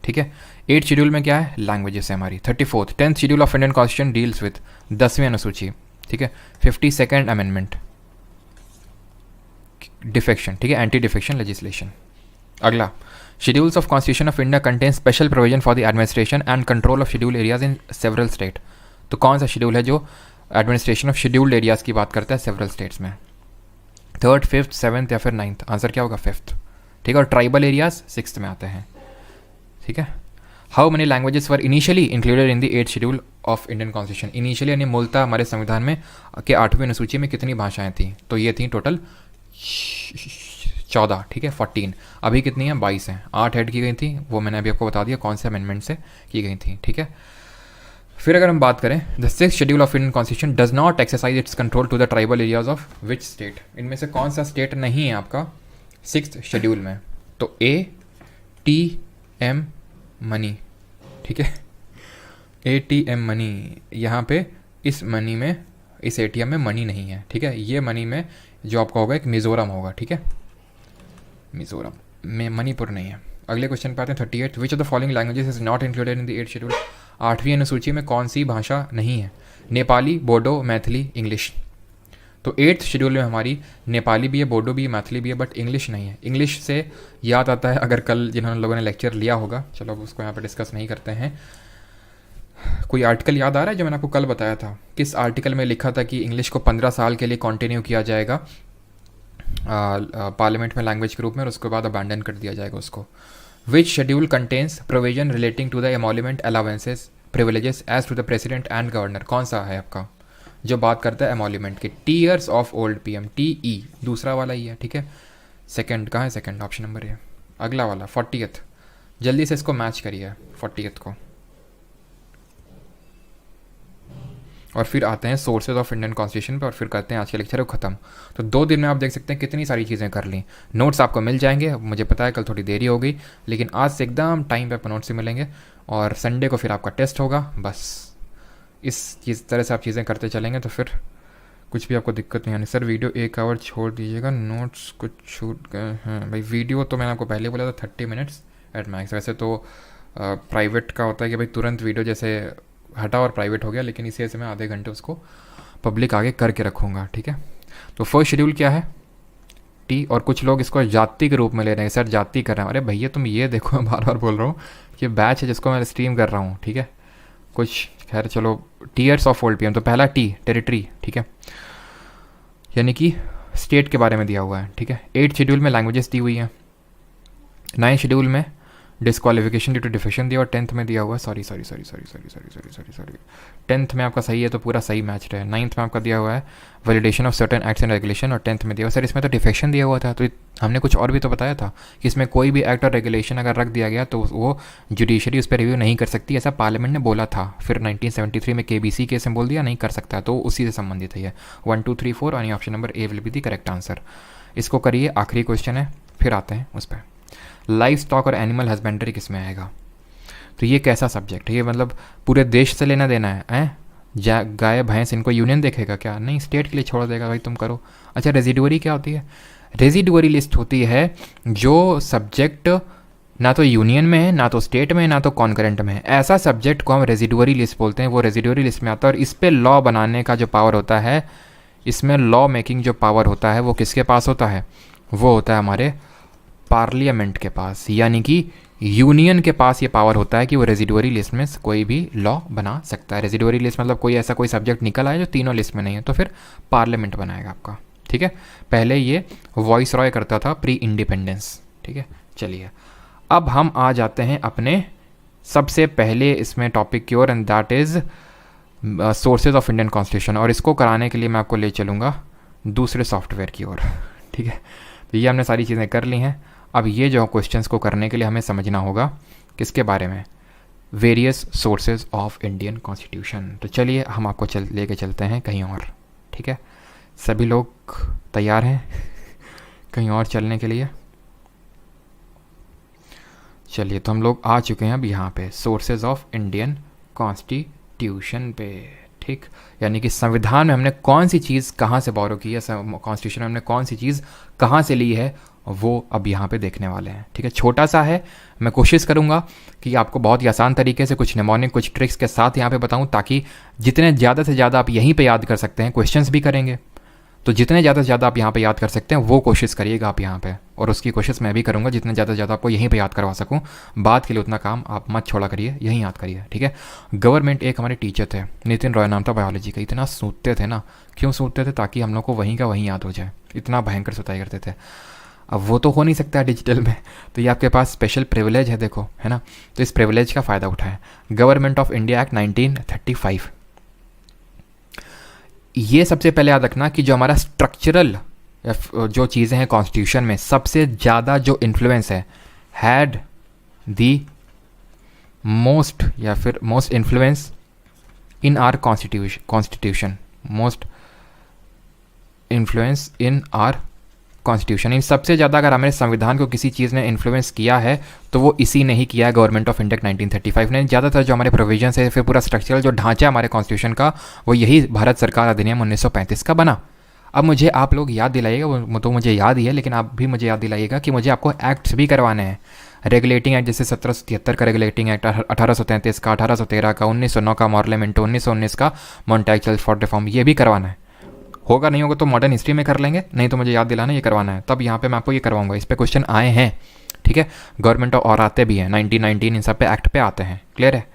ठीक है। 8th शेड्यूल में क्या है? लैंग्वेजेस है हमारी। 34th 10th schedule of Indian constitution deals with 10वीं अनुसूची, ठीक है। 52nd अमेंडमेंट डिफेक्शन, ठीक है, एंटी डिफेक्शन लेजिस्लेशन। अगला, schedules of constitution of India contain special provision for the administration and control of schedule areas in several state. तो कौन सा शेड्यूल है जो एडमिनिस्ट्रेशन ऑफ शेड्यूल्ड एरियाज की बात करता है सेवरल स्टेट्स में? 3rd, 5th, 7th या फिर 9th? आंसर क्या होगा? 5th, ठीक है। और ट्राइबल एरियाज 6th में आते हैं, ठीक है। How many languages were initially included in the 8th schedule of Indian constitution? Initially यानी मूलतः हमारे संविधान में के 8वीं अनुसूची में कितनी भाषाएं थी? तो ये थी टोटल 14, ठीक है, 14। अभी कितनी है? 22 हैं। 8 ऐड की गई थी, वो मैंने अभी आपको बता दिया कौन से अमेंडमेंट से की गई थी, ठीक है। फिर अगर हम बात करें the 6th schedule of Indian constitution does not exercise its control to the tribal areas of which state? इनमें से कौन सा स्टेट नहीं है आपका 6th शेड्यूल में? तो ATM मनी, ठीक है, ATM मनी। यहाँ पे इस मनी में, इस ATM में मनी नहीं है, ठीक है। ये मनी में जो आपका होगा एक मिजोरम होगा, ठीक है, मिजोरम में, मणिपुर नहीं है। अगले क्वेश्चन पे आते हैं 38। Which of the following languages is not included in the 8th schedule? 8वीं अनुसूची में कौन सी भाषा नहीं है? नेपाली, बोडो, मैथिली, इंग्लिश। तो 8th शेड्यूल में हमारी नेपाली भी है, बोडो भी है, मैथिली भी है, बट इंग्लिश नहीं है। इंग्लिश से याद आता है, अगर कल जिन्होंने लोगों ने लेक्चर लिया होगा, चलो अब उसको यहाँ पर डिस्कस नहीं करते हैं, कोई आर्टिकल याद आ रहा है जो मैंने आपको कल बताया था? किस आर्टिकल में लिखा था कि इंग्लिश को 15 साल के लिए कंटिन्यू किया जाएगा पार्लियामेंट में लैंग्वेज के रूप में, और उसके बाद अबैंडन कर दिया जाएगा उसको? Which schedule contains provision relating to the emolument allowances privileges as to the president and governor? कौन सा है आपका जो बात करता है एमोल्यूमेंट के? Tears of old PM, TE, दूसरा वाला ही है, ठीक है। सेकंड कहाँ है? सेकंड ऑप्शन नंबर है। अगला वाला 40th, जल्दी से इसको मैच करिए 40th को। और फिर आते हैं सोर्सेज ऑफ इंडियन कॉन्स्टिट्यूशन पे, और फिर करते हैं आज के लेक्चर को ख़त्म। तो 2 दिन में आप देख सकते हैं कितनी सारी चीज़ें कर ली। नोट्स आपको मिल जाएंगे, मुझे पता है कल थोड़ी देरी हो गई, लेकिन आज से एकदम टाइम पे आपको नोट्स से मिलेंगे, और संडे को फिर आपका टेस्ट होगा। बस इस तरह से आप चीज़ें करते चलेंगे तो फिर कुछ भी आपको दिक्कत नहीं आनी। सर वीडियो 1 आवर छोड़ दीजिएगा, नोट्स कुछ छूट गए हैं। भाई वीडियो तो मैंने आपको पहले बोला था 30 मिनट्स एट मैक्स। वैसे तो प्राइवेट का होता है कि भाई तुरंत वीडियो जैसे हटा और प्राइवेट हो गया, लेकिन इसी वजह से मैं आधे घंटे उसको पब्लिक आगे करके रखूँगा, ठीक है। तो फर्स्ट शेड्यूल क्या है? T, और कुछ लोग इसको जाति के रूप में ले रहे हैं, सर जाति कर रहे हैं। अरे भैया तुम ये देखो, मैं बार बार बोल रहा हूँ कि बैच है जिसको मैं स्ट्रीम कर रहा हूँ, ठीक है। कुछ खैर चलो, टीयर्स ऑफ ओल्ड पीएम, तो पहला T टेरिटरी, ठीक है, यानी कि स्टेट के बारे में दिया हुआ है, ठीक है। 8th शेड्यूल में लैंग्वेजेस दी हुई हैं। 9th शेड्यूल में डिस्क्वालिफिकेशन ड्यू टू डिफेक्शन दिया, और 10th में दिया हुआ है, सॉरी 10th में आपका सही है तो पूरा सही मैच रहे। 9th में आपका दिया हुआ है validation of certain acts and regulation, और 10th में दिया हुआ सर इसमें तो डिफेक्शन दिया हुआ था, तो हमने कुछ और भी तो बताया था कि इसमें कोई भी एक्ट और रेगुलेशन अगर रख दिया गया तो वो जुडिशरी उस पर रिव्यू नहीं कर सकती, ऐसा पार्लियामेंट ने बोला था। फिर 1973 में KBC केस में बोल दिया नहीं कर सकता, तो उसी से संबंधित है ये। 1 2 3 4 यानी option number A will be the correct answer. इसको करिए, आखिरी क्वेश्चन है, फिर आते हैं उस पर। लाइफ स्टॉक और एनिमल हस्बेंड्री किस में आएगा? तो ये कैसा सब्जेक्ट है? ये मतलब पूरे देश से लेना देना है, गाय भैंस इनको यूनियन देखेगा क्या? नहीं, स्टेट के लिए छोड़ देगा, भाई तुम करो। अच्छा, रेजिडुअरी क्या होती है? रेजिडुअरी लिस्ट होती है जो सब्जेक्ट ना तो यूनियन में है, ना तो स्टेट में है, ना तो कॉन्करेंट में है, ऐसा सब्जेक्ट को हम रेजिडुअरी लिस्ट बोलते हैं। वो रेजिडुअरी लिस्ट में आता है और इस पे लॉ बनाने का जो पावर होता है, इसमें लॉ मेकिंग जो पावर होता है वो किसके पास होता है? वो होता है हमारे पार्लियामेंट के पास, यानी कि यूनियन के पास ये पावर होता है कि वो रेजिडुअरी लिस्ट में कोई भी लॉ बना सकता है। रेजिडुअरी लिस्ट मतलब कोई ऐसा कोई सब्जेक्ट निकल आए जो तीनों लिस्ट में नहीं है, तो फिर पार्लियामेंट बनाएगा आपका। ठीक है, पहले ये वॉइस रॉय करता था प्री इंडिपेंडेंस। ठीक है, चलिए अब हम आ जाते हैं अपने सबसे पहले इसमें टॉपिक की ओर, and that is sources of Indian constitution. और इसको कराने के लिए मैं आपको ले चलूँगा दूसरे सॉफ्टवेयर की ओर। ठीक है, तो ये हमने सारी चीज़ें कर ली हैं। अब ये जो क्वेश्चंस को करने के लिए हमें समझना होगा किसके बारे में? Various sources of Indian constitution. तो चलिए हम आपको लेके चलते हैं कहीं और। ठीक है, सभी लोग तैयार हैं कहीं और चलने के लिए? चलिए, तो हम लोग आ चुके हैं अब यहाँ पे सोर्सेज ऑफ इंडियन कॉन्स्टिट्यूशन पे। ठीक, यानी कि संविधान में हमने कौन सी चीज़ कहाँ से बोरो की है, कॉन्स्टिट्यूशन में हमने कौन सी चीज़ कहाँ से ली है, वो अब यहाँ पे देखने वाले हैं। ठीक है, छोटा सा है, मैं कोशिश करूँगा कि आपको बहुत ही आसान तरीके से कुछ निमोनिक कुछ ट्रिक्स के साथ यहाँ पे बताऊँ, ताकि जितने ज़्यादा से ज़्यादा आप यहीं पे याद कर सकते हैं, क्वेश्चंस भी करेंगे, तो जितने ज़्यादा से ज़्यादा आप यहाँ पे याद कर सकते हैं वो कोशिश करिएगा आप यहाँ पे, और उसकी कोशिश मैं भी करूँगा जितने ज़्यादा से ज़्यादा आपको यहीं पे याद करवा सकूँ। बात के लिए उतना काम आप मत छोड़ा करिए, यहीं याद करिए। ठीक है, गवर्नमेंट एक हमारे टीचर थे, नितिन रॉय नाम था बायोलॉजी का, इतना सूतते थे ना, क्यों सूतते थे? ताकि हम लोग को वहीं का वहीं याद हो जाए, इतना भयंकर सुताई करते थे। अब वो तो हो नहीं सकता डिजिटल में, तो ये आपके पास स्पेशल प्रिविलेज है, देखो, है ना, तो इस प्रिविलेज का फ़ायदा उठाएं। गवर्नमेंट ऑफ इंडिया एक्ट 1935, ये सबसे पहले याद रखना कि जो हमारा स्ट्रक्चरल जो चीज़ें हैं कॉन्स्टिट्यूशन में, सबसे ज़्यादा जो इन्फ्लुएंस है, हैड दी मोस्ट या फिर most influence in our constitution, most influence in our constitution. इन सबसे ज़्यादा अगर हमारे संविधान को किसी चीज़ ने इन्फ्लुएंस किया है तो वो इसी ने ही किया है, गवर्नमेंट ऑफ इंडिया 1935 ने। ज़्यादातर जो हमारे प्रोविजंस है, फिर पूरा स्ट्रक्चरल जो ढांचा है हमारे कॉन्स्टिट्यूशन का, वो यही भारत सरकार अधिनियम 1935 का बना। अब मुझे आप लोग याद दिलाइएगा, वो तो मुझे याद ही है, लेकिन आप भी मुझे याद दिलाइएगा कि मुझे आपको एक्ट्स भी करवाने हैं। रेगुलेटिंग एक्ट जैसे 1773 का रेगुलेटिंग एक्ट, 1833 का, 1813 का, 1909 का मॉरले मिंटो, 1919 का मॉन्टेग फॉर रिफॉर्म, ये भी करवाना है। होगा नहीं होगा तो मॉडर्न हिस्ट्री में कर लेंगे, नहीं तो मुझे याद दिलाना ये करवाना है, तब यहाँ पे मैं आपको ये करवाऊंगा। इस पे क्वेश्चन आए हैं, ठीक है, गवर्नमेंट और आते भी हैं, 1919 इन सब पे एक्ट पे आते हैं, क्लियर है।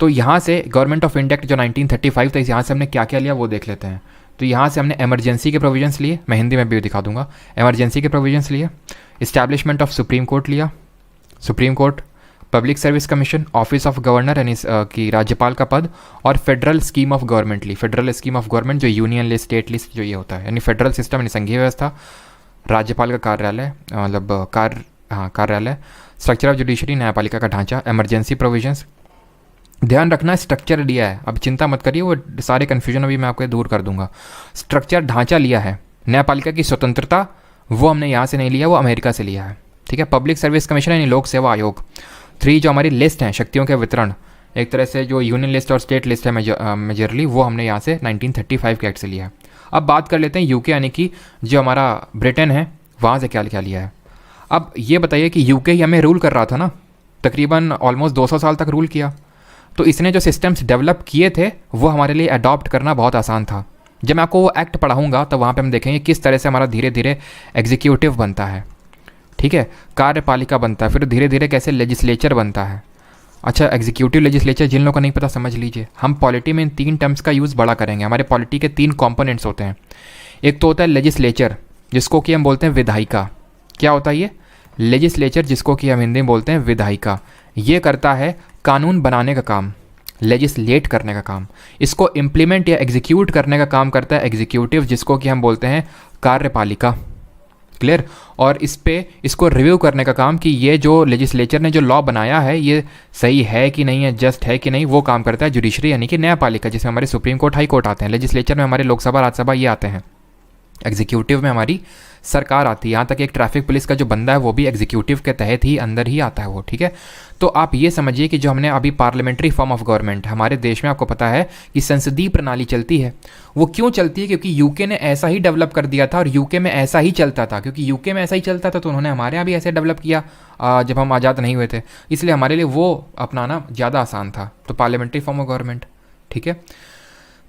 तो यहाँ से गवर्नमेंट ऑफ इंडिया जो 1935 था, यहाँ से हमने क्या क्या लिया वो देख लेते हैं। तो यहाँ से हमने इमरजेंसी के प्रोविजंस लिए, मैं हिंदी में भी दिखा दूंगा, इमरजेंसी के प्रोविजंस लिए, इस्टेब्लिशमेंट ऑफ सुप्रीम कोर्ट लिया, supreme court, public service commission, office of governor यानी कि राज्यपाल का पद, और फेडरल स्कीम ऑफ गवर्नमेंट ली। फेडरल स्कीम ऑफ गवर्नमेंट जो यूनियन लिस्ट, स्टेट लिस्ट जो ये होता है, यानी फेडरल सिस्टम यानी संघीय व्यवस्था, राज्यपाल का कार्यालय, मतलब कार्यालय, स्ट्रक्चर ऑफ जुडिशरी, न्यायपालिका का ढांचा, इमरजेंसी प्रोविजंस। ध्यान रखना स्ट्रक्चर लिया है, अब चिंता मत करिए, वो सारे कन्फ्यूजन अभी मैं आपको दूर कर दूंगा। स्ट्रक्चर ढांचा लिया है, न्यायपालिका की स्वतंत्रता वो हमने यहाँ से नहीं लिया, वो अमेरिका से लिया है, ठीक है। पब्लिक सर्विस कमीशन यानी लोक सेवा आयोग। 3 जो हमारी लिस्ट हैं शक्तियों के वितरण, एक तरह से जो यूनियन लिस्ट और स्टेट लिस्ट है मेजरली, वो हमने यहाँ से 1935 के एक्ट से लिया है। अब बात कर लेते हैं यूके यानी कि जो हमारा ब्रिटेन है, वहाँ से क्या क्या लिया है। अब ये बताइए कि यूके ही हमें रूल कर रहा था ना, तकरीबन ऑलमोस्ट 200 साल तक रूल किया, तो इसने जो सिस्टम्स डेवलप किए थे वो हमारे लिए अडॉप्ट करना बहुत आसान था। जब मैं आपको वो एक्ट पढ़ाऊँगा तो वहाँ पर हम देखेंगे किस तरह से हमारा धीरे धीरे एग्जीक्यूटिव बनता है, ठीक है, कार्यपालिका बनता है, फिर धीरे धीरे कैसे लेजिस्लेचर बनता है। अच्छा, एग्जीक्यूटिव लेजिस्लेचर जिन लोगों को नहीं पता समझ लीजिए, हम पॉलिटी में इन 3 टर्म्स का यूज़ बड़ा करेंगे। हमारे पॉलिटी के 3 कंपोनेंट्स होते हैं। एक तो होता है लेजिस्लेचर, जिसको कि हम बोलते हैं विधायिका। क्या होता है ये लेजिस्लेचर, जिसको कि हम हिंदी में बोलते हैं विधायिका? ये करता है कानून बनाने का काम, लेजिस्लेट करने का काम। इसको इम्प्लीमेंट या एग्जीक्यूट करने का काम करता है एग्जीक्यूटिव, जिसको कि हम बोलते हैं कार्यपालिका, क्लियर। और इसको रिव्यू करने का काम कि ये जो लेजिस्लेचर ने जो लॉ बनाया है ये सही है कि नहीं है, जस्ट है कि नहीं, वो काम करता है जुडिशरी यानी कि न्यायपालिका, जिसमें हमारे सुप्रीम कोर्ट, हाई कोर्ट आते हैं। लेजिस्लेचर में हमारे लोकसभा, राज्यसभा ये आते हैं, एग्जीक्यूटिव में हमारी सरकार आती है। यहाँ तक एक ट्रैफिक पुलिस का जो बंदा है वो भी एग्जीक्यूटिव के तहत ही अंदर ही आता है वो, ठीक है। तो आप ये समझिए कि जो हमने अभी पार्लियामेंट्री फॉर्म ऑफ गवर्नमेंट हमारे देश में, आपको पता है कि संसदीय प्रणाली चलती है। वो क्यों चलती है? क्योंकि यूके ने ऐसा ही डेवलप कर दिया था और यूके में ऐसा ही चलता था। क्योंकि यूके में ऐसा ही चलता था तो उन्होंने हमारे यहाँ भी ऐसे डेवलप किया जब हम आज़ाद नहीं हुए थे, इसलिए हमारे लिए वो अपनाना ज़्यादा आसान था। तो पार्लियामेंट्री फॉर्म ऑफ गवर्नमेंट, ठीक है।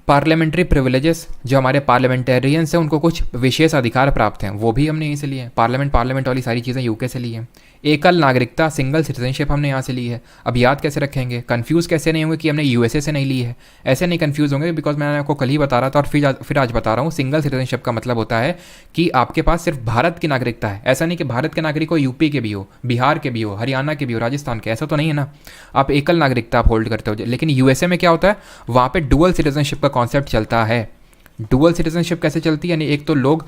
पार्लियामेंट्री प्रिविलेजेस, जो हमारे पार्लियामेंटेरियंस हैं उनको कुछ विशेष अधिकार प्राप्त हैं, वो भी हमने यहीं से लिए हैं। पार्लियामेंट वाली सारी चीज़ें यूके से ली हैं। एकल नागरिकता, सिंगल सिटीजनशिप हमने यहाँ से ली है। अब याद कैसे रखेंगे, कंफ्यूज कैसे नहीं होंगे कि हमने यूएसए से नहीं ली है, ऐसे नहीं कंफ्यूज होंगे, बिकॉज मैंने आपको कल ही बता रहा था और फिर आज बता रहा हूँ। सिंगल सिटीजनशिप का मतलब होता है कि आपके पास सिर्फ भारत की नागरिकता है। ऐसा नहीं कि भारत के नागरिक हो, यूपी के भी हो, बिहार के भी हो, हरियाणा के भी हो, राजस्थान के, ऐसा तो नहीं है ना। आप एकल नागरिकता आप होल्ड करते हो। लेकिन यूएसए में क्या होता है, वहाँ पे डुअल सिटीजनशिप का कॉन्सेप्ट चलता है। डुअल सिटीजनशिप कैसे चलती है, यानी एक तो लोग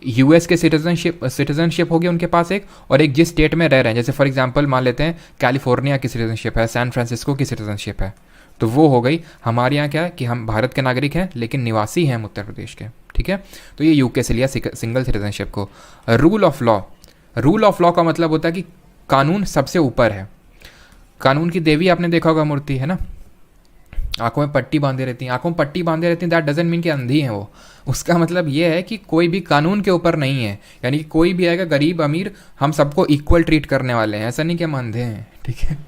यूएस के सिटीजनशिप होगी उनके पास एक, और एक जिस स्टेट में रह रहे हैं, जैसे फॉर एग्जांपल मान लेते हैं कैलिफोर्निया की सिटीजनशिप है, सैन फ्रांसिस्को की सिटीजनशिप है, तो वो हो गई। हमारे यहाँ क्या है कि हम भारत के नागरिक हैं लेकिन निवासी हैं हम उत्तर प्रदेश के, ठीक है। तो ये यूके से लिया सिंगल सिटीजनशिप को। रूल ऑफ लॉ का मतलब होता है कि कानून सबसे ऊपर है। कानून की देवी आपने देखा होगा मूर्ति, है ना, आंखों में पट्टी बांधे रहती हैं, दैट डजंट मीन कि अंधी हैं वो। उसका मतलब ये है कि कोई भी कानून के ऊपर नहीं है, यानी कि कोई भी आएगा, गरीब अमीर, हम सबको इक्वल ट्रीट करने वाले हैं, ऐसा नहीं कि हम अंधे हैं, ठीक है।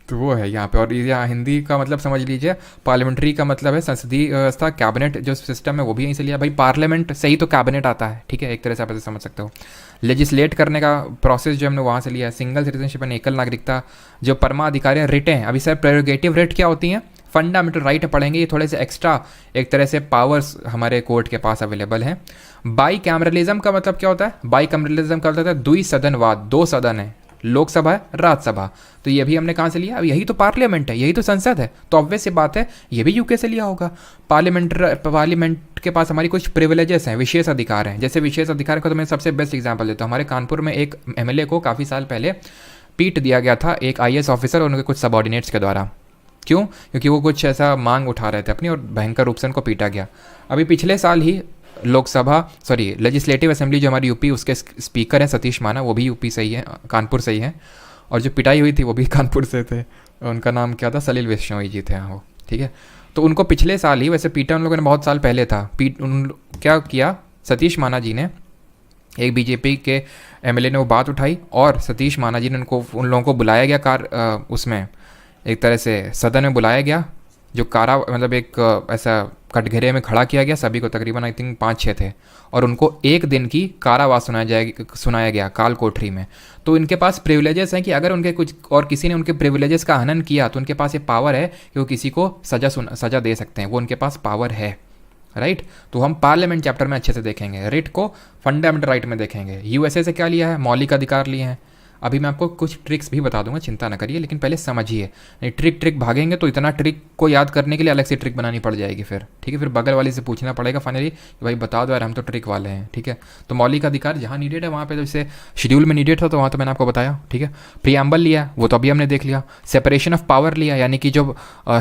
तो वो है यहाँ पे। और यहाँ हिंदी का मतलब समझ लीजिए, पार्लियामेंट्री का मतलब है संसदीय व्यवस्था, कैबिनेट जो सिस्टम है वो भी यहीं से लिया। भाई पार्लियामेंट से ही तो कैबिनेट आता है, ठीक है, एक तरह से आप ऐसे समझ सकते हो। लेजिस्लेट करने का प्रोसेस जो हमने वहाँ से लिया है। सिंगल सिटीजनशिप एंड एकल नागरिकता, जो परमाधिकारी रिट हैं। अभी सर प्रेरोगेटिव रिट क्या होती हैं, फंडामेंटल राइट पढ़ेंगे, ये थोड़े से एक्स्ट्रा एक तरह से पावर्स हमारे कोर्ट के पास अवेलेबल हैं। बाई कैमरलिज्म का मतलब क्या होता है, बाई कैमरलिज्म का मतलब होता है द्विसदनवाद, दो सदन है, लोकसभा है, राज्यसभा। तो ये भी हमने कहाँ से लिया, अब यही तो पार्लियामेंट है, यही तो संसद है, तो ऑब्वियस सी बात है ये भी यूके से लिया होगा। पार्लियामेंट के पास हमारी कुछ प्रिविलेजेस हैं, विशेष अधिकार हैं। जैसे विशेष अधिकार का तो मैं सबसे बेस्ट एग्जाम्पल देता हूँ। हमारे कानपुर में एक एमएलए को काफ़ी साल पहले पीट दिया गया था एक आईएएस ऑफिसर और उनके कुछ सबॉर्डिनेट्स के द्वारा। क्यों? क्योंकि वो कुछ ऐसा मांग उठा रहे थे अपनी, और भयंकर रूप से उनको पीटा गया। अभी पिछले साल ही लेजिस्लेटिव असेंबली जो हमारी यूपी, उसके स्पीकर हैं सतीश माना, वो भी यूपी से ही है, कानपुर से ही हैं, और जो पिटाई हुई थी वो भी कानपुर से थे। उनका नाम क्या था, सलील बिश्नोई जी थे, हाँ वो, ठीक है। तो उनको पिछले साल ही, वैसे पीटा उन लोगों ने बहुत साल पहले था, क्या किया, सतीश माना जी ने, एक बीजेपी के एमएलए ने वो बात उठाई और सतीश माना जी ने उन लोगों को बुलाया गया उसमें एक तरह से सदन में बुलाया गया, जो मतलब एक ऐसा कटघरे में खड़ा किया गया सभी को, तकरीबन आई थिंक 5-6 थे, और उनको 1 दिन की कारावास सुनाया गया काल कोठरी में। तो इनके पास प्रिविलेजेस हैं कि अगर उनके कुछ और किसी ने उनके प्रिविलेजेस का हनन किया तो उनके पास ये पावर है कि वो किसी को सजा दे सकते हैं, वो उनके पास पावर है, राइट। तो हम पार्लियामेंट चैप्टर में अच्छे से देखेंगे, रिट को फंडामेंटल राइट में देखेंगे। यूएसए से क्या लिया है, मौलिक अधिकार लिए हैं। अभी मैं आपको कुछ ट्रिक्स भी बता दूंगा, चिंता ना करिए, लेकिन पहले समझिए, नहीं ट्रिक भागेंगे तो इतना ट्रिक को याद करने के लिए अलग से ट्रिक बनानी पड़ जाएगी फिर, ठीक है। फिर बगल वाले से पूछना पड़ेगा फाइनली कि भाई बता दो यार, हम तो ट्रिक वाले हैं, ठीक है। तो मौलिक अधिकार जहाँ नीडेड है वहाँ पे, जैसे शेड्यूल में नीडेड था तो वहाँ तो मैंने आपको बताया, ठीक है। प्रियम्बल लिया, वो तो अभी हमने देख लिया। सेपरेशन ऑफ पावर लिया, यानी कि जो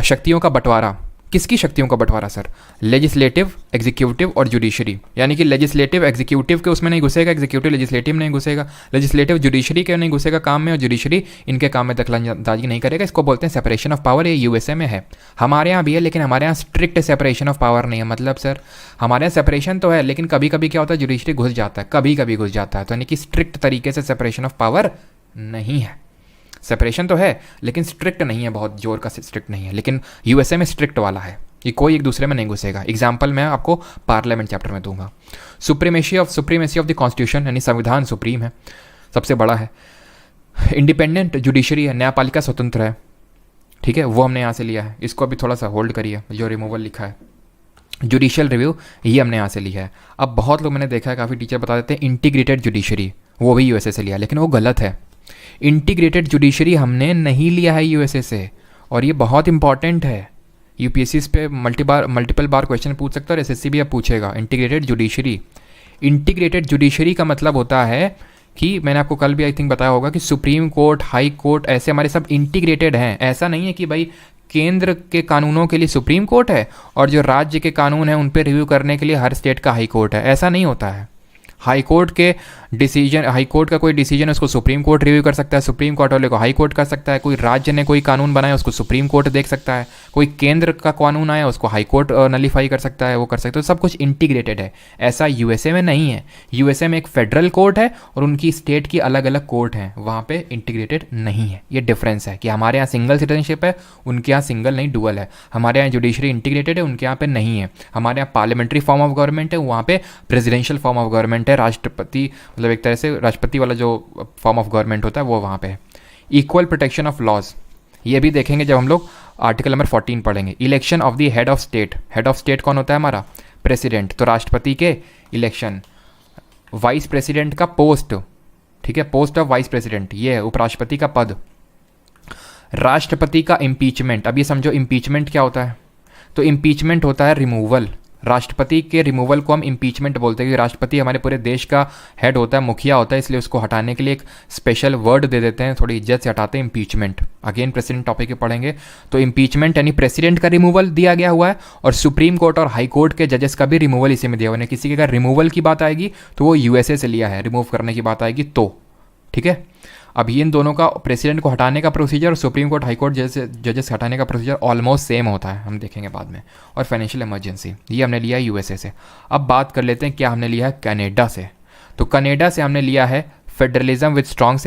शक्तियों का बंटवारा, किसकी शक्तियों का बंटवारा सर, लेजिस्लेटिव, एग्जीक्यूटिव और जुडिशरी, यानी कि लेजिस्लेटिव एग्जीक्यूटिव के उसमें नहीं घुसेगा, एग्जीक्यूटिव लेजिस्लेटिव में नहीं घुसेगा, लेजिस्लेटिव जुडिशरी के नहीं घुसेगा काम में, और जुडिशरी इनके काम में दखलंदाजी नहीं करेगा। इसको बोलते हैं सेपरेशन ऑफ पावर। ये यूएसए में है, हमारे यहाँ भी है, लेकिन हमारे यहाँ स्ट्रिक्ट सेपरेशन ऑफ पावर नहीं है। मतलब सर हमारे यहाँ सेपरेशन तो है, लेकिन कभी कभी क्या होता है, जुडिशरी घुस जाता है, कभी कभी घुस जाता है, तो यानी कि स्ट्रिक्ट तरीके से सेपरेशन ऑफ पावर नहीं है। सेपरेशन तो है लेकिन स्ट्रिक्ट नहीं है, बहुत जोर का स्ट्रिक्ट नहीं है, लेकिन यूएसए में स्ट्रिक्ट वाला है कि कोई एक दूसरे में नहीं घुसेगा। एग्जाम्पल मैं आपको पार्लियामेंट चैप्टर में दूंगा। सुप्रीमेसी ऑफ द कॉन्स्टिट्यूशन, यानी संविधान सुप्रीम है, सबसे बड़ा है। इंडिपेंडेंट जुडिशरी है, न्यायपालिका स्वतंत्र है, ठीक है, वो हमने यहाँ से लिया है। इसको अभी थोड़ा सा होल्ड करिए, जो रिमूवल लिखा है। जुडिशियल रिव्यू, ये हमने यहाँ से लिया है। अब बहुत लोग मैंने देखा है, काफ़ी टीचर बता देते हैं इंटीग्रेटेड जुडिशरी, वो भी यूएसए से लिया, लेकिन वो गलत है। इंटीग्रेटेड जुडिशरी हमने नहीं लिया है यूएसए से, और ये बहुत इंपॉर्टेंट है। यूपीएससी पे मल्टीपल बार क्वेश्चन पूछ सकता है और एसएससी भी अब पूछेगा। इंटीग्रेटेड जुडिशरी का मतलब होता है कि मैंने आपको कल भी आई थिंक बताया होगा कि सुप्रीम कोर्ट, हाई कोर्ट, ऐसे हमारे सब इंटीग्रेटेड हैं। ऐसा नहीं है कि भाई केंद्र के कानूनों के लिए सुप्रीम कोर्ट है और जो राज्य के कानून हैं उन पे रिव्यू करने के लिए हर स्टेट का हाई कोर्ट है। ऐसा नहीं होता है। हाई कोर्ट का कोई डिसीजन है उसको सुप्रीम कोर्ट रिव्यू कर सकता है, सुप्रीम कोर्ट वाले को हाई कोर्ट कर सकता है, कोई राज्य ने कोई कानून बनाया उसको सुप्रीम कोर्ट देख सकता है, कोई केंद्र का कानून आया उसको हाई कोर्ट नलीफाई कर सकता है, वो कर सकता है। तो सब कुछ इंटीग्रेटेड है। ऐसा यूएसए में नहीं है। यूएसए में एक फेडरल कोर्ट है और उनकी स्टेट की अलग अलग कोर्ट हैं, वहाँ पे इंटीग्रेटेड नहीं है। ये डिफरेंस है कि हमारे यहाँ सिंगल सिटीजनशिप है, उनके यहाँ सिंगल नहीं डुअल है। हमारे यहाँ जुडिशरी इंटीग्रेटेड है, उनके यहाँ पे नहीं है। हमारे यहाँ पार्लियामेंट्री फॉर्म ऑफ गवर्नमेंट है, वहाँ पे प्रेसिडेंशियल फॉर्म ऑफ गवर्नमेंट है। राष्ट्रपति मतलब एक तरह से राष्ट्रपति वाला जो फॉर्म ऑफ गवर्नमेंट होता है वो वहाँ पे है। इक्वल प्रोटेक्शन ऑफ लॉज ये भी देखेंगे जब हम लोग आर्टिकल नंबर 14 पढ़ेंगे। Election of the head of state, head of state कौन होता है हमारा? प्रेसिडेंट। तो राष्ट्रपति के इलेक्शन, वाइस प्रेसिडेंट का पोस्ट, ठीक है, पोस्ट ऑफ वाइस प्रेसिडेंट ये है उपराष्ट्रपति का पद। राष्ट्रपति का इम्पीचमेंट, अब ये समझो इम्पीचमेंट क्या होता है। तो इम्पीचमेंट होता है रिमूवल। राष्ट्रपति के रिमूवल को हम इम्पीचमेंट बोलते हैं, क्योंकि राष्ट्रपति हमारे पूरे देश का हेड होता है, मुखिया होता है, इसलिए उसको हटाने के लिए एक स्पेशल वर्ड दे देते हैं, थोड़ी इज्जत से हटाते हैं, इम्पीचमेंट। अगेन प्रेसिडेंट टॉपिक पे पढ़ेंगे। तो इम्पीचमेंट यानी प्रेसिडेंट का रिमूवल दिया गया हुआ है और सुप्रीम कोर्ट और हाई कोर्ट के जजेस का भी रिमूवल इसी में दिया हुआ है। किसी के अगर रिमूवल की बात आएगी तो वो यूएसए से लिया है, रिमूव करने की बात आएगी तो, ठीक है। अब इन दोनों का प्रेसिडेंट को हटाने का प्रोसीजर और सुप्रीम कोर्ट हाई कोर्ट जजेस हटाने का प्रोसीजर ऑलमोस्ट सेम होता है, हम देखेंगे बाद में। और फाइनेंशियल इमरजेंसी ये हमने लिया है यूएसए से। अब बात कर लेते हैं क्या हमने लिया है कनाडा से। तो कनाडा से हमने लिया है federalism with strong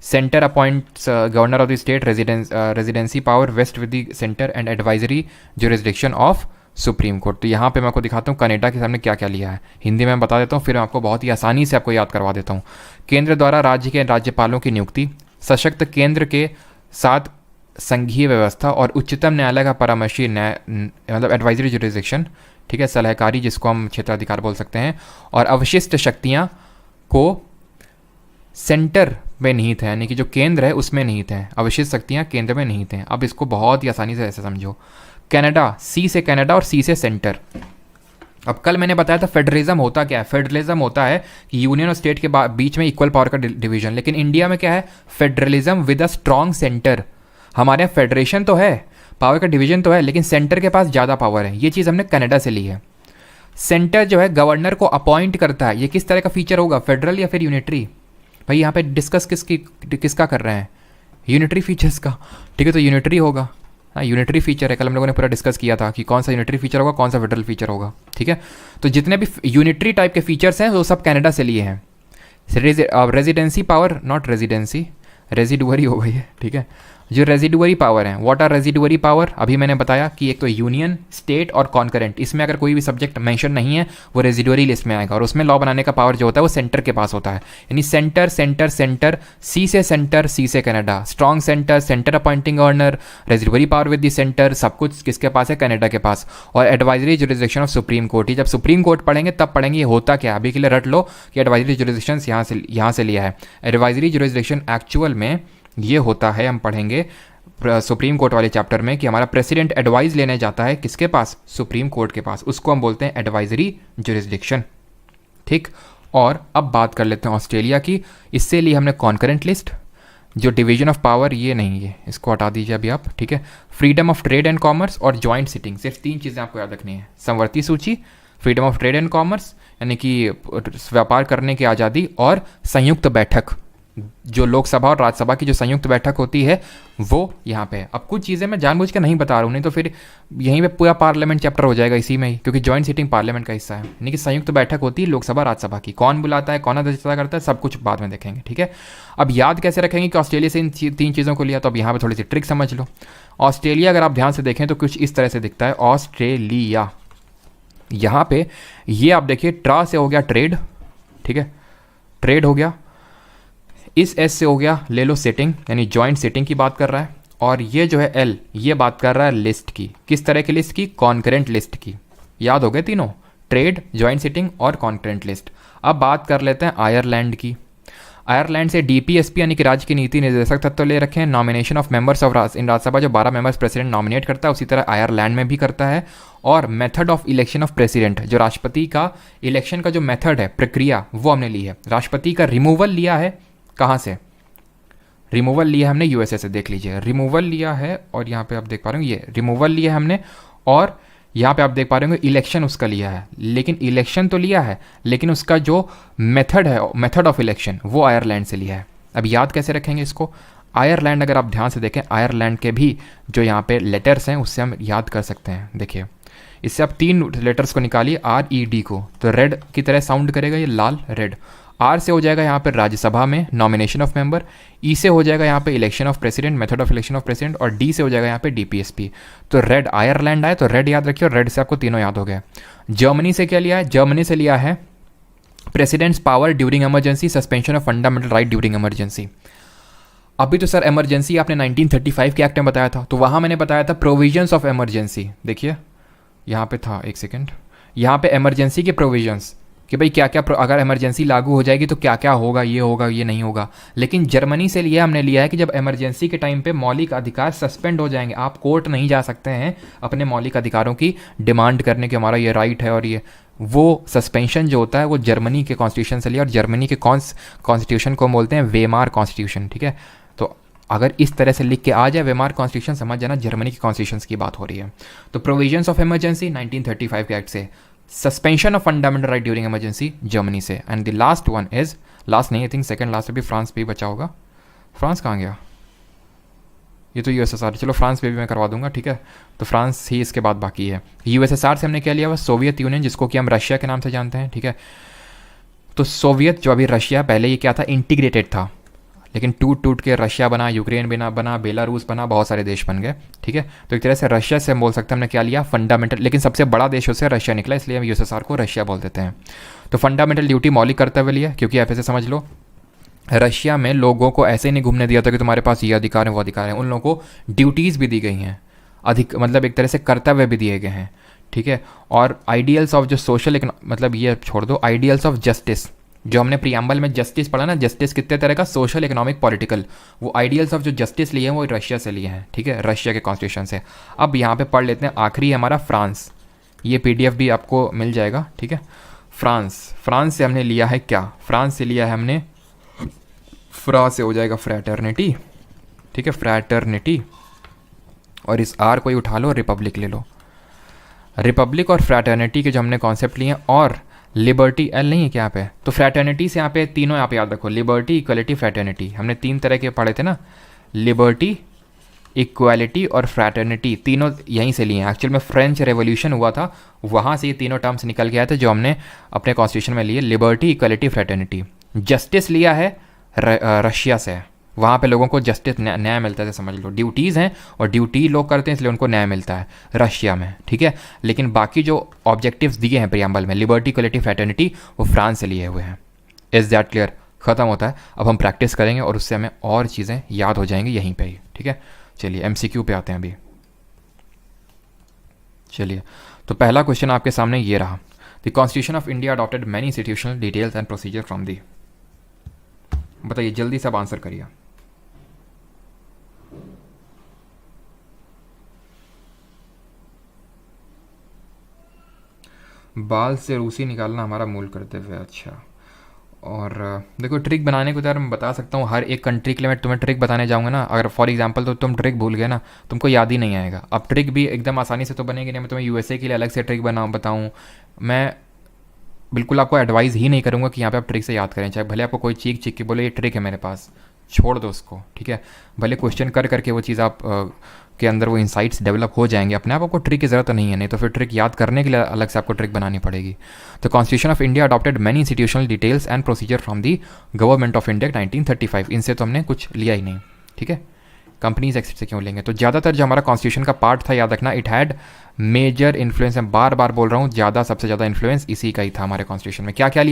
centre appoints governor of the state, residency power vest with the centre and advisory jurisdiction of supreme court. तो यहाँ पे मैं आपको दिखाता हूँ कनाडा के सामने क्या क्या लिया है। हिंदी में मैं बता देता हूँ, फिर मैं आपको बहुत ही आसानी से आपको याद करवा देता हूँ। केंद्र द्वारा राज्य के राज्यपालों की नियुक्ति, सशक्त केंद्र के साथ संघीय व्यवस्था और उच्चतम न्यायालय का परामर्शी मतलब एडवाइजरी जुरिस्डिक्शन, ठीक है, सलाहकारी जिसको हम क्षेत्राधिकार बोल सकते हैं। और अवशिष्ट शक्तियाँ को सेंटर में निहित है, यानी कि जो केंद्र है उसमें निहित है, अवशिष्ट शक्तियाँ केंद्र में निहित हैं। अब इसको बहुत ही आसानी से ऐसे समझो। कनाडा, सी से कनाडा और सी से सेंटर। अब कल मैंने बताया था फेडरलिज्म होता क्या है। फेडरलिज्म होता है कि यूनियन और स्टेट के बीच में इक्वल पावर का डिवीजन। लेकिन इंडिया में क्या है? Federalism with a strong centre. हमारे यहाँ फेडरेशन तो है, पावर का डिवीजन तो है, लेकिन सेंटर के पास ज़्यादा पावर है। ये चीज़ हमने कनाडा से ली है। सेंटर जो है गवर्नर को अपॉइंट करता है। ये किस तरह का फीचर होगा, फेडरल या फिर यूनिटरी? भाई यहाँ पे डिस्कस किसका कर रहे हैं? यूनिटरी फीचर्स का, ठीक है। तो यूनिटरी होगा, हाँ यूनिटरी फीचर है। कल हम लोगों ने पूरा डिस्कस किया था कि कौन सा यूनिटरी फीचर होगा, कौन सा फेडरल फीचर होगा, ठीक है। तो जितने भी यूनिटरी टाइप के फीचर्स हैं वो सब कनाडा से लिए हैं। Residency power, not residency, residuary हो गई है, ठीक है। जो रेजिडुअरी पावर है, व्हाट आर रेजिडुअरी पावर? अभी मैंने बताया कि एक तो यूनियन, स्टेट और कॉन्करेंट, इसमें अगर कोई भी सब्जेक्ट मेंशन नहीं है वो रेजिडुअरी लिस्ट में आएगा। और उसमें लॉ बनाने का पावर जो होता है वो सेंटर के पास होता है। यानी सेंटर सेंटर सेंटर, सी से सेंटर, सी से Canada, strong centre, centre appointing governor, residuary power with the centre, सब कुछ किसके पास है? कनाडा के पास। और advisory jurisdiction of supreme Court, ही जब सुप्रीम कोर्ट पढ़ेंगे तब पढ़ेंगे ये होता क्या। अभी के लिए रट लो कि एडवाइजरी जुरिस्डिक्शन यहाँ से लिया है। एडवाइजरी जुरिस्डिक्शन एक्चुअल में ये होता है, हम पढ़ेंगे सुप्रीम कोर्ट वाले चैप्टर में, कि हमारा प्रेसिडेंट एडवाइस लेने जाता है किसके पास? सुप्रीम कोर्ट के पास। उसको हम बोलते हैं एडवाइजरी जुरिस्डिक्शन, ठीक। और अब बात कर लेते हैं ऑस्ट्रेलिया की। इससे लिए हमने कॉन्करेंट लिस्ट, जो डिवीजन ऑफ पावर ये नहीं है, इसको हटा दीजिए अभी आप, ठीक है। Freedom of trade and commerce और जॉइंट सिटिंग, सिर्फ 3 चीज़ें आपको याद रखनी है। समवर्ती सूची, freedom of trade and commerce यानी कि व्यापार करने की आज़ादी, और संयुक्त बैठक, जो लोकसभा और राज्यसभा की जो संयुक्त बैठक होती है वो यहाँ पे है। अब कुछ चीज़ें मैं जानबूझ के नहीं बता रहा हूँ, नहीं तो फिर यहीं पे पूरा पार्लियामेंट चैप्टर हो जाएगा इसी में ही, क्योंकि जॉइंट सीटिंग पार्लियामेंट का हिस्सा है। यानी कि संयुक्त बैठक होती है लोकसभा राज्यसभा की, कौन बुलाता है, कौन अध्यक्षता करता है, सब कुछ बाद में देखेंगे, ठीक है। अब याद कैसे रखेंगे कि ऑस्ट्रेलिया से इन 3 चीज़ों को लिया? तो अब यहाँ पर थोड़ी सी ट्रिक समझ लो। ऑस्ट्रेलिया अगर आप ध्यान से देखें तो कुछ इस तरह से दिखता है ऑस्ट्रेलिया। यहाँ पे ये आप देखिए, ट्रा से हो गया ट्रेड, ठीक है, ट्रेड हो गया। इस एस से हो गया, ले लो सिटिंग, यानी जॉइंट सिटिंग की बात कर रहा है। और ये जो है एल, ये बात कर रहा है लिस्ट की। किस तरह की लिस्ट की? कॉन्करेंट लिस्ट की। याद हो गए तीनों, ट्रेड, जॉइंट सिटिंग और कॉन्करेंट लिस्ट। अब बात कर लेते हैं आयरलैंड की। आयरलैंड से डीपीएसपी यानी कि राज्य के नीति निर्देशक तत्व ले रखे हैं। नॉमिनेशन ऑफ मेंबर्स ऑफ इन राज्यसभा, जो 12 मेंबर्स प्रेसिडेंट नॉमिनेट करता है, उसी तरह आयरलैंड में भी करता है। और method of election of president, जो राष्ट्रपति का इलेक्शन का जो मेथड है, प्रक्रिया, वो हमने ली है। राष्ट्रपति का रिमूवल लिया है कहाँ से? रिमूवल लिया हमने यूएसए से, देख लीजिए रिमूवल लिया है, और यहाँ पे आप देख पा रहे हो ये रिमूवल लिया है हमने, और यहाँ पे आप देख पा रहे होंगे इलेक्शन उसका लिया है, लेकिन इलेक्शन तो लिया है लेकिन उसका जो मेथड है, मेथड ऑफ इलेक्शन, वो आयरलैंड से लिया है। अब याद कैसे रखेंगे इसको? आयरलैंड, अगर आप ध्यान से देखें आयरलैंड के भी जो यहाँ पे लेटर्स हैं उससे हम याद कर सकते हैं। देखिए इससे आप 3 लेटर्स को निकालिए, RED को, तो रेड की तरह साउंड करेगा ये, लाल रेड। R से हो जाएगा यहाँ पे राज्यसभा में नॉमिनेशन ऑफ मेंबर, E से हो जाएगा यहाँ पे election of president, method of election of president, और D से हो जाएगा यहाँ पे DPSP। तो रेड आयरलैंड आए तो रेड याद रखिए, और रेड से आपको तीनों याद हो गए। जर्मनी से क्या लिया है? जर्मनी से लिया है president's power during emergency, suspension of fundamental right during emergency. अभी तो सर इमरजेंसी आपने 1935 के एक्ट में बताया था, तो वहाँ मैंने बताया था प्रोविजंस ऑफ इमरजेंसी। देखिए यहाँ पे था, एक सेकेंड, यहाँ पे इमरजेंसी के प्रोविजंस कि भाई क्या क्या अगर इमरजेंसी लागू हो जाएगी तो क्या क्या होगा, ये नहीं होगा। लेकिन जर्मनी से लिए हमने लिया है कि जब इमरजेंसी के टाइम पे मौलिक अधिकार सस्पेंड हो जाएंगे, आप कोर्ट नहीं जा सकते हैं अपने मौलिक अधिकारों की डिमांड करने के, हमारा ये राइट है, और ये वो सस्पेंशन जो होता है वो जर्मनी के कॉन्स्टिट्यूशन से लिया, और जर्मनी के कॉन्स्टिट्यूशन को बोलते हैं वेमार कॉन्स्टिट्यूशन। ठीक है, तो अगर इस तरह से लिख के आ जाए वेमार कॉन्स्टिट्यूशन, समझ जाना जर्मनी के कॉन्स्टिट्यूशन की बात हो रही है। तो प्रोविजंस ऑफ इमरजेंसी 1935 के एक्ट से, suspension of fundamental right during emergency Germany से, and the last one is, last नहीं आई थिंक सेकंड लास्ट भी फ्रांस पे ही बचा होगा। फ्रांस कहाँ गया? ये तो यूएसएसआर, चलो फ्रांस पे भी मैं करवा दूंगा। ठीक है, तो फ्रांस ही इसके बाद बाकी है। यूएसएसआर से हमने क्या लिया हुआ? सोवियत यूनियन, जिसको कि हम रशिया के नाम से जानते हैं। ठीक है, तो सोवियत जो अभी रशिया, पहले ये क्या था? इंटीग्रेटेड था, लेकिन टूट टूट के रशिया बना, यूक्रेन बना, बेलारूस बना, बहुत सारे देश बन गए। ठीक है, तो एक तरह से रशिया से हम बोल सकते हैं हमने क्या लिया? फंडामेंटल, लेकिन सबसे बड़ा देश उससे रशिया निकला, इसलिए हम यूएसएसआर को रशिया बोल देते हैं। तो फंडामेंटल ड्यूटी मौलिक कर्तव्य लिया, क्योंकि आप ऐसे समझ लो रशिया में लोगों को ऐसे ही नहीं घूमने दिया था कि तुम्हारे पास ये अधिकार है वो अधिकार है, उन लोगों को ड्यूटीज़ भी दी गई हैं, अधिक मतलब एक तरह से कर्तव्य भी दिए गए हैं। ठीक है, और आइडियल्स ऑफ जो सोशल, मतलब ये छोड़ दो, आइडियल्स ऑफ जस्टिस, जो हमने प्रियम्बल में जस्टिस पढ़ा ना, जस्टिस कितने तरह का? सोशल, इकोनॉमिक, पॉलिटिकल, वो आइडियल्स ऑफ जो जस्टिस लिए हैं वो रशिया से लिए हैं। ठीक है, रशिया के कॉन्स्टिट्यूशन से। अब यहाँ पे पढ़ लेते हैं, आखिरी है हमारा फ्रांस, ये PDF भी आपको मिल जाएगा। ठीक है, फ्रांस से हमने लिया है क्या? फ्रांस से लिया है हमने, फ्रांस से हो जाएगा फ्रैटर्निटी। ठीक है, फ्रैटर्निटी, और इस R को ही उठा लो, रिपब्लिक ले लो। रिपब्लिक और फ्रैटर्निटी के जो हमने कॉन्सेप्ट लिए हैं, और लिबर्टी, L नहीं है क्या यहाँ पे? तो फ्रैटर्निटी से यहाँ पे तीनों यहाँ पे याद रखो, लिबर्टी, इक्वलिटी, फ्रैटर्निटी, हमने 3 तरह के पढ़े थे ना, लिबर्टी, इक्वालिटी और फ्रैटर्निटी, तीनों यहीं से लिए हैं। एक्चुअल में फ्रेंच रेवोल्यूशन हुआ था, वहाँ से ये तीनों टर्म्स निकल गया था जो हमने अपने कॉन्स्टिट्यूशन में लिए, लिबर्टी, इक्वालिटी, फ्रैटर्निटी। जस्टिस लिया है रशिया से, वहाँ पे लोगों को जस्टिस, न्याय मिलता है, समझ लो ड्यूटीज़ हैं और ड्यूटी लोग करते हैं इसलिए उनको न्याय मिलता है रशिया में। ठीक है, लेकिन बाकी जो ऑब्जेक्टिव्स दिए हैं प्रियम्बल में, लिबर्टी, इक्वलिटी, फ्रैटर्निटी, वो फ्रांस से लिए हुए हैं। Is that clear? ख़त्म होता है। अब हम प्रैक्टिस करेंगे और उससे हमें और चीज़ें याद हो जाएंगी यहीं पर ही। ठीक है, चलिए MCQ पे आते हैं अभी। चलिए, तो पहला क्वेश्चन आपके सामने ये रहा, the constitution of India adopted many institutional details and procedure from the. बताइए जल्दी से, अब आंसर करिए। बाल से रूसी निकालना हमारा मूल कर्तव्य है। अच्छा, और देखो ट्रिक बनाने को तो यार मैं बता सकता हूँ, हर एक कंट्री के लिए मैं तुम्हें ट्रिक बताने जाऊँगा ना, अगर फॉर एग्जांपल तो तुम ट्रिक भूल गए ना, तुमको याद ही नहीं आएगा। अब ट्रिक भी एकदम आसानी से तो बनेगी नहीं, मैं तुम्हें USA के लिए अलग से ट्रिक बताऊँ, मैं बिल्कुल आपको एडवाइस ही नहीं करूँगा कि यहाँ पे आप ट्रिक से याद करें, चाहे भले आपको कोई चीख के बोले ये ट्रिक है मेरे पास, छोड़ दो उसको। ठीक है, भले क्वेश्चन करके वो चीज़ आप के अंदर वो इंसाइट्स डेवलप हो जाएंगे अपने आप, आपको ट्रिक की ज़रूरत नहीं है, नहीं तो फिर ट्रिक याद करने के लिए अलग से आपको ट्रिक बनानी पड़ेगी। तो constitution of India adopted many institutional details and procedure from the government of India 1935, इनसे तो हमने कुछ लिया ही नहीं। ठीक है, कंपनीज एक्ट से क्यों लेंगे? तो ज़्यादातर जो हमारा कॉन्स्टिट्यूशन का पार्ट था, याद रखना, इट हैड मेजर इन्फ्लुएंस, मैं बार बार बोल रहा हूँ, सबसे ज़्यादा इन्फ्लुएंस इसी का ही था हमारे कॉन्स्टिट्यूशन में। क्या क्या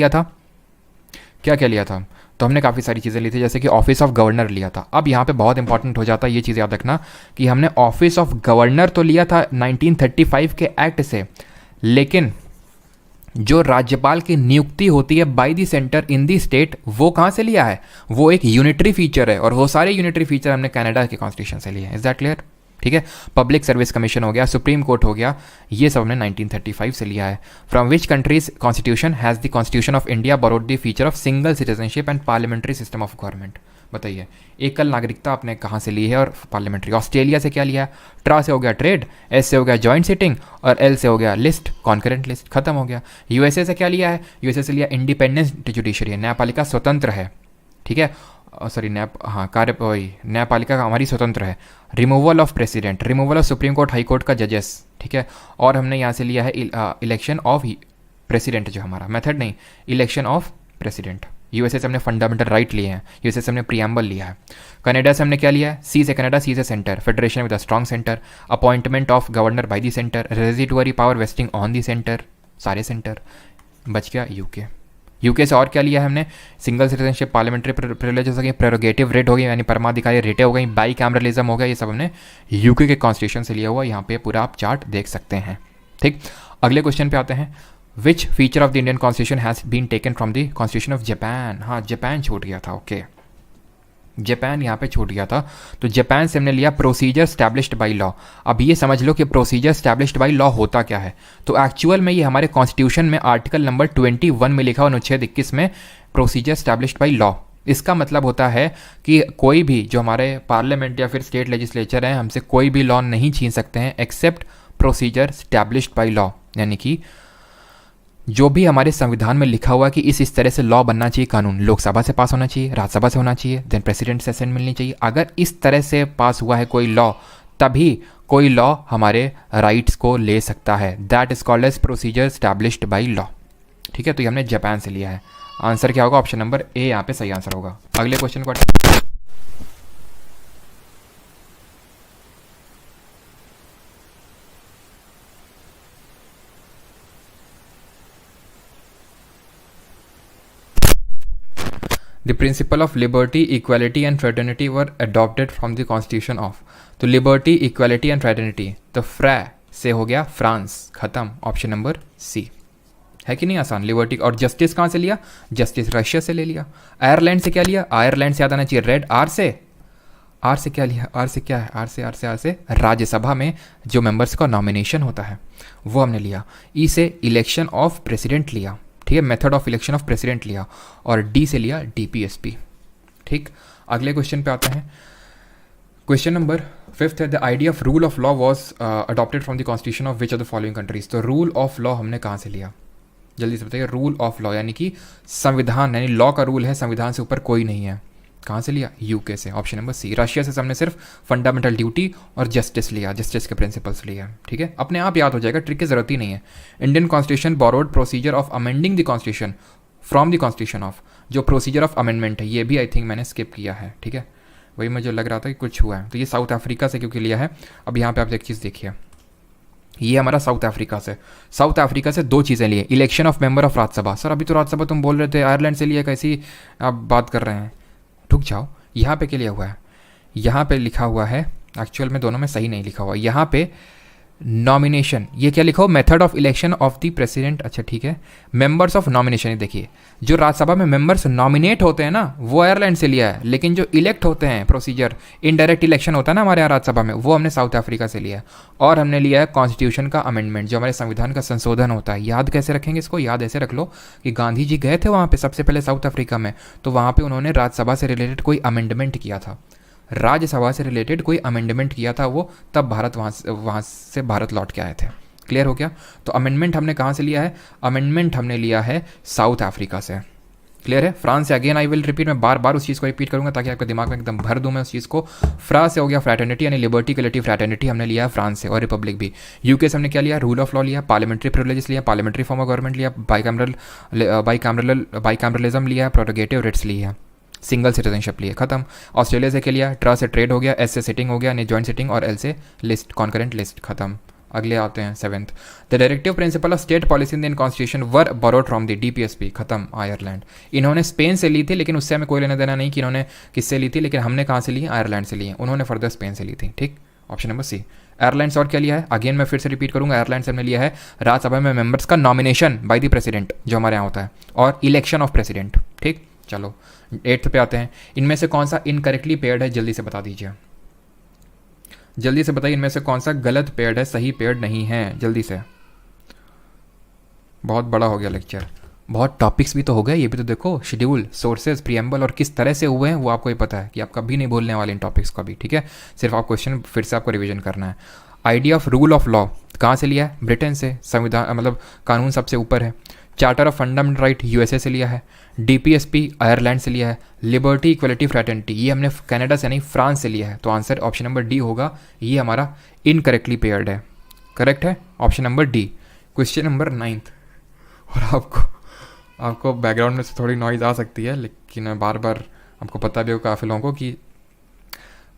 लिया था? तो हमने काफ़ी सारी चीज़ें ली थी, जैसे कि ऑफिस ऑफ गवर्नर लिया था। अब यहाँ पे बहुत इंपॉर्टेंट हो जाता है ये चीज़ याद रखना कि हमने ऑफिस ऑफ गवर्नर तो लिया था 1935 के एक्ट से, लेकिन जो राज्यपाल की नियुक्ति होती है by the centre in the state, वो कहाँ से लिया है? वो एक यूनिटरी फीचर है, और वो सारे यूनिटरी फीचर हमने कनाडा के कॉन्स्टिट्यूशन से लिए हैं। Is that clear? ठीक है, पब्लिक सर्विस कमीशन हो गया, सुप्रीम कोर्ट हो गया, ये सब हमने 1935 से लिया है। From which countries constitution has the constitution of India borrowed the feature of single citizenship and parliamentary system of government? बताइए, एकल नागरिकता आपने कहाँ से ली है और पार्लियामेंट्री? ऑस्ट्रेलिया से क्या लिया है? ट्रा से हो गया ट्रेड, एस से हो गया जॉइंट सिटिंग और एल से हो गया लिस्ट, कॉन्करेंट लिस्ट, खत्म हो गया। यूएसए से क्या लिया है? यूएसए से लिया इंडिपेंडेंट जुडिशरी, न्यायपालिका स्वतंत्र है, ठीक है, सॉरी कार्य वही न्यायपालिका हमारी स्वतंत्र है। Removal of president, removal of supreme court high court का जजेस, ठीक है। और हमने यहाँ से लिया है इलेक्शन ऑफ प्रेसिडेंट, जो हमारा मेथड नहीं, इलेक्शन ऑफ प्रेसिडेंट। यूएसए से हमने फंडामेंटल राइट लिए हैं, यूएसए से हमने प्रियम्बल लिया है। कनाडा से हमने क्या लिया है? सी से कनाडा, सी से centre, federation with a strong centre, appointment of governor by the centre, residuary power wasting on the centre, सारे सेंटर। बच गया यूके। यूके से और क्या लिया है हमने? सिंगल सिटीजनशिप, पार्लियामेंट्री प्रिविलेजेस हो गई, प्रेरोगेटिव रेट हो गई यानी परमाधिकारी रेटें हो गई, बाई कैमरलिज्म हो गया, ये सब हमने यूके के कॉन्स्टिट्यूशन से लिया हुआ। यहाँ पे पूरा आप चार्ट देख सकते हैं, ठीक। अगले क्वेश्चन पे आते हैं। Which feature of the Indian constitution has been taken from the constitution of Japan? हाँ, जापान छूट गया था, ओके, जापान यहाँ पे छूट गया था। तो जापान से हमने लिया प्रोसीजर स्टैब्लिश्ड बाई लॉ। अब ये समझ लो कि प्रोसीजर स्टैब्लिश्ड बाई लॉ होता क्या है। तो एक्चुअल में ये हमारे कॉन्स्टिट्यूशन में आर्टिकल नंबर 21 में लिखा हुआ, अनुच्छेद 21 में, प्रोसीजर स्टैब्लिश्ड बाई लॉ। इसका मतलब होता है कि कोई भी जो हमारे पार्लियामेंट या फिर स्टेट लेजिस्लेचर हैं, हमसे कोई भी लॉ नहीं छीन सकते हैं except procedure established by law, यानी कि जो भी हमारे संविधान में लिखा हुआ कि इस तरह से लॉ बनना चाहिए, कानून लोकसभा से पास होना चाहिए, राज्यसभा से होना चाहिए, देन प्रेसिडेंट से असेंट मिलनी चाहिए। अगर इस तरह से पास हुआ है कोई लॉ, तभी कोई लॉ हमारे राइट्स को ले सकता है। That is called as procedure established by law, ठीक है। तो ये हमने जापान से लिया है। आंसर क्या होगा? ऑप्शन नंबर ए यहाँ पे सही आंसर होगा। अगले क्वेश्चन को The principle of liberty, equality and fraternity were adopted from the constitution of। तो लिबर्टी, इक्वालिटी एंड फ्रेटर्निटी, तो फ्रै से हो गया फ्रांस, खत्म। ऑप्शन नंबर सी है कि नहीं आसान? लिबर्टी। और जस्टिस कहाँ से लिया? जस्टिस रशिया से ले लिया। आयरलैंड से क्या लिया? आयरलैंड से याद आना चाहिए रेड, आर से, आर से क्या लिया? आर से क्या है? आर से राज्यसभा में जो मेंबर्स का नॉमिनेशन होता है वो हमने लिया। ई से इलेक्शन ऑफ प्रेसिडेंट लिया, ठीक है, method of election of president लिया। और डी से लिया डीपीएसपी, ठीक। अगले क्वेश्चन पे आते हैं। क्वेश्चन नंबर 5 है, the idea of rule of law was adopted from the constitution of which of the following countries. तो रूल ऑफ लॉ हमने कहाँ से लिया? जल्दी से बताइए। रूल ऑफ लॉ यानी कि संविधान, यानी लॉ का रूल है, संविधान से ऊपर कोई नहीं है। कहाँ से लिया? यूके से, ऑप्शन नंबर सी। रशिया से हमने सिर्फ फंडामेंटल ड्यूटी और जस्टिस लिया, जस्टिस के प्रिंसिपल्स लिया, ठीक है। अपने आप याद हो जाएगा, ट्रिक की जरूरत ही नहीं है। Indian constitution borrowed procedure of amending the constitution from the constitution of. जो प्रोसीजर ऑफ अमेंडमेंट है ये भी आई थिंक मैंने स्किप किया है, ठीक है, वही मुझे लग रहा था कि कुछ हुआ है। तो ये साउथ अफ्रीका से क्योंकि लिया है। अब यहाँ पे आप एक चीज़ देखिए, ये हमारा साउथ अफ्रीका से, साउथ अफ्रीका से दो चीज़ें लिए। Election of member of Rajya Sabha. Sir अभी तो राज्यसभा तुम बोल रहे थे आयरलैंड से लिया, कैसी आप बात कर रहे हैं? रुक जाओ, यहाँ पे क्या लिया हुआ है? यहाँ पे लिखा हुआ है, एक्चुअल में दोनों में सही नहीं लिखा हुआ। यहाँ पे नॉमिनेशन, ये क्या लिखा हो? Method of election of the president, अच्छा ठीक है। मेंबर्स ऑफ नॉमिनेशन, देखिए जो राज्यसभा में मेंबर्स नॉमिनेट होते हैं ना, वो आयरलैंड से लिया है, लेकिन जो इलेक्ट होते हैं, प्रोसीजर इनडायरेक्ट इलेक्शन होता है ना हमारे यहाँ राज्यसभा में, वो हमने साउथ अफ्रीका से लिया है। और हमने लिया है कॉन्स्टिट्यूशन का अमेंडमेंट, जो हमारे संविधान का संशोधन होता है। याद कैसे रखेंगे इसको? याद ऐसे रख लो कि गांधी जी गए थे वहाँ पे सबसे पहले साउथ अफ्रीका में, तो वहाँ पे उन्होंने राज्यसभा से रिलेटेड कोई अमेंडमेंट किया था, राज्यसभा से रिलेटेड कोई अमेंडमेंट किया था वो, तब भारत वहाँ से भारत लौट के आए थे। क्लियर हो गया? तो अमेंडमेंट हमने कहाँ से लिया है? अमेंडमेंट हमने लिया है साउथ अफ्रीका से। क्लियर है? फ्रांस से अगेन आई विल रिपीट, मैं बार बार उस चीज़ को रिपीट करूंगा ताकि आपके दिमाग में एकदम भर दूं मैं उस चीज़ को। फ्रांस से हो गया फ्रैटर्निटी यानी लिबर्टी इक्वालिटी फ्रैटर्निटी हमने लिया है फ्रांस से, और रिपब्लिक भी। यूके से हमने क्या लिया? रूल ऑफ लॉ लिया, पार्लियामेंट्री प्रिविलेजेस लिया, पार्लियामेंट्री फॉर्म ऑफ गवर्नमेंट लिया, बाईकैमरलिज्म लिया, प्रोटोगेटिव रेट्स लिया, सिंगल सिटीजनशिप लिए, खत्म। ऑस्ट्रेलिया से क्या लिया? ट्र से ट्रेड हो गया, एस से सिटिंग हो गया यानी जॉइंट सिटिंग, और एल से लिस्ट, कॉन्करेंट लिस्ट, खत्म। अगले आते हैं 7th, the directive principle of state policy in constitution were borrowed from the DPSP, खत्म। आयरलैंड, इन्होंने स्पेन से ली थी, लेकिन उससे हमें कोई लेना देना नहीं कि इन्होंने किससे ली थी, लेकिन हमने कहाँ से ली? आयरलैंड से ली, उन्होंने फर्दर स्पेन से ली थी, ठीक। ऑप्शन नंबर सी। एयरलाइंस और क्या लिया है? अगेन मैं फिर से रिपीट करूंगा, एयरलाइंस हमने लिया है राज्यसभा में मेंबर्स का नॉमिनेशन बाय द प्रेसिडेंट, जो हमारे यहाँ होता है, और इलेक्शन ऑफ प्रेसिडेंट, ठीक। चलो 8th पे आते हैं। इनमें से कौन सा इनकरेक्टली पेयर्ड है? जल्दी से बता दीजिए, जल्दी से बताइए, इनमें से कौन सा गलत पेयर्ड है, सही पेयर्ड नहीं है, जल्दी से। बहुत बड़ा हो गया लेक्चर। बहुत टॉपिक्स भी तो हो गए, ये भी तो देखो, शेड्यूल, सोर्सेज, प्रीएम्बल और किस तरह से हुए हैं वो आपको ही पता है कि आप कभी नहीं भूलने वाले इन टॉपिक्स को भी, ठीक है। सिर्फ आप क्वेश्चन फिर से आपको रिवीजन करना है। Idea of rule of law कहाँ से लिया है? ब्रिटेन से, संविधान मतलब कानून सबसे ऊपर है। Charter of fundamental right USA से लिया है। डीपीएसपी आयरलैंड से लिया है। लिबर्टी इक्वलिटी फ्रैटर्निटी ये हमने कनाडा से नहीं फ्रांस से लिया है। तो आंसर ऑप्शन नंबर डी होगा, ये हमारा इनकरेक्टली पेयर्ड है। करेक्ट है option number D. Question number 9। और आपको बैकग्राउंड में से थोड़ी नॉइज़ आ सकती है, लेकिन बार बार आपको पता भी हो काफ़ी लोगों को कि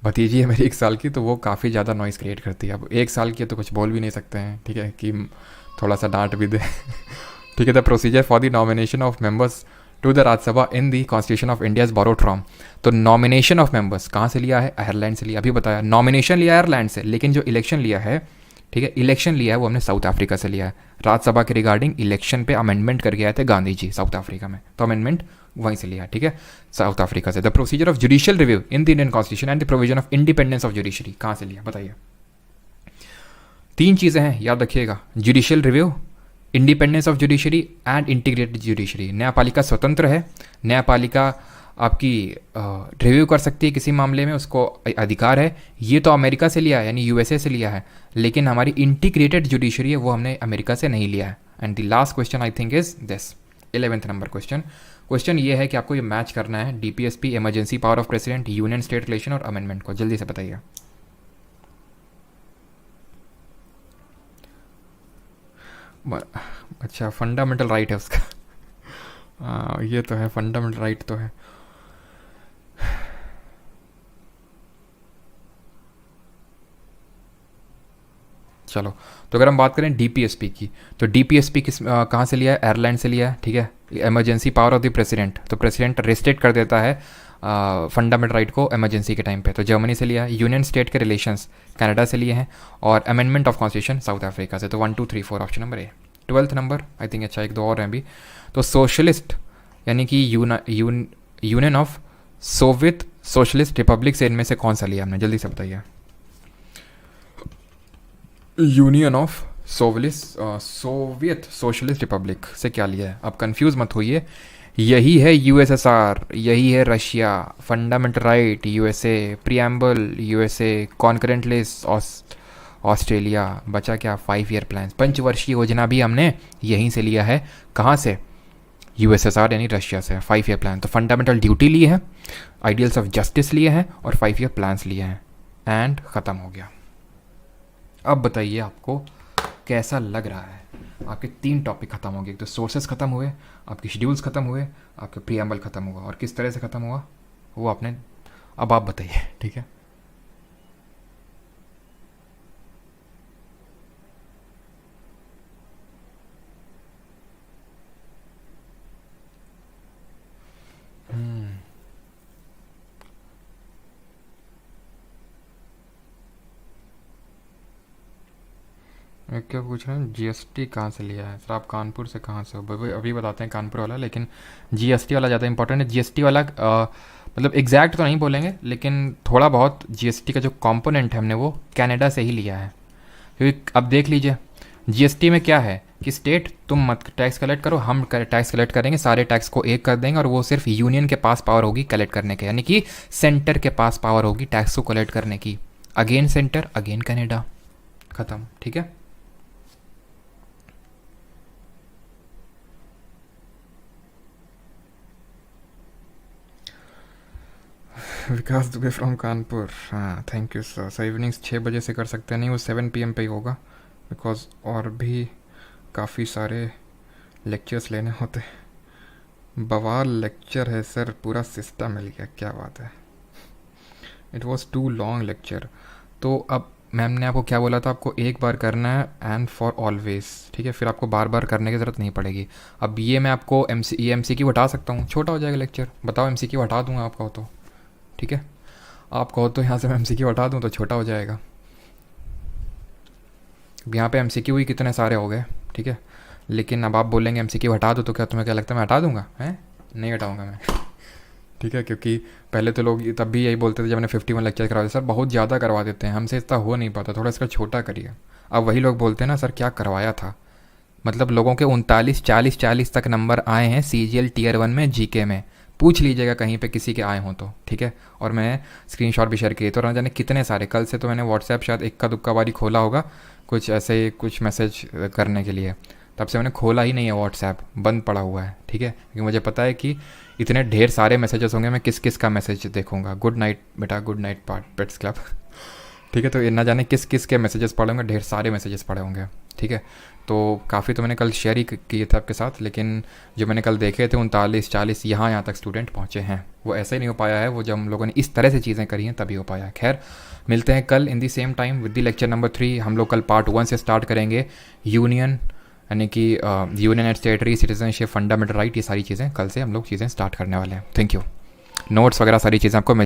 भतीजी है मेरी 1 साल की, तो वो काफ़ी ज़्यादा नॉइज़ क्रिएट करती है। अब 1 साल की है तो कुछ बोल भी नहीं सकते हैं, ठीक है, कि थोड़ा सा डांट भी दे ठीक है। The procedure for the nomination of members to the Rajya Sabha in the constitution of India is borrowed from. तो नॉमिनेशन ऑफ मेंबर्स कहाँ से लिया है? आयरलैंड से लिया। अभी बताया नॉमिनेशन लिया आयरलैंड से, लेकिन जो इलेक्शन लिया है, ठीक है, इलेक्शन लिया है वो हमने साउथ अफ्रीका से लिया है। राज्यसभा के रिगार्डिंग इलेक्शन पे अमेंडमेंट करके आए थे गांधी जी साउथ अफ्रीका में, तो अमेंडमेंट वहीं से लिया, ठीक है, साउथ अफ्रीका से। The procedure of judicial review in the Indian constitution and the provision of independence of judiciary कहाँ से लिया? बताइए। 3 चीज़ें हैं, याद रखिएगा, judicial review, independence of judiciary and integrated judiciary. न्यायपालिका स्वतंत्र है, न्यायपालिका आपकी रिव्यू कर सकती है किसी मामले में, उसको अधिकार है। ये तो अमेरिका से लिया है, यानी यूएसए से लिया है, लेकिन हमारी इंटीग्रेटेड जुडिशरी है वो हमने अमेरिका से नहीं लिया है। And the last question I think is this 11th number question ये है कि आपको ये मैच करना है DPSP, emergency power of president, union state relation और अमेंडमेंट को। जल्दी से बताइए। अच्छा, फंडामेंटल राइट है उसका ये तो है, फंडामेंटल राइट तो है। चलो, तो अगर हम बात करें डीपीएसपी की, तो डीपीएसपी किस कहाँ से लिया है? आयरलैंड से लिया है, ठीक है। Emergency power of the president, तो प्रेसिडेंट रेस्ट्रिक्ट कर देता है फंडामेंटल राइट को इमरजेंसी के टाइम पे, तो जर्मनी से लिया है। यूनियन स्टेट के रिलेशंस कनाडा से लिए हैं, और amendment of constitution south Africa से। तो 1 2 3 4 option number A. 12th number I think, अच्छा 1 2 और हैं अभी। तो सोशलिस्ट यानी कि union of Soviet socialist Republic से इनमें से कौन सा लिया हमने? जल्दी से बताइए। Union of Soviet socialist Republic से क्या लिया है? आप कंफ्यूज मत होइए, यही है यूएसएसआर, यही है Russia, fundamental right USA, preamble USA, concurrent list Australia, बचा क्या? 5 ईयर प्लान, पंचवर्षीय योजना भी हमने यहीं से लिया है। कहाँ से? यूएसएसआर यानी रशिया से। 5 ईयर प्लान, तो फंडामेंटल ड्यूटी लिए हैं, आइडियल्स ऑफ जस्टिस लिए हैं, और 5 ईयर प्लान्स लिए हैं। एंड ख़त्म हो गया। अब बताइए आपको कैसा लग रहा है? आपके 3 टॉपिक खत्म हो गए, एक तो सोर्सेस खत्म हुए, आपके शेड्यूल्स खत्म हुए, आपके प्रीएम्बल खत्म हुआ, और किस तरह से खत्म हुआ वो आपने, अब आप बताइए, ठीक है। मैं क्या पूछ रहे हैं, जीएसटी कहाँ से लिया है? सर आप कानपुर से कहाँ से हो? अभी बताते हैं कानपुर वाला, लेकिन जीएसटी वाला ज़्यादा इंपॉर्टेंट है। जीएसटी वाला मतलब एग्जैक्ट तो नहीं बोलेंगे, लेकिन थोड़ा बहुत जीएसटी का जो कंपोनेंट है हमने वो कनाडा से ही लिया है। क्योंकि अब देख लीजिए, जीएसटी में क्या है कि स्टेट तुम मत टैक्स कलेक्ट करो, हम टैक्स कलेक्ट करेंगे, सारे टैक्स को एक कर देंगे, और वो सिर्फ यूनियन के पास पावर होगी कलेक्ट करने के, यानी कि सेंटर के पास पावर होगी टैक्स को कलेक्ट करने की। अगेन सेंटर, अगेन कनाडा, खत्म, ठीक है। विकास दुबे फ्रॉम कानपुर, हाँ thank you sir. Sir evenings 6 बजे से कर सकते हैं? नहीं, वो 7 PM पे ही होगा, बिकॉज और भी काफ़ी सारे लेक्चर्स लेने होते हैं। बवाल लेक्चर है सर, पूरा सिस्टम मिल गया, क्या बात है। It was too long lecture. तो अब मैम ने आपको क्या बोला था? आपको एक बार करना है एंड फॉर ऑलवेज, ठीक है, फिर आपको बार बार करने की ज़रूरत नहीं पड़ेगी। अब ये मैं आपको MCQ हटा सकता हूँ, छोटा हो जाएगा लेक्चर, बताओ MCQ हटा दूँगा आपका हो तो, ठीक है। आप कहो तो यहाँ से मैं MCQ हटा दूँ तो छोटा हो जाएगा। अब यहाँ पे MCQ ही कितने सारे हो गए, ठीक है, लेकिन अब आप बोलेंगे MCQ हटा दो, तो क्या तुम्हें क्या लगता है मैं हटा दूँगा? हैं, नहीं हटाऊँगा मैं ठीक है, क्योंकि पहले तो लोग तब भी यही बोलते थे जब मैंने 51 लेक्चर करवाए, सर बहुत ज़्यादा करवा देते हैं, हमसे इतना हो नहीं पाता, थोड़ा इसका छोटा करिए। अब वही लोग बोलते हैं ना, सर क्या करवाया था, मतलब लोगों के 39 40 तक नंबर आए हैं CGL Tier 1 में GK में। पूछ लीजिएगा कहीं पे किसी के आए हों तो, ठीक है। और मैं स्क्रीनशॉट भी शेयर किए तो ना जाने कितने सारे। कल से तो मैंने व्हाट्सएप शायद इक्का दुक्का बारी खोला होगा कुछ ऐसे कुछ मैसेज करने के लिए, तब से मैंने खोला ही नहीं है व्हाट्सएप, बंद पड़ा हुआ है, ठीक है। क्योंकि मुझे पता है कि इतने ढेर सारे मैसेजेस होंगे, मैं किस किस का मैसेज देखूंगा। गुड नाइट बेटा, गुड नाइट पेट्स क्लब ठीक है। तो ये ना जाने किस किस के मैसेजेस पड़े होंगे, ढेर सारे मैसेजेस पड़े होंगे, ठीक है। तो काफ़ी तो मैंने कल शेयर ही किए थे आपके साथ, लेकिन जो मैंने कल देखे थे 39 40 यहाँ तक स्टूडेंट पहुँचे हैं, वो ऐसे ही नहीं हो पाया है। वो जब हम लोगों ने इस तरह से चीज़ें करी हैं तभी हो पाया है। खैर, मिलते हैं कल in the same time with the lecture number 3। हम लोग कल पार्ट 1 से स्टार्ट करेंगे, यूनियन यानी कि union and स्टेटरी, citizenship, fundamental right, ये सारी चीज़ें कल से हम लोग चीज़ें स्टार्ट करने वाले हैं। Thank you. नोट्स वगैरह सारी चीज़ें आपको